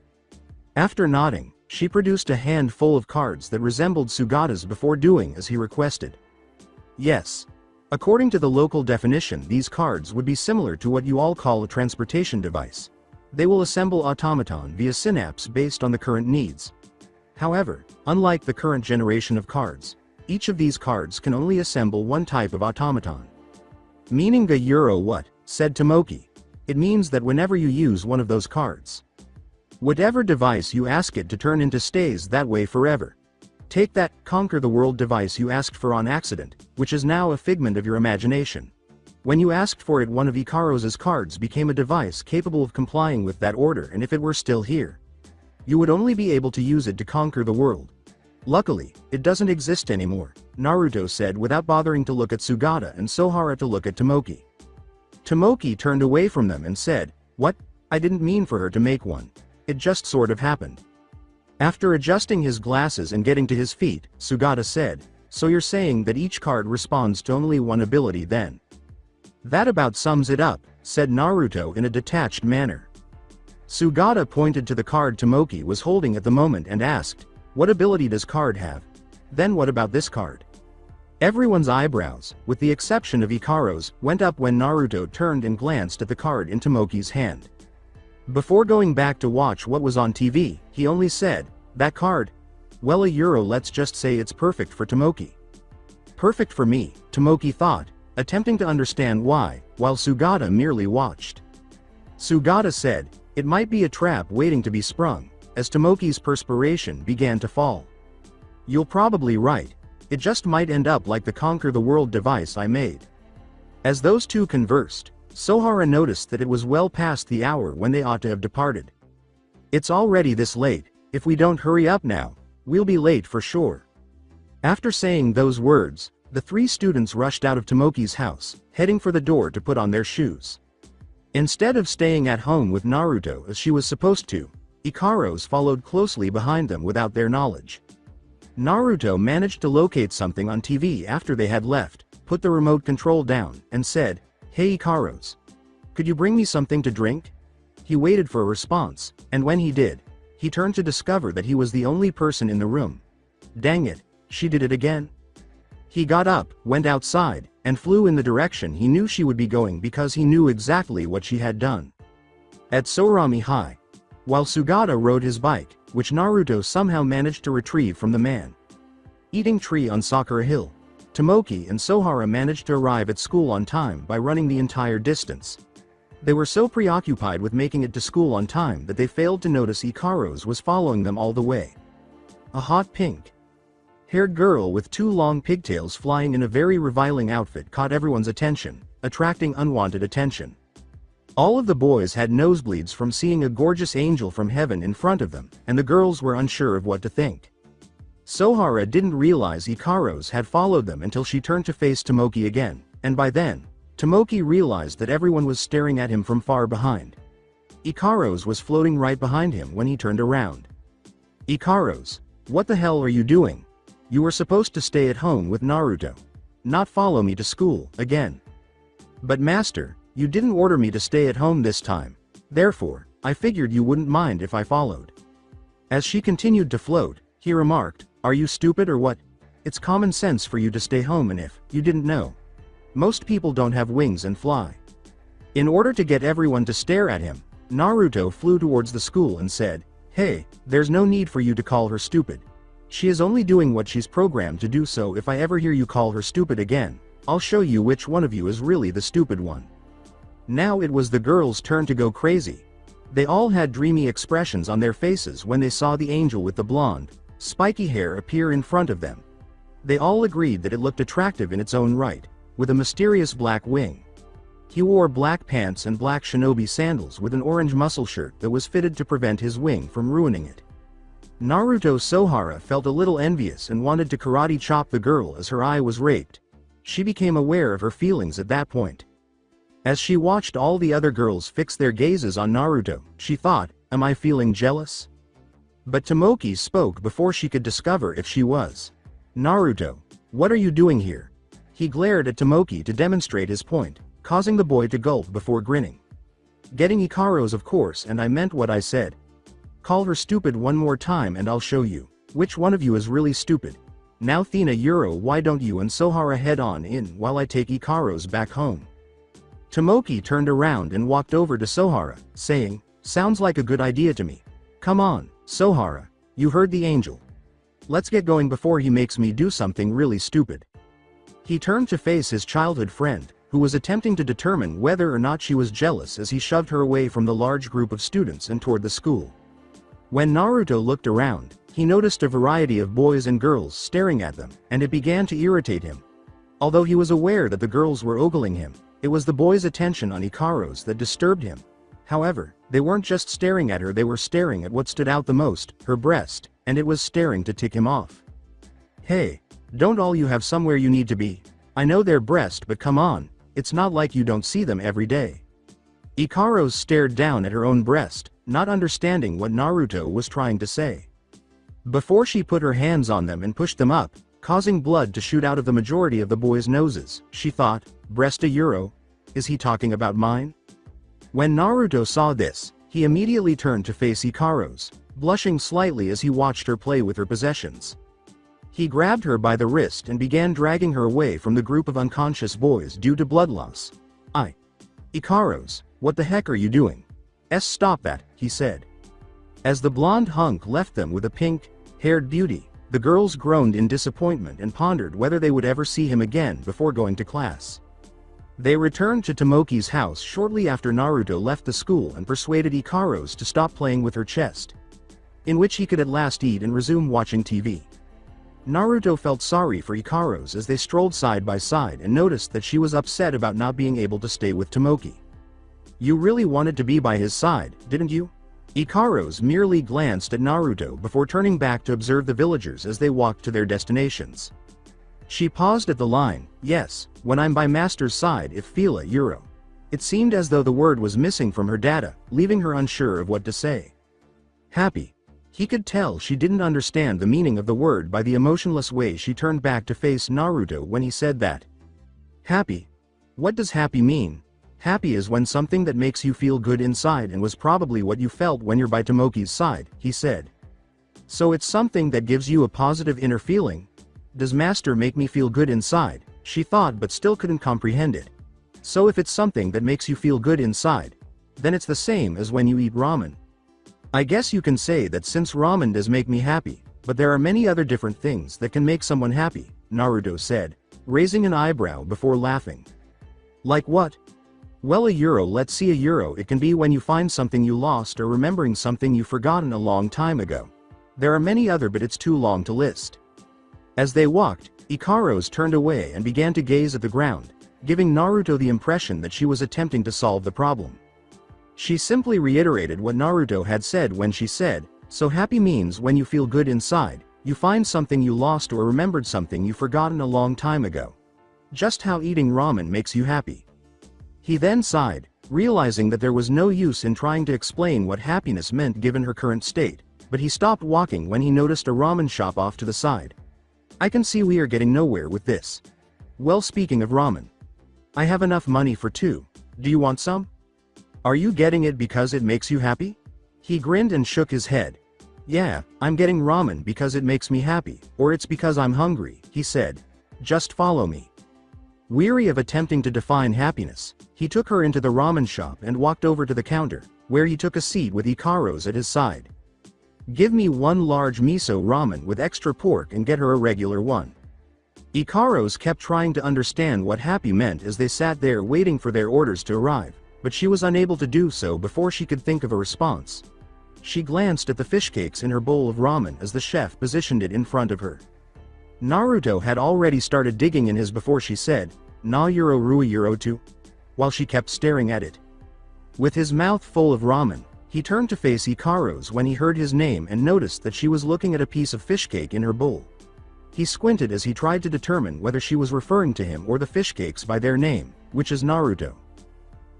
After nodding, she produced a handful of cards that resembled Sugata's before doing as he requested. "Yes. According to the local definition, these cards would be similar to what you all call a transportation device. They will assemble automaton via synapse based on the current needs. However, unlike the current generation of cards, each of these cards can only assemble one type of automaton." "Meaning a euro what?" said Tomoki. "It means that whenever you use one of those cards, whatever device you ask it to turn into stays that way forever. Take that conquer the world device you asked for on accident, which is now a figment of your imagination. When you asked for it, one of Ikaros's cards became a device capable of complying with that order, and if it were still here, you would only be able to use it to conquer the world. Luckily, it doesn't exist anymore," Naruto said without bothering to look at Sugata and Sohara to look at Tomoki. Tomoki turned away from them and said, "What? I didn't mean for her to make one. It just sort of happened." After adjusting his glasses and getting to his feet, Sugata said, "So you're saying that each card responds to only one ability then?" "That about sums it up," said Naruto in a detached manner. Sugata pointed to the card Tomoki was holding at the moment and asked, "What ability does card have? Then what about this card?" Everyone's eyebrows, with the exception of Ikaros, went up when Naruto turned and glanced at the card in Tomoki's hand. Before going back to watch what was on TV, he only said, "That card? Well, a euro, let's just say it's perfect for Tomoki." "Perfect for me," Tomoki thought, attempting to understand why, while Sugata merely watched. Sugata said, "It might be a trap waiting to be sprung," as Tomoki's perspiration began to fall. "You're probably right. It just might end up like the conquer the world device I made." As those two conversed, Sohara noticed that it was well past the hour when they ought to have departed. "It's already this late. If we don't hurry up now, we'll be late for sure." After saying those words, the three students rushed out of Tomoki's house, heading for the door to put on their shoes. Instead of staying at home with Naruto as she was supposed to, Ikaros followed closely behind them without their knowledge. Naruto managed to locate something on TV after they had left, put the remote control down, and said, "Hey Ikaros. Could you bring me something to drink?" He waited for a response, and when he did, he turned to discover that he was the only person in the room. Dang it, she did it again. He got up, went outside, and flew in the direction he knew she would be going because he knew exactly what she had done. At Sorami High, while Sugata rode his bike, which Naruto somehow managed to retrieve from the man-eating tree on Sakura Hill, Tomoki and Sohara managed to arrive at school on time by running the entire distance. They were so preoccupied with making it to school on time that they failed to notice Ikaros was following them all the way. A hot pink-haired girl with two long pigtails flying in a very revealing outfit caught everyone's attention, attracting unwanted attention. All of the boys had nosebleeds from seeing a gorgeous angel from heaven in front of them, and the girls were unsure of what to think. Sohara didn't realize Ikaros had followed them until she turned to face Tomoki again, and by then, Tomoki realized that everyone was staring at him from far behind. Ikaros was floating right behind him when he turned around. Ikaros, what the hell are you doing? You were supposed to stay at home with Naruto. Not follow me to school, again. But master, you didn't order me to stay at home this time. Therefore, I figured you wouldn't mind if I followed. As she continued to float, he remarked, are you stupid or what? It's common sense for you to stay home, and if you didn't know, most people don't have wings and fly. In order to get everyone to stare at him, Naruto flew towards the school and said, hey, there's no need for you to call her stupid. She is only doing what she's programmed to do, so if I ever hear you call her stupid again, I'll show you which one of you is really the stupid one. Now it was the girls' turn to go crazy. They all had dreamy expressions on their faces when they saw the angel with the blonde, spiky hair appear in front of them. They all agreed that it looked attractive in its own right, with a mysterious black wing. He wore black pants and black shinobi sandals with an orange muscle shirt that was fitted to prevent his wing from ruining it. Naruto Sohara felt a little envious and wanted to karate chop the girl as her eye was raped. She became aware of her feelings at that point. As she watched all the other girls fix their gazes on Naruto, she thought, am I feeling jealous? But Tomoki spoke before she could discover if she was. Naruto, what are you doing here? He glared at Tomoki to demonstrate his point, causing the boy to gulp before grinning. Getting Ikaros, of course, and I meant what I said. Call her stupid one more time and I'll show you which one of you is really stupid. Now Thina Euro, why don't you and Sohara head on in while I take Ikaros back home? Tomoki turned around and walked over to Sohara, saying, sounds like a good idea to me. Come on, Sohara, you heard the angel. Let's get going before he makes me do something really stupid. He turned to face his childhood friend, who was attempting to determine whether or not she was jealous as he shoved her away from the large group of students and toward the school. When Naruto looked around, he noticed a variety of boys and girls staring at them, and it began to irritate him. Although he was aware that the girls were ogling him, it was the boys' attention on Ikaros that disturbed him. However, they weren't just staring at her, they were staring at what stood out the most, her breast, and it was staring to tick him off. Hey, don't all you have somewhere you need to be? I know their breast, but come on, it's not like you don't see them every day. Ikaros stared down at her own breast, not understanding what Naruto was trying to say. Before she put her hands on them and pushed them up, causing blood to shoot out of the majority of the boys' noses, she thought, breast a euro? Is he talking about mine? When Naruto saw this, he immediately turned to face Ikaros, blushing slightly as he watched her play with her possessions. He grabbed her by the wrist and began dragging her away from the group of unconscious boys due to blood loss. Ikaros, what the heck are you doing? Stop that, he said. As the blonde hunk left them with a pink-haired beauty, the girls groaned in disappointment and pondered whether they would ever see him again before going to class. They returned to Tomoki's house shortly after Naruto left the school and persuaded Ikaros to stop playing with her chest, in which he could at last eat and resume watching TV. Naruto felt sorry for Ikaros as they strolled side by side and noticed that she was upset about not being able to stay with Tomoki. You really wanted to be by his side, didn't you? Ikaros merely glanced at Naruto before turning back to observe the villagers as they walked to their destinations. She paused at the line, yes, when I'm by master's side if fila euro. It seemed as though the word was missing from her data, leaving her unsure of what to say. Happy. He could tell she didn't understand the meaning of the word by the emotionless way she turned back to face Naruto when he said that. Happy? What does happy mean? Happy is when something that makes you feel good inside, and was probably what you felt when you're by Tomoki's side, he said. So it's something that gives you a positive inner feeling? Does master make me feel good inside? She thought but still couldn't comprehend it. So if it's something that makes you feel good inside, then it's the same as when you eat ramen. I guess you can say that since ramen does make me happy, but there are many other different things that can make someone happy, Naruto said, raising an eyebrow before laughing. Like what? Well, a euro, let's see, a euro, it can be when you find something you lost or remembering something you've forgotten a long time ago. There are many other, but it's too long to list. As they walked, Ikaros turned away and began to gaze at the ground, giving Naruto the impression that she was attempting to solve the problem. She simply reiterated what Naruto had said when she said, so happy means when you feel good inside, You find something you lost or remembered something you forgotten a long time ago. Just how eating ramen makes you happy. He then sighed, realizing that there was no use in trying to explain what happiness meant given her current state, but he stopped walking when he noticed a ramen shop off to the side. I can see we are getting nowhere with this. Well, speaking of ramen, I have enough money for two. Do you want some? Are you getting it because it makes you happy? He grinned and shook his head. Yeah, I'm getting ramen because it makes me happy, or it's because I'm hungry, he said. Just follow me. Weary of attempting to define happiness, he took her into the ramen shop and walked over to the counter, where he took a seat with Ikaros at his side. Give me one large miso ramen with extra pork and get her a regular one. Ikaros kept trying to understand what happy meant as they sat there waiting for their orders to arrive, but she was unable to do so before she could think of a response. She glanced at the fish cakes in her bowl of ramen as the chef positioned it in front of her. Naruto had already started digging in his before she said, "Na euro rui euro 2?" while she kept staring at it. With his mouth full of ramen, he turned to face Ikaros when he heard his name and noticed that she was looking at a piece of fish cake in her bowl. He squinted as he tried to determine whether she was referring to him or the fish cakes by their name, which is Naruto.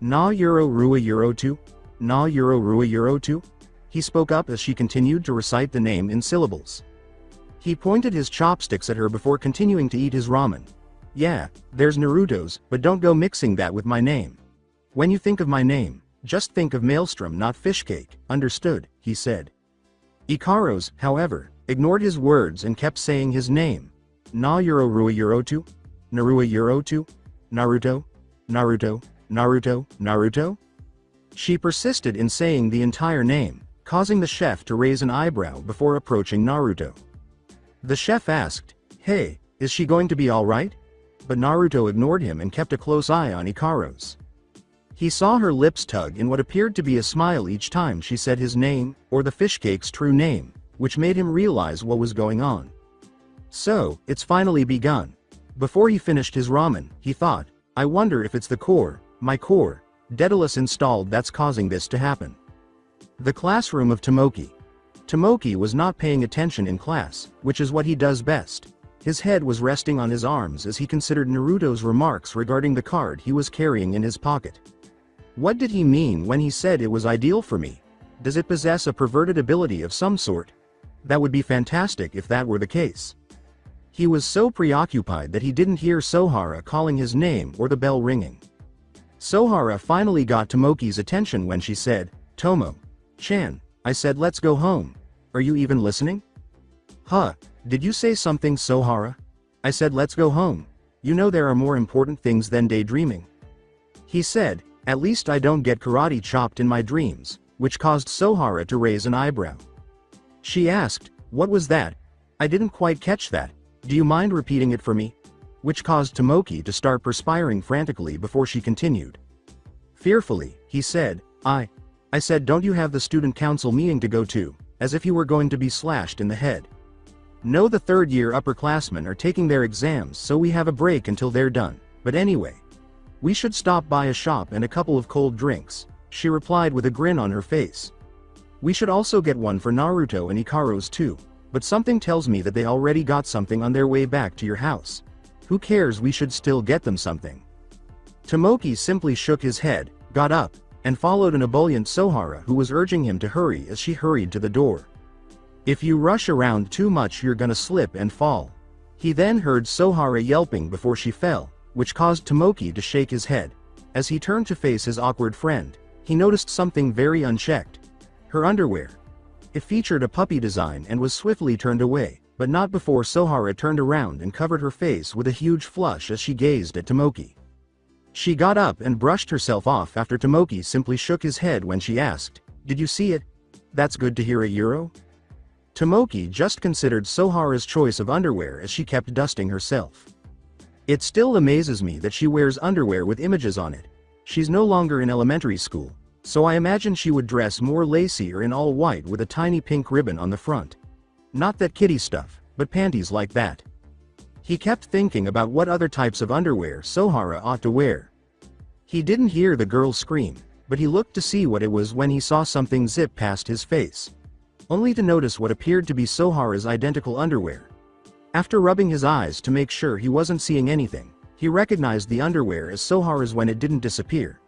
Na euro rui euro 2? Na euro rui euro 2? He spoke up as she continued to recite the name in syllables. He pointed his chopsticks at her before continuing to eat his ramen. Yeah, there's Naruto's, but don't go mixing that with my name. When you think of my name, just think of Maelstrom, not fish cake, understood, he said. Ikaros, however, ignored his words and kept saying his name. Na euro rui euro 2? Narua euro 2? Naruto? Naruto? Naruto? Naruto? She persisted in saying the entire name, causing the chef to raise an eyebrow before approaching Naruto. The chef asked, "Hey, is she going to be alright?" But Naruto ignored him and kept a close eye on Ikaros. He saw her lips tug in what appeared to be a smile each time she said his name, or the fish cake's true name, which made him realize what was going on. So, it's finally begun. Before he finished his ramen, he thought, I wonder if it's the core, my core, Daedalus installed that's causing this to happen. The classroom of Tomoki. Tomoki was not paying attention in class, which is what he does best. His head was resting on his arms as he considered Naruto's remarks regarding the card he was carrying in his pocket. What did he mean when he said it was ideal for me? Does it possess a perverted ability of some sort? That would be fantastic if that were the case. He was so preoccupied that he didn't hear Sohara calling his name or the bell ringing. Sohara finally got Tomoki's attention when she said, Tomo-chan, I said let's go home. Are you even listening? Huh, did you say something, Sohara? I said let's go home. You know there are more important things than daydreaming. He said, at least I don't get karate chopped in my dreams, which caused Sohara to raise an eyebrow. She asked, what was that? I didn't quite catch that. Do you mind repeating it for me? Which caused Tomoki to start perspiring frantically before she continued. Fearfully, he said, I said don't you have the student council meeting to go to, as if you were going to be slashed in the head. No, the third-year upperclassmen are taking their exams, so we have a break until they're done, but anyway. We should stop by a shop and a couple of cold drinks, she replied with a grin on her face. We should also get one for Naruto and Ikaros too, but something tells me that they already got something on their way back to your house. Who cares, we should still get them something. Tomoki simply shook his head, got up, and followed an ebullient Sohara who was urging him to hurry as she hurried to the door. If you rush around too much you're gonna slip and fall. He then heard Sohara yelping before she fell, which caused Tomoki to shake his head. As he turned to face his awkward friend, he noticed something very unchecked. Her underwear. It featured a puppy design and was swiftly turned away, but not before Sohara turned around and covered her face with a huge flush as she gazed at Tomoki. She got up and brushed herself off after Tomoki simply shook his head when she asked, did you see it? That's good to hear, a euro? Tomoki just considered Sohara's choice of underwear as she kept dusting herself. It still amazes me that she wears underwear with images on it. She's no longer in elementary school, so I imagine she would dress more lacy or in all white with a tiny pink ribbon on the front. Not that kitty stuff, but panties like that. He kept thinking about what other types of underwear Sohara ought to wear. He didn't hear the girl scream, but he looked to see what it was when he saw something zip past his face. only to notice what appeared to be Sohara's identical underwear. After rubbing his eyes to make sure he wasn't seeing anything, he recognized the underwear as Sohara's when it didn't disappear.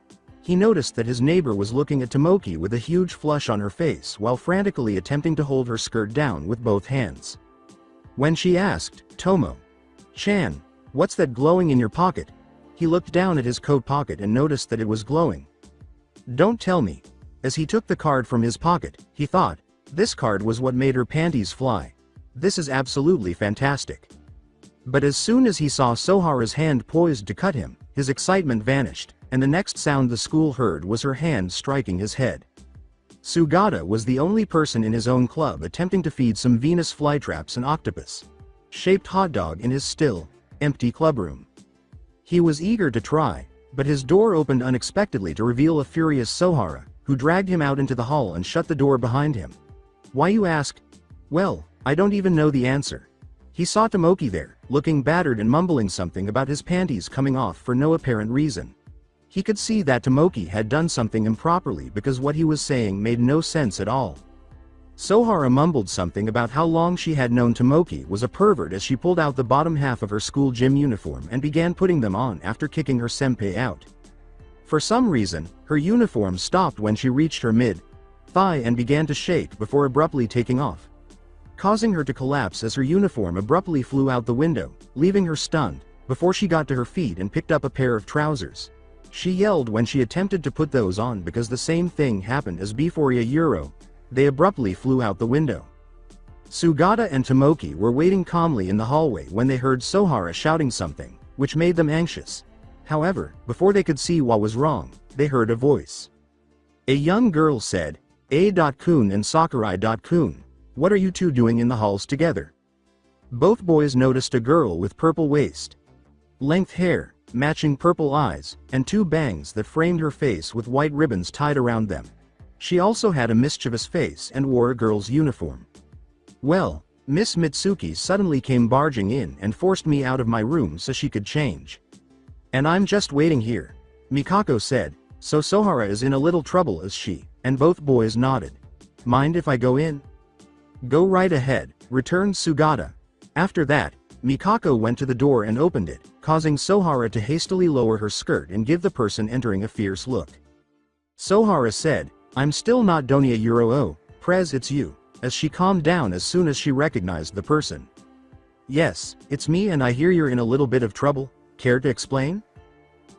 He noticed that his neighbor was looking at Tomoki with a huge flush on her face while frantically attempting to hold her skirt down with both hands. When she asked, "Tomo-chan, what's that glowing in your pocket?" he looked down at his coat pocket and noticed that it was glowing. "Don't tell me." As he took the card from his pocket, he thought, this card was what made her panties fly. This is absolutely fantastic. But as soon as he saw Sohara's hand poised to cut him, his excitement vanished, and the next sound the school heard was her hand striking his head. Sugata was the only person in his own club attempting to feed some Venus flytraps an octopus-shaped hot dog in his still, empty clubroom. He was eager to try, but his door opened unexpectedly to reveal a furious Sohara, who dragged him out into the hall and shut the door behind him. "Why, you ask?" "Well, I don't even know the answer." He saw Tomoki there, looking battered and mumbling something about his panties coming off for no apparent reason. He could see that Tomoki had done something improperly because what he was saying made no sense at all. Sohara mumbled something about how long she had known Tomoki was a pervert as she pulled out the bottom half of her school gym uniform and began putting them on after kicking her senpai out. For some reason, her uniform stopped when she reached her mid-thigh and began to shake before abruptly taking off, causing her to collapse as her uniform abruptly flew out the window, leaving her stunned, before she got to her feet and picked up a pair of trousers. She yelled when she attempted to put those on because the same thing happened as before a euro. They abruptly flew out the window. Sugata and Tomoki were waiting calmly in the hallway when they heard Sohara shouting something, which made them anxious. However, before they could see what was wrong, they heard a voice. A young girl said, "A.Kun and Sakurai.Kun, what are you two doing in the halls together?" Both boys noticed a girl with purple waist, length hair, matching purple eyes, and two bangs that framed her face with white ribbons tied around them. She also had a mischievous face and wore a girl's uniform. "Well, Miss Mitsuki suddenly came barging in and forced me out of my room so she could change. And I'm just waiting here," Mikako said. "So Sohara is in a little trouble, is she?" And both boys nodded. "Mind if I go in?" "Go right ahead," returned Sugata. After that, Mikako went to the door and opened it, causing Sohara to hastily lower her skirt and give the person entering a fierce look. Sohara said, "I'm still not Donia Euro Prez, it's you," as she calmed down as soon as she recognized the person. "Yes, it's me and I hear you're in a little bit of trouble. Care to explain?"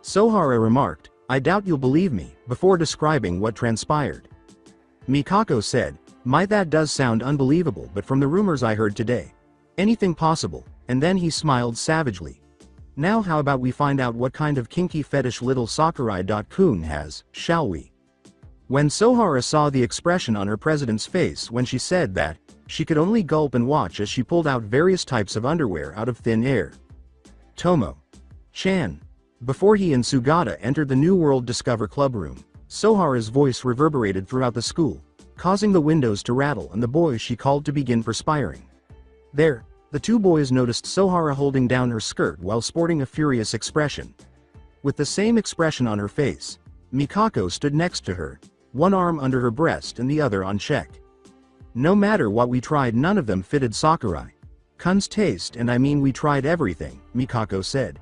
Sohara remarked, "I doubt you'll believe me," before describing what transpired. Mikako said, That does sound unbelievable, but from the rumors I heard today, anything possible," and then he smiled savagely. "Now how about we find out what kind of kinky fetish little Sakurai.Kun has, shall we?" When Sohara saw the expression on her president's face when she said that, she could only gulp and watch as she pulled out various types of underwear out of thin air. "Tomo-chan." Before he and Sugata entered the New World Discover Club room, Sohara's voice reverberated throughout the school, causing the windows to rattle and the boys she called to begin perspiring. There, the two boys noticed Sohara holding down her skirt while sporting a furious expression. With the same expression on her face, Mikako stood next to her, one arm under her breast and the other on check. "No matter what we tried, none of them fitted Sakurai-kun's taste, and I mean we tried everything," Mikako said.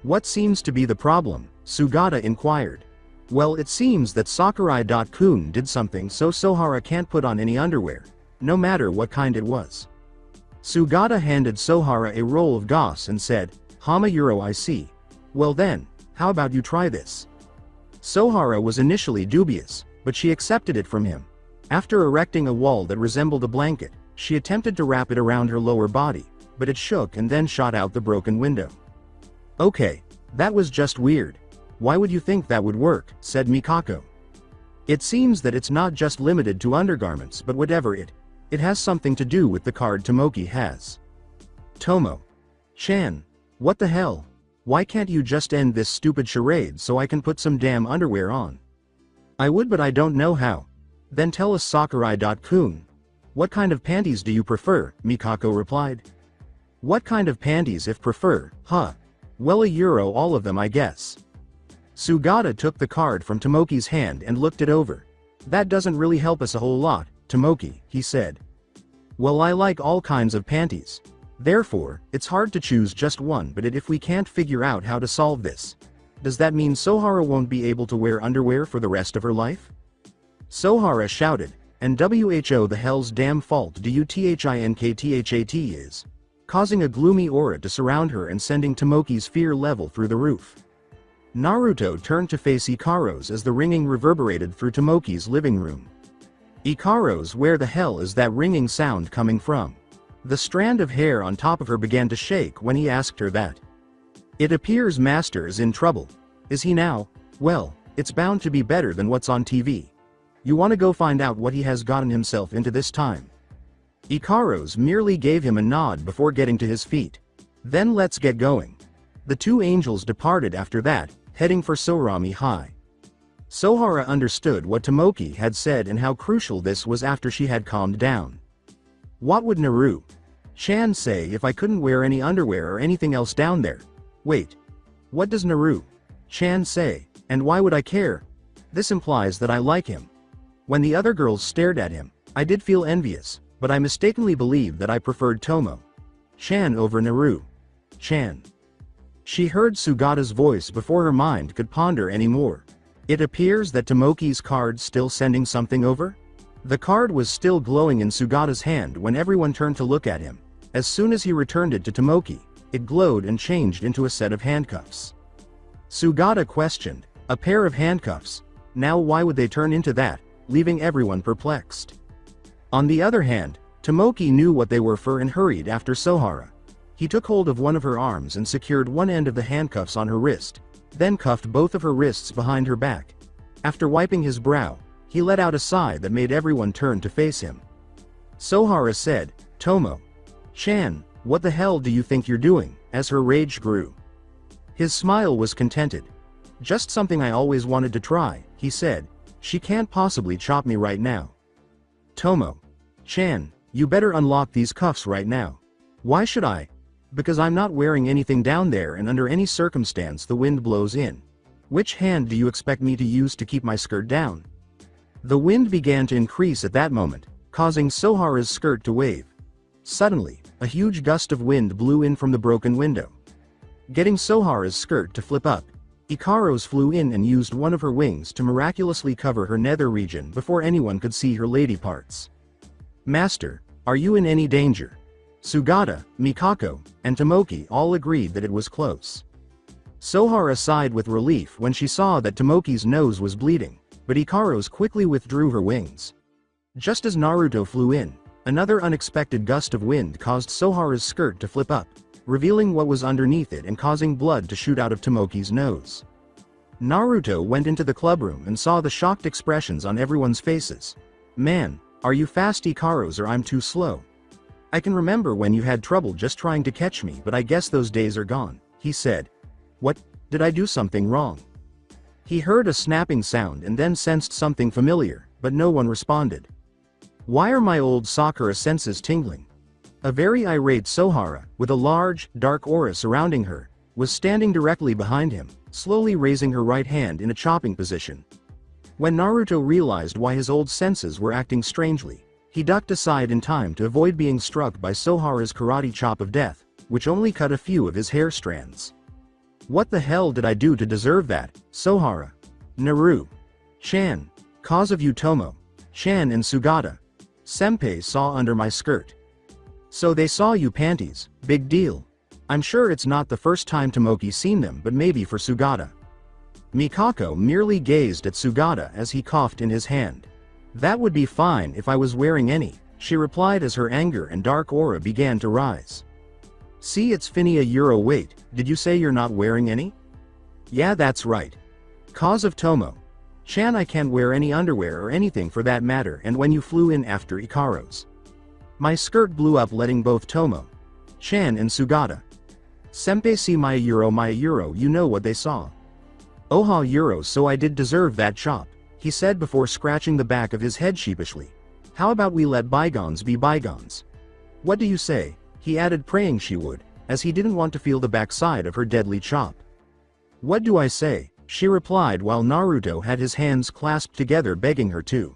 "What seems to be the problem?" Sugata inquired. "Well, it seems that Sakurai.Kun did something so Sohara can't put on any underwear, no matter what kind it was." Sugata handed Sohara a roll of gauze and said, "Hama Euro, I see. Well then, how about you try this?" Sohara was initially dubious, but she accepted it from him. After erecting a wall that resembled a blanket, she attempted to wrap it around her lower body, but it shook and then shot out the broken window. "Okay, that was just weird. Why would you think that would work?" said Mikako. "It seems that it's not just limited to undergarments, but whatever it has something to do with the card Tomoki has." "Tomo-chan, what the hell? Why can't you just end this stupid charade so I can put some damn underwear on?" "I would, but I don't know how." "Then tell us, Sakurai.Kun. What kind of panties do you prefer?" Mikako replied. "What kind of panties if prefer, huh? Well, a euro all of them, I guess." Sugata took the card from Tomoki's hand and looked it over. "That doesn't really help us a whole lot," Tomoki, he said. Well, I like all kinds of panties. Therefore, it's hard to choose just one, but if we can't figure out how to solve this, does that mean Sohara won't be able to wear underwear for the rest of her life? Sohara shouted, and who the hell's damn fault do you thinktat is? Causing a gloomy aura to surround her and sending Tomoki's fear level through the roof. Naruto turned to face Ikaros as the ringing reverberated through Tomoki's living room. Ikaros, where the hell is that ringing sound coming from? The strand of hair on top of her began to shake when he asked her that. It appears Master is in trouble. Is he now? Well, it's bound to be better than what's on TV. You want to go find out what he has gotten himself into this time? Ikaros merely gave him a nod before getting to his feet. Then let's get going. The two angels departed after that, heading for Sorami High. Sohara understood what Tomoki had said and how crucial this was after she had calmed down. What would Naru-chan say if I couldn't wear any underwear or anything else down there? Wait. What does Naru-chan say, and why would I care? This implies that I like him. When the other girls stared at him, I did feel envious, but I mistakenly believed that I preferred Tomo-chan over Naru-chan. She heard Sugata's voice before her mind could ponder any more. It appears that Tomoki's card still sending something over? The card was still glowing in Sugata's hand when everyone turned to look at him. As soon as he returned it to Tomoki, it glowed and changed into a set of handcuffs. Sugata questioned, a pair of handcuffs? Now why would they turn into that, leaving everyone perplexed? On the other hand, Tomoki knew what they were for and hurried after Sohara. He took hold of one of her arms and secured one end of the handcuffs on her wrist, then cuffed both of her wrists behind her back. After wiping his brow, he let out a sigh that made everyone turn to face him. Sohara said, Tomo-chan, what the hell do you think you're doing, as her rage grew. His smile was contented. Just something I always wanted to try, he said. She can't possibly chop me right now. Tomo-chan, you better unlock these cuffs right now. Why should I? Because I'm not wearing anything down there and under any circumstance the wind blows in. Which hand do you expect me to use to keep my skirt down? The wind began to increase at that moment, causing Sohara's skirt to wave. Suddenly, a huge gust of wind blew in from the broken window. Getting Sohara's skirt to flip up, Ikaros flew in and used one of her wings to miraculously cover her nether region before anyone could see her lady parts. Master, are you in any danger? Sugata, Mikako, and Tomoki all agreed that it was close. Sohara sighed with relief when she saw that Tomoki's nose was bleeding, but Ikaros quickly withdrew her wings. Just as Naruto flew in, another unexpected gust of wind caused Sohara's skirt to flip up, revealing what was underneath it and causing blood to shoot out of Tomoki's nose. Naruto went into the clubroom and saw the shocked expressions on everyone's faces. Man, are you fast Ikaros or I'm too slow? I can remember when you had trouble just trying to catch me, but I guess those days are gone, he said. What, did I do something wrong? He heard a snapping sound and then sensed something familiar, but no one responded. Why are my old Sakura senses tingling? A very irate Sohara, with a large, dark aura surrounding her, was standing directly behind him, slowly raising her right hand in a chopping position. When Naruto realized why his old senses were acting strangely, he ducked aside in time to avoid being struck by Sohara's karate chop of death, which only cut a few of his hair strands. What the hell did I do to deserve that, Sohara? Naru-chan, cause of you Tomo-chan and Sugata. Senpai saw under my skirt. So they saw you panties, big deal. I'm sure it's not the first time Tomoki's seen them, but maybe for Sugata. Mikako merely gazed at Sugata as he coughed in his hand. That would be fine if I was wearing any, she replied as her anger and dark aura began to rise. See, it's Finia Euro. Wait, did you say you're not wearing any? Yeah, that's right. Cause of Tomo-chan, I can't wear any underwear or anything for that matter, and when you flew in after Ikaros, my skirt blew up, letting both Tomo-chan and Sugata. Senpai see my Euro, you know what they saw. Oha Euro, so I did deserve that chop, he said before scratching the back of his head sheepishly. How about we let bygones be bygones? What do you say? He added, praying she would, as he didn't want to feel the backside of her deadly chop. What do I say? She replied while Naruto had his hands clasped together begging her to.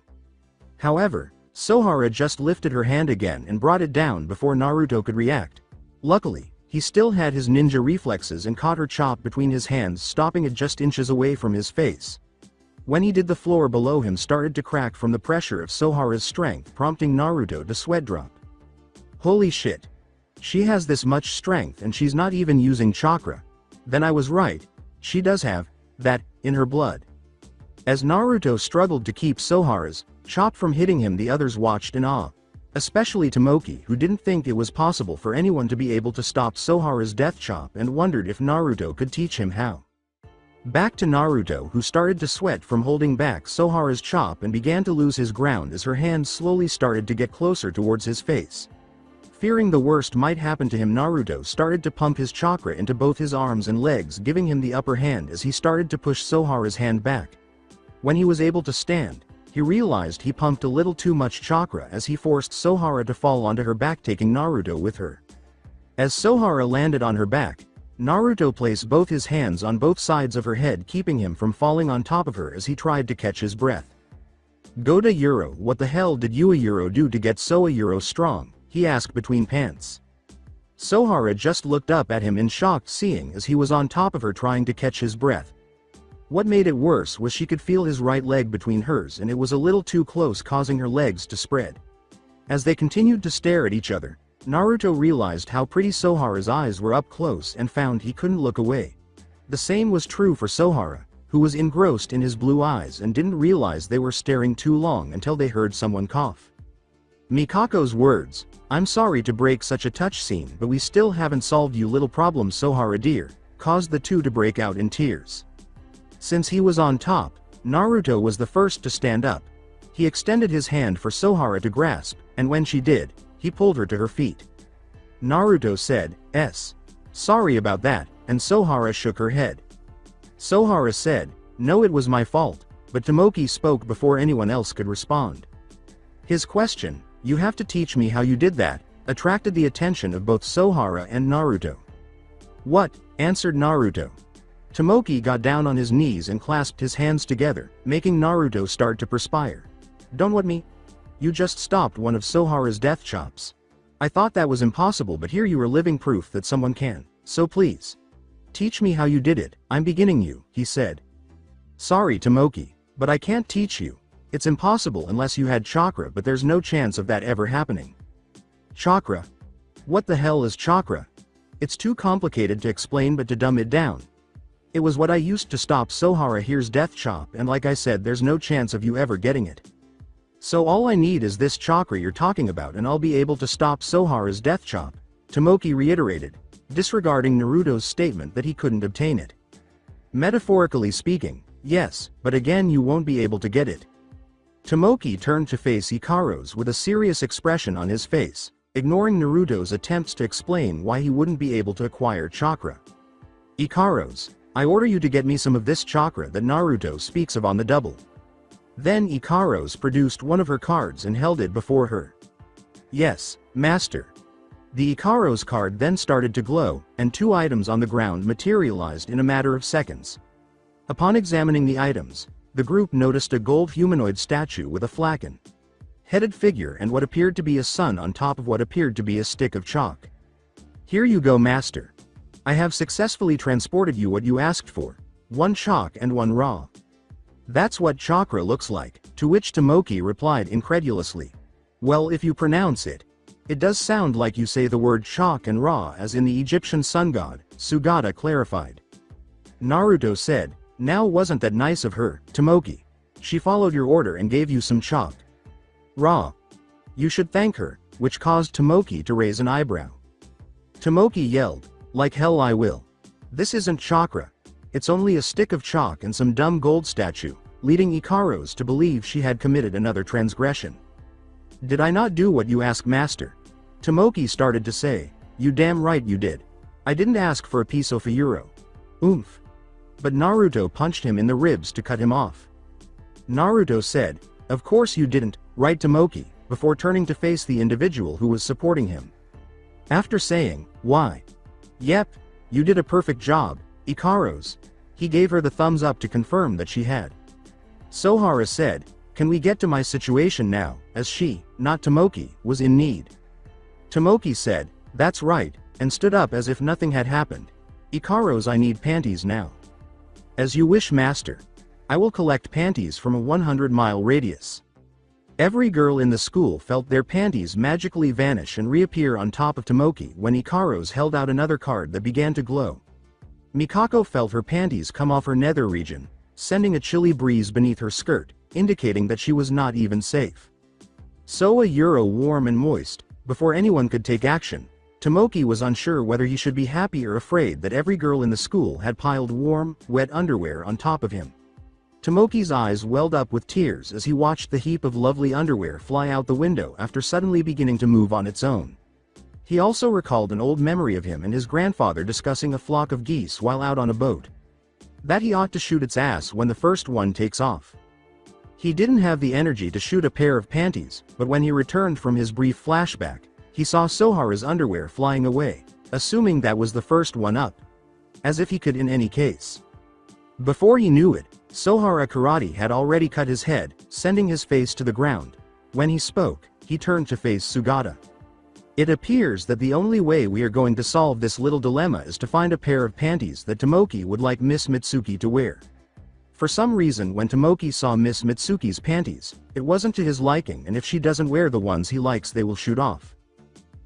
However, Sohara just lifted her hand again and brought it down before Naruto could react. Luckily, he still had his ninja reflexes and caught her chop between his hands, stopping it just inches away from his face. When he did, the floor below him started to crack from the pressure of Sohara's strength, prompting Naruto to sweat drop. Holy shit. She has this much strength and she's not even using chakra. Then I was right, she does have that in her blood. As Naruto struggled to keep Sohara's chop from hitting him, the others watched in awe. Especially Tomoki, who didn't think it was possible for anyone to be able to stop Sohara's death chop and wondered if Naruto could teach him how. Back to Naruto, who started to sweat from holding back Sohara's chop and began to lose his ground as her hands slowly started to get closer towards his face. Fearing the worst might happen to him, Naruto started to pump his chakra into both his arms and legs, giving him the upper hand as he started to push Sohara's hand back. When he was able to stand, he realized he pumped a little too much chakra as he forced Sohara to fall onto her back, taking Naruto with her. As Sohara landed on her back, Naruto placed both his hands on both sides of her head, keeping him from falling on top of her as he tried to catch his breath. Goda Euro, what the hell did you Euro do to get so Euro strong? He asked between pants. Sohara just looked up at him in shock, seeing as he was on top of her trying to catch his breath. What made it worse was she could feel his right leg between hers and it was a little too close, causing her legs to spread. As they continued to stare at each other, Naruto realized how pretty Sohara's eyes were up close and found he couldn't look away. The same was true for Sohara, who was engrossed in his blue eyes and didn't realize they were staring too long until they heard someone cough. Mikako's words, "I'm sorry to break such a touch scene, but we still haven't solved you little problem, Sohara dear," caused the two to break out in tears. Since he was on top, Naruto was the first to stand up. He extended his hand for Sohara to grasp, and when she did, he pulled her to her feet. Naruto said, "Sorry about that," and Sohara shook her head. Sohara said, "No, it was my fault," but Tomoki spoke before anyone else could respond. His question, "You have to teach me how you did that," attracted the attention of both Sohara and Naruto. "What?" answered Naruto. Tomoki got down on his knees and clasped his hands together, making Naruto start to perspire. "Don't what me? You just stopped one of Sohara's death chops. I thought that was impossible, but here you are living proof that someone can, so please. Teach me how you did it, I'm beginning you," he said. "Sorry Tomoki, but I can't teach you. It's impossible unless you had chakra, but there's no chance of that ever happening." "Chakra? What the hell is chakra? It's too complicated to explain, but to dumb it down. It was what I used to stop Sohara here's death chop, and like I said, there's no chance of you ever getting it. So all I need is this chakra you're talking about and I'll be able to stop Sohara's death chop," Tomoki reiterated, disregarding Naruto's statement that he couldn't obtain it. "Metaphorically speaking, yes, but again you won't be able to get it." Tomoki turned to face Ikaros with a serious expression on his face, ignoring Naruto's attempts to explain why he wouldn't be able to acquire chakra. "Ikaros, I order you to get me some of this chakra that Naruto speaks of on the double." Then Ikaros produced one of her cards and held it before her. "Yes, master." The Ikaros card then started to glow, and two items on the ground materialized in a matter of seconds. Upon examining the items, the group noticed a gold humanoid statue with a flagon-headed figure and what appeared to be a sun on top of what appeared to be a stick of chalk. "Here you go, master. I have successfully transported you what you asked for, one chalk and one raw." "That's what chakra looks like," to which Tomoki replied incredulously. "Well, if you pronounce it, it does sound like you say the word chalk and raw as in the Egyptian sun god," Sugata clarified. Naruto said, "Now wasn't that nice of her, Tomoki? She followed your order and gave you some chalk. Raw. You should thank her," which caused Tomoki to raise an eyebrow. Tomoki yelled, "Like hell I will. This isn't chakra. It's only a stick of chalk and some dumb gold statue," leading Ikaros to believe she had committed another transgression. "Did I not do what you asked, master?" Tomoki started to say, "You damn right you did. I didn't ask for a piece of a euro. Oomph." But Naruto punched him in the ribs to cut him off. Naruto said, "Of course you didn't, right Tomoki," before turning to face the individual who was supporting him. After saying, "Why? Yep, you did a perfect job, Ikaros," he gave her the thumbs up to confirm that she had. Sohara said, Can we get to my situation now, as she, not Tomoki, was in need? Tomoki said, that's right, and stood up as if nothing had happened. Ikaros, I need panties now. As you wish, master. I will collect panties from a 100-mile radius. Every girl in the school felt their panties magically vanish and reappear on top of Tomoki when Ikaros held out another card that began to glow. Mikako felt her panties come off her nether region, sending a chilly breeze beneath her skirt, indicating that she was not even safe. So a euro warm and moist, before anyone could take action, Tomoki was unsure whether he should be happy or afraid that every girl in the school had piled warm, wet underwear on top of him. Tomoki's eyes welled up with tears as he watched the heap of lovely underwear fly out the window after suddenly beginning to move on its own. He also recalled an old memory of him and his grandfather discussing a flock of geese while out on a boat. That he ought to shoot its ass when the first one takes off. He didn't have the energy to shoot a pair of panties, but when he returned from his brief flashback, he saw Sohara's underwear flying away, assuming that was the first one up. As if he could in any case. Before he knew it, Sohara Karate had already cut his head, sending his face to the ground. When he spoke, he turned to face Sugata. It appears that the only way we are going to solve this little dilemma is to find a pair of panties that Tomoki would like Miss Mitsuki to wear. For some reason, when Tomoki saw Miss Mitsuki's panties, it wasn't to his liking, and if she doesn't wear the ones he likes, they will shoot off.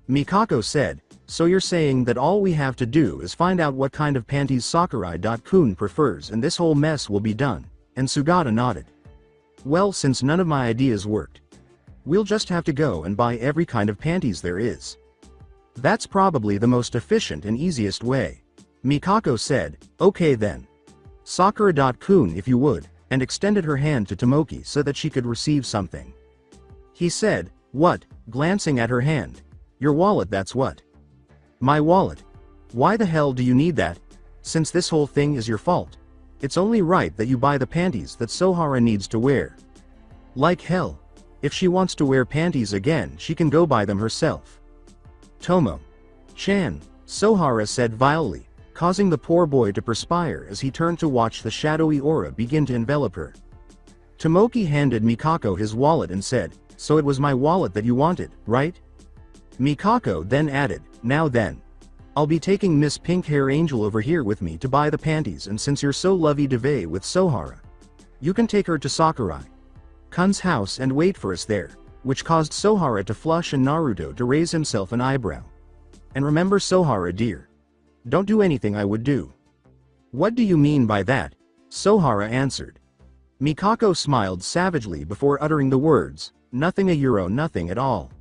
Mikako said, so you're saying that all we have to do is find out what kind of panties Sakurai-kun prefers and this whole mess will be done, and Sugata nodded. Well, since none of my ideas worked, we'll just have to go and buy every kind of panties there is. That's probably the most efficient and easiest way. Mikako said, okay then. Sakura-kun, if you would, and extended her hand to Tomoki so that she could receive something. He said, what, glancing at her hand. Your wallet, that's what. My wallet. Why the hell do you need that? Since this whole thing is your fault, it's only right that you buy the panties that Sohara needs to wear. Like hell. If she wants to wear panties again, she can go buy them herself. Tomo-chan, Sohara said vilely, causing the poor boy to perspire as he turned to watch the shadowy aura begin to envelop her. Tomoki handed Mikako his wallet and said, so it was my wallet that you wanted, right? Mikako then added, now then. I'll be taking Miss Pink Hair Angel over here with me to buy the panties, and since you're so lovey-dovey with Sohara, you can take her to Sakurai-kun's house and wait for us there, which caused Sohara to flush and Naruto to raise himself an eyebrow. And remember, Sohara dear, don't do anything I would do. What do you mean by that? Sohara answered. Mikako smiled savagely before uttering the words, nothing a euro, nothing at all.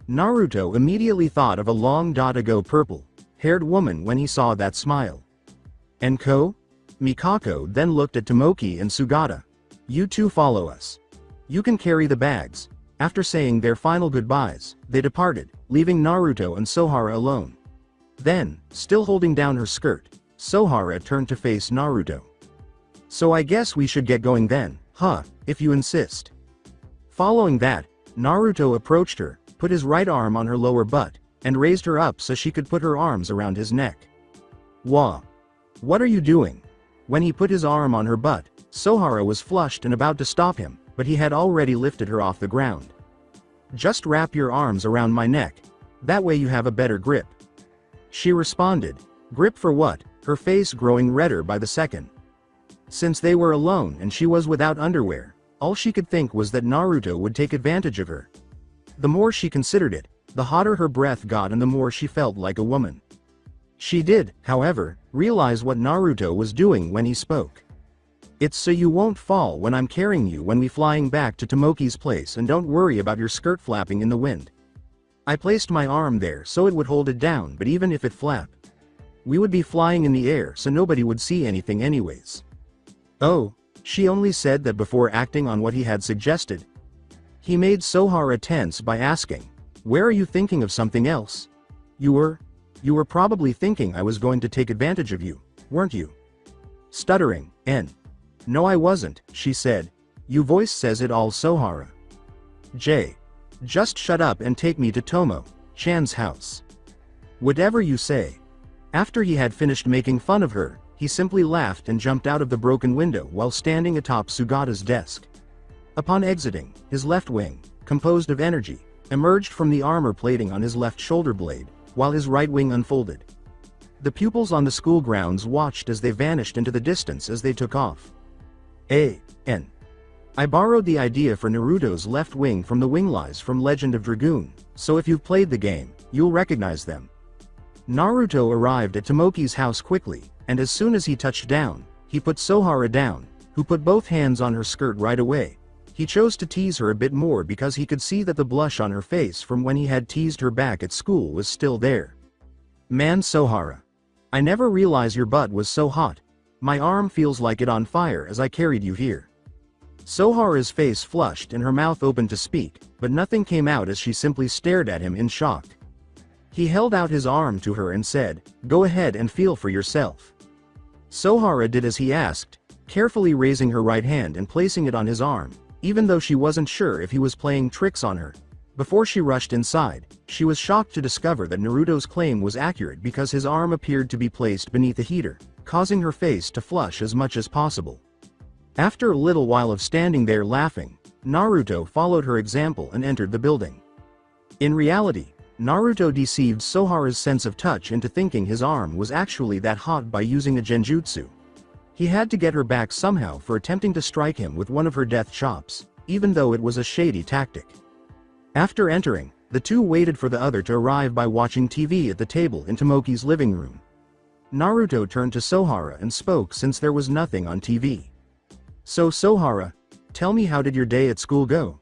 Naruto immediately thought of a long ago purple-haired woman when he saw that smile. Enko? Mikako then looked at Tomoki and Sugata. You two follow us. You can carry the bags. After saying their final goodbyes, they departed, leaving Naruto and Sohara alone. Then, still holding down her skirt, Sohara turned to face Naruto. So I guess we should get going then, huh, if you insist. Following that, Naruto approached her, put his right arm on her lower butt, and raised her up so she could put her arms around his neck. Wah! What are you doing? When he put his arm on her butt, Sohara was flushed and about to stop him, but he had already lifted her off the ground. Just wrap your arms around my neck. That way you have a better grip. She responded. Grip for what? Her face growing redder by the second. Since they were alone and she was without underwear, all she could think was that Naruto would take advantage of her. The more she considered it, the hotter her breath got and the more she felt like a woman. She did, however, realize what Naruto was doing when he spoke. It's so you won't fall when I'm carrying you when we flying back to Tomoki's place, and don't worry about your skirt flapping in the wind. I placed my arm there so it would hold it down, but even if it flapped, we would be flying in the air so nobody would see anything anyways. Oh, she only said that before acting on what he had suggested. He made Sohara tense by asking, where are you thinking of something else? You were probably thinking I was going to take advantage of you, weren't you? Stuttering, no I wasn't, she said. Your voice says it all, Sohara. Just shut up and take me to Tomo-chan's house. Whatever you say. After he had finished making fun of her, he simply laughed and jumped out of the broken window while standing atop Sugata's desk. Upon exiting, his left wing, composed of energy, emerged from the armor plating on his left shoulder blade, while his right wing unfolded. The pupils on the school grounds watched as they vanished into the distance as they took off. I borrowed the idea for Naruto's left wing from the winglies from Legend of Dragoon, so if you've played the game, you'll recognize them. Naruto arrived at Tomoki's house quickly, and as soon as he touched down, he put Sohara down, who put both hands on her skirt right away. He chose to tease her a bit more because he could see that the blush on her face from when he had teased her back at school was still there. Man, Sohara. I never realized your butt was so hot. My arm feels like it on fire as I carried you here. Sohara's face flushed and her mouth opened to speak, but nothing came out as she simply stared at him in shock. He held out his arm to her and said, "Go ahead and feel for yourself." Sohara did as he asked, carefully raising her right hand and placing it on his arm, even though she wasn't sure if he was playing tricks on her. Before she rushed inside, she was shocked to discover that Naruto's claim was accurate because his arm appeared to be placed beneath a heater, causing her face to flush as much as possible. After a little while of standing there laughing, Naruto followed her example and entered the building. In reality, Naruto deceived Sohara's sense of touch into thinking his arm was actually that hot by using a genjutsu. He had to get her back somehow for attempting to strike him with one of her death chops, even though it was a shady tactic. After entering, the two waited for the other to arrive by watching TV at the table in Tomoki's living room. Naruto turned to Sohara and spoke since there was nothing on TV. "So Sohara, tell me, how did your day at school go?"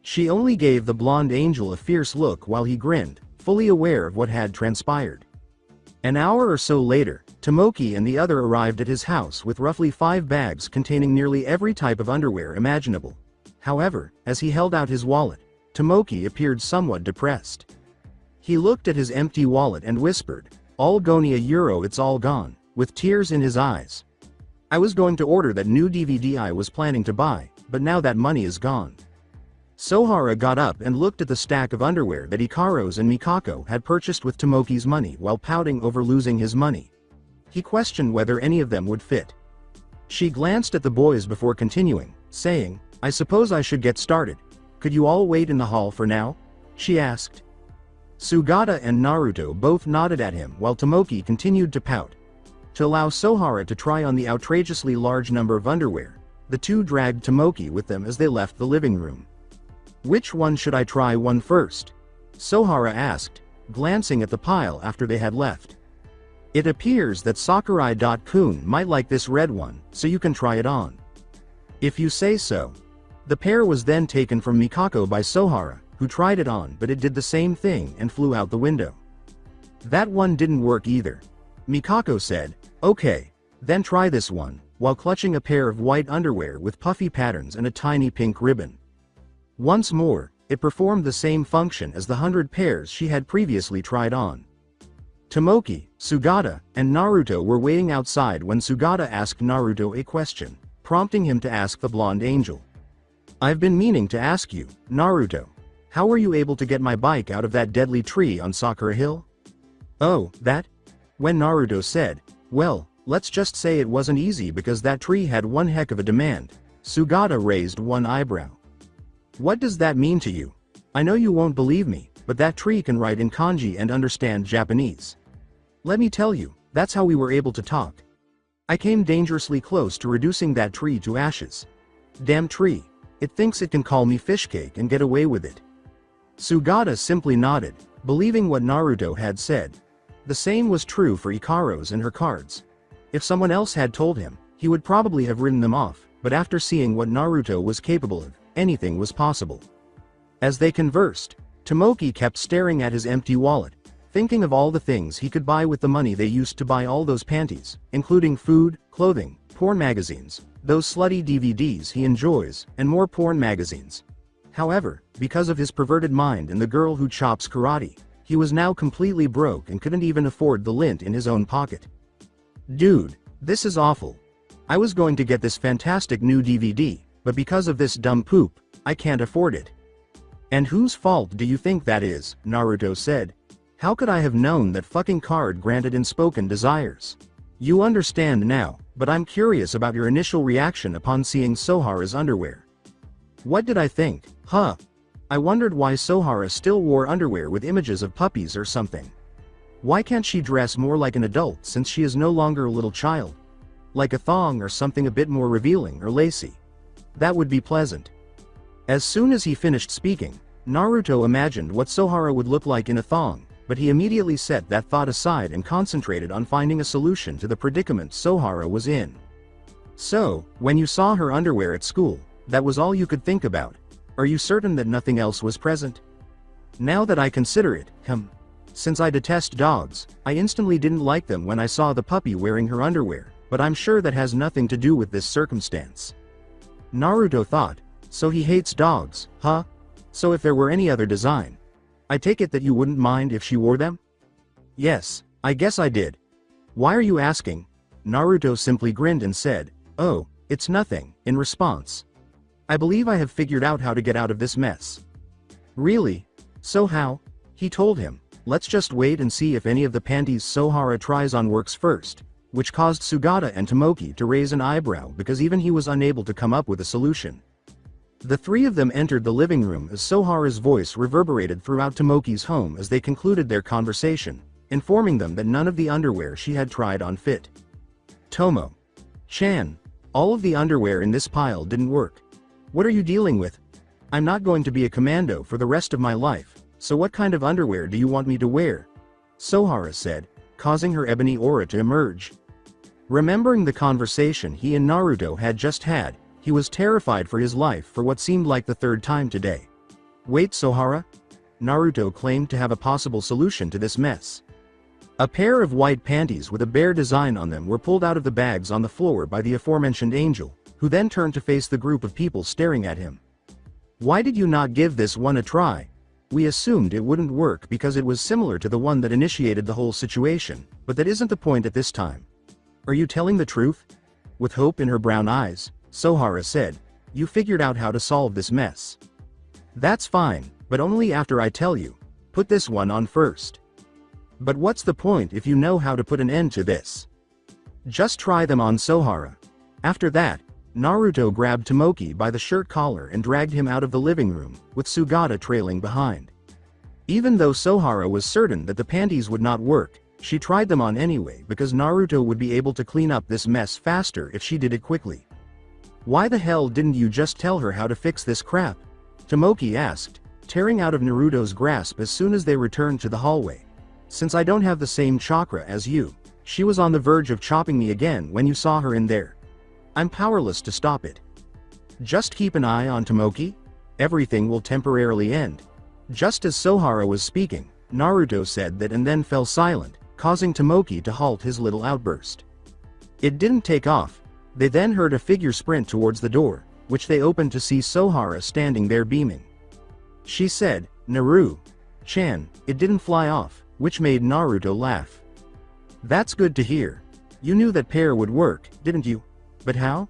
She only gave the blonde angel a fierce look while he grinned, fully aware of what had transpired. An hour or so later, Tomoki and the other arrived at his house with roughly 5 bags containing nearly every type of underwear imaginable. However, as he held out his wallet, Tomoki appeared somewhat depressed. He looked at his empty wallet and whispered, "All gone €1, it's all gone," with tears in his eyes. "I was going to order that new DVD I was planning to buy, but now that money is gone." Sohara got up and looked at the stack of underwear that Ikaros and Mikako had purchased with Tomoki's money while pouting over losing his money. He questioned whether any of them would fit. She glanced at the boys before continuing, saying, "I suppose I should get started. Could you all wait in the hall for now?" she asked. Sugata and Naruto both nodded at him while Tomoki continued to pout. To allow Sohara to try on the outrageously large number of underwear, the two dragged Tomoki with them as they left the living room. "Which one should I try one first?" Sohara asked, glancing at the pile after they had left. "It appears that Sakurai-kun might like this red one, so you can try it on." "If you say so." The pair was then taken from Mikako by Sohara, who tried it on, but it did the same thing and flew out the window. "That one didn't work either." Mikako said, "Okay, then try this one," while clutching a pair of white underwear with puffy patterns and a tiny pink ribbon. Once more, it performed the same function as the 100 pairs she had previously tried on. Tomoki, Sugata, and Naruto were waiting outside when Sugata asked Naruto a question, prompting him to ask the blonde angel. "I've been meaning to ask you, Naruto. How were you able to get my bike out of that deadly tree on Sakura Hill?" "Oh, that?" When Naruto said, "Well, let's just say it wasn't easy because that tree had one heck of a demand," Sugata raised one eyebrow. "What does that mean to you? I know you won't believe me, but that tree can write in kanji and understand Japanese. Let me tell you, that's how we were able to talk. I came dangerously close to reducing that tree to ashes. Damn tree. It thinks it can call me fishcake and get away with it." Sugata simply nodded, believing what Naruto had said. The same was true for Ikaros and her cards. If someone else had told him, he would probably have written them off, but after seeing what Naruto was capable of, anything was possible. As they conversed, Tomoki kept staring at his empty wallet, thinking of all the things he could buy with the money they used to buy all those panties, including food, clothing, porn magazines, those slutty DVDs he enjoys, and more porn magazines. However, because of his perverted mind and the girl who chops karate, he was now completely broke and couldn't even afford the lint in his own pocket. "Dude, this is awful. I was going to get this fantastic new DVD, but because of this dumb poop, I can't afford it." "And whose fault do you think that is?" Naruto said. "How could I have known that fucking card granted unspoken desires? You understand now, but I'm curious about your initial reaction upon seeing Sohara's underwear." What did I think? Huh. I wondered why Sohara still wore underwear with images of puppies or something. Why can't she dress more like an adult since she is no longer a little child? Like a thong or something a bit more revealing or lacy. That would be pleasant. As soon as he finished speaking, Naruto imagined what Sohara would look like in a thong, but he immediately set that thought aside and concentrated on finding a solution to the predicament Sohara was in. So, when you saw her underwear at school, that was all you could think about? Are you certain that nothing else was present? Now that I consider it, since I detest dogs, I instantly didn't like them when I saw the puppy wearing her underwear, but I'm sure that has nothing to do with this circumstance. Naruto thought, so he hates dogs, huh? So if there were any other design, I take it that you wouldn't mind if she wore them? Yes, I guess I did. Why are you asking? Naruto simply grinned and said, oh, it's nothing, in response. I believe I have figured out how to get out of this mess. Really? So how? He told him, let's just wait and see if any of the panties Sohara tries on works first, which caused Sugata and Tomoki to raise an eyebrow because even he was unable to come up with a solution. The three of them entered the living room as Sohara's voice reverberated throughout Tomoki's home as they concluded their conversation, informing them that none of the underwear she had tried on fit. Tomo-chan, all of the underwear in this pile didn't work. What are you dealing with? I'm not going to be a commando for the rest of my life, so what kind of underwear do you want me to wear? Sohara said, causing her ebony aura to emerge. Remembering the conversation he and Naruto had just had, he was terrified for his life for what seemed like the third time today. Wait, Sohara? Naruto claimed to have a possible solution to this mess. A pair of white panties with a bear design on them were pulled out of the bags on the floor by the aforementioned angel, who then turned to face the group of people staring at him. Why did you not give this one a try? We assumed it wouldn't work because it was similar to the one that initiated the whole situation, but that isn't the point at this time. Are you telling the truth? With hope in her brown eyes, Sohara said, you figured out how to solve this mess. That's fine, but only after I tell you. Put this one on first. But what's the point if you know how to put an end to this? Just try them on Sohara. After that, Naruto grabbed Tomoki by the shirt collar and dragged him out of the living room, with Sugata trailing behind. Even though Sohara was certain that the panties would not work, she tried them on anyway because Naruto would be able to clean up this mess faster if she did it quickly. Why the hell didn't you just tell her how to fix this crap? Tomoki asked, tearing out of Naruto's grasp as soon as they returned to the hallway. Since I don't have the same chakra as you, she was on the verge of chopping me again when you saw her in there. I'm powerless to stop it. Just keep an eye on Tomoki. Everything will temporarily end. Just as Sohara was speaking, Naruto said that and then fell silent, causing Tomoki to halt his little outburst. It didn't take off. They then heard a figure sprint towards the door, which they opened to see Sohara standing there beaming. She said, Naru-chan, it didn't fly off, which made Naruto laugh. That's good to hear. You knew that pair would work, didn't you? But how?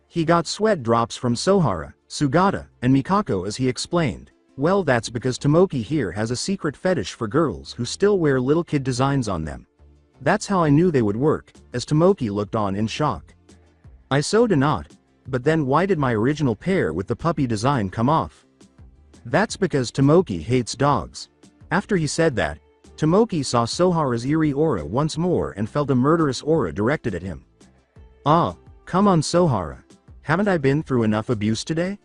He got sweat drops from Sohara, Sugata, and Mikako as he explained. Well, that's because Tomoki here has a secret fetish for girls who still wear little kid designs on them. That's how I knew they would work, as Tomoki looked on in shock. I so do not. But then why did my original pair with the puppy design come off? That's because Tomoki hates dogs. After he said that, Tomoki saw Sohara's eerie aura once more and felt a murderous aura directed at him. Ah, come on Sohara. Haven't I been through enough abuse today?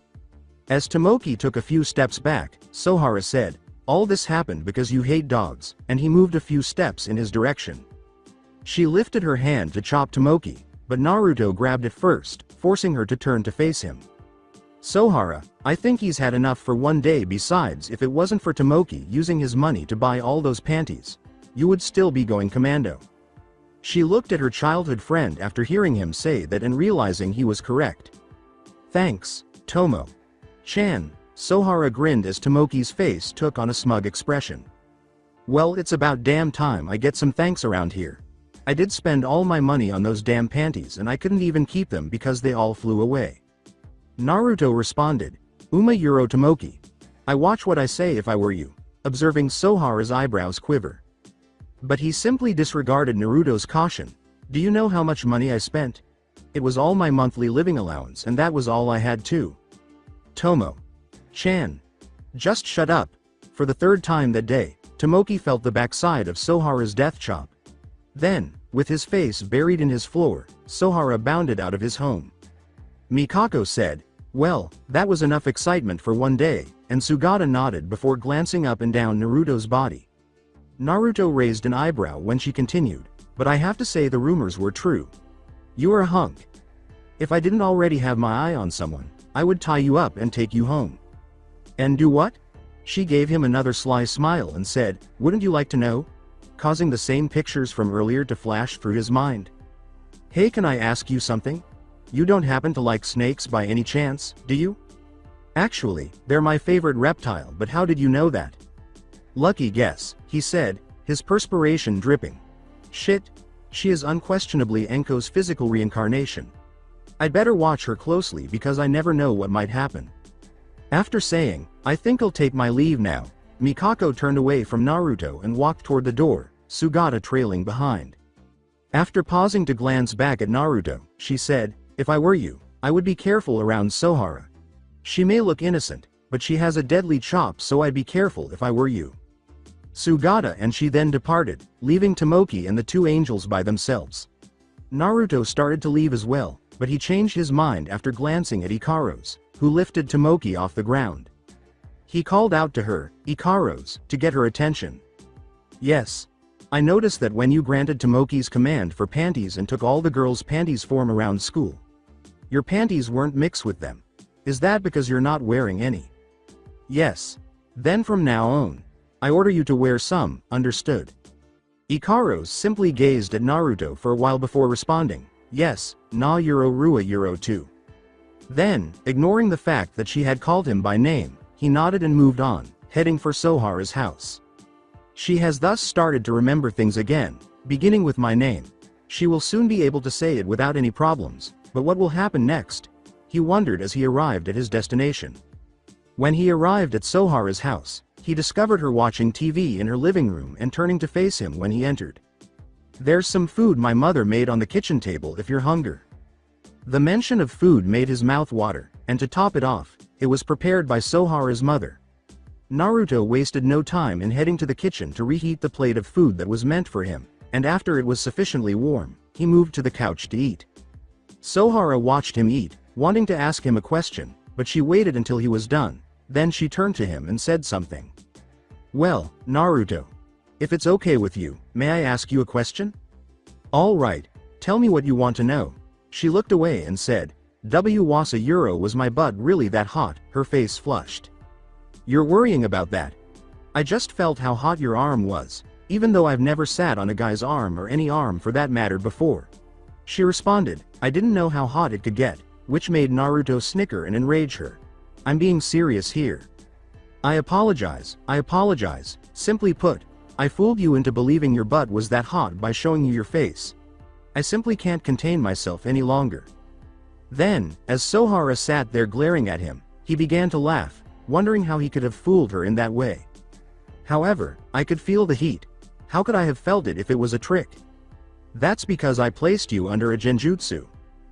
As Tomoki took a few steps back, Sohara said, all this happened because you hate dogs, and he moved a few steps in his direction. She lifted her hand to chop Tomoki, but Naruto grabbed it first, forcing her to turn to face him. Sohara, I think he's had enough for one day. Besides, if it wasn't for Tomoki using his money to buy all those panties, you would still be going commando. She looked at her childhood friend after hearing him say that and realizing he was correct. Thanks, Tomo-chan. Sohara grinned as Tomoki's face took on a smug expression. Well, it's about damn time I get some thanks around here. I did spend all my money on those damn panties and I couldn't even keep them because they all flew away. Naruto responded, Uma Euro Tomoki. I watch what I say if I were you, observing Sohara's eyebrows quiver. But he simply disregarded Naruto's caution. Do you know how much money I spent? It was all my monthly living allowance and that was all I had too. Tomo-chan. Just shut up. For the third time that day, Tomoki felt the backside of Sohara's death chop. Then, with his face buried in his floor, Sohara bounded out of his home. Mikako said, "Well, that was enough excitement for one day," and Sugata nodded before glancing up and down Naruto's body. Naruto raised an eyebrow when she continued, "But I have to say the rumors were true. You're a hunk. If I didn't already have my eye on someone, I would tie you up and take you home." "And do what?" She gave him another sly smile and said, "Wouldn't you like to know?" Causing the same pictures from earlier to flash through his mind. "Hey, can I ask you something? You don't happen to like snakes by any chance, do you?" "Actually, they're my favorite reptile, but how did you know that?" "Lucky guess," he said, his perspiration dripping. "Shit. She is unquestionably Enko's physical reincarnation. I'd better watch her closely because I never know what might happen." After saying, "I think I'll take my leave now," Mikako turned away from Naruto and walked toward the door, Sugata trailing behind. After pausing to glance back at Naruto, she said, "If I were you, I would be careful around Sohara. She may look innocent, but she has a deadly chop, so I'd be careful if I were you." Sugata and she then departed, leaving Tomoki and the two angels by themselves. Naruto started to leave as well, but he changed his mind after glancing at Ikaros, who lifted Tomoki off the ground. He called out to her, "Ikaros," to get her attention. "Yes. I noticed that when you granted Tomoki's command for panties and took all the girls' panties form around school. Your panties weren't mixed with them. Is that because you're not wearing any?" "Yes. Then from now on, I order you to wear some, understood?" Ikaros simply gazed at Naruto for a while before responding, "Yes, na euro rua euro too." Then, ignoring the fact that she had called him by name, he nodded and moved on, heading for Sohara's house. She has thus started to remember things again, beginning with my name. She will soon be able to say it without any problems, but what will happen next? He wondered as he arrived at his destination. When he arrived at Sohara's house, he discovered her watching TV in her living room and turning to face him when he entered. "There's some food my mother made on the kitchen table if you're hungry." The mention of food made his mouth water, and to top it off, it was prepared by Sohara's mother. Naruto wasted no time in heading to the kitchen to reheat the plate of food that was meant for him, and after it was sufficiently warm, he moved to the couch to eat. Sohara watched him eat, wanting to ask him a question, but she waited until he was done, then she turned to him and said something. "Well, Naruto. If it's okay with you, may I ask you a question?" "All right, tell me what you want to know." She looked away and said, "Wasa euro was my butt really that hot?" Her face flushed. "You're worrying about that. I just felt how hot your arm was, even though I've never sat on a guy's arm or any arm for that matter before." She responded, "I didn't know how hot it could get," which made Naruto snicker and enrage her. "I'm being serious here. I apologize. Simply put, I fooled you into believing your butt was that hot by showing you your face. I simply can't contain myself any longer." Then, as Sohara sat there glaring at him, he began to laugh, wondering how he could have fooled her in that way. "However, I could feel the heat. How could I have felt it if it was a trick?" "That's because I placed you under a genjutsu."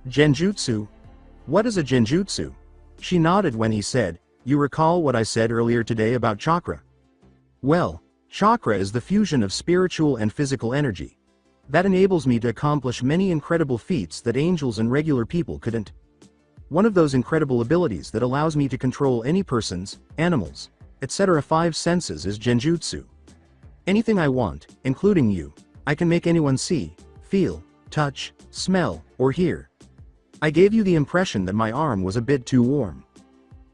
"Genjutsu? What is a genjutsu?" She nodded when he said, "You recall what I said earlier today about chakra? Well, chakra is the fusion of spiritual and physical energy. That enables me to accomplish many incredible feats that angels and regular people couldn't. One of those incredible abilities that allows me to control any person's, animals, etc. 5 senses is genjutsu. Anything I want, including you, I can make anyone see, feel, touch, smell, or hear. I gave you the impression that my arm was a bit too warm.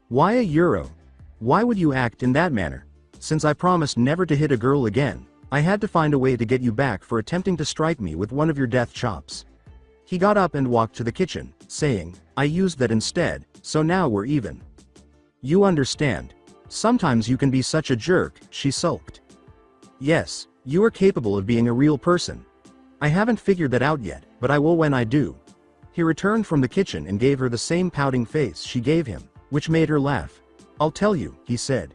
Why a euro? Why would you act in that manner? Since I promised never to hit a girl again, I had to find a way to get you back for attempting to strike me with one of your death chops." He got up and walked to the kitchen, saying, "I used that instead, so now we're even." "You understand. Sometimes you can be such a jerk," she sulked. "Yes, you are capable of being a real person. I haven't figured that out yet, but I will when I do." He returned from the kitchen and gave her the same pouting face she gave him, which made her laugh. "I'll tell you," he said.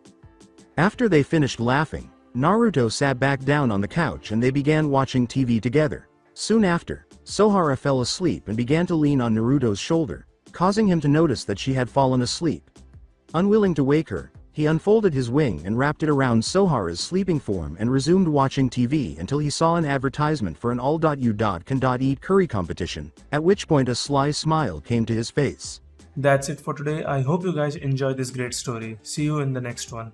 After they finished laughing, Naruto sat back down on the couch and they began watching TV together. Soon after, Sohara fell asleep and began to lean on Naruto's shoulder, causing him to notice that she had fallen asleep. Unwilling to wake her, he unfolded his wing and wrapped it around Sohara's sleeping form and resumed watching TV until he saw an advertisement for an all.u.can.eat curry competition, at which point a sly smile came to his face. That's it for today. I hope you guys enjoyed this great story. See you in the next one.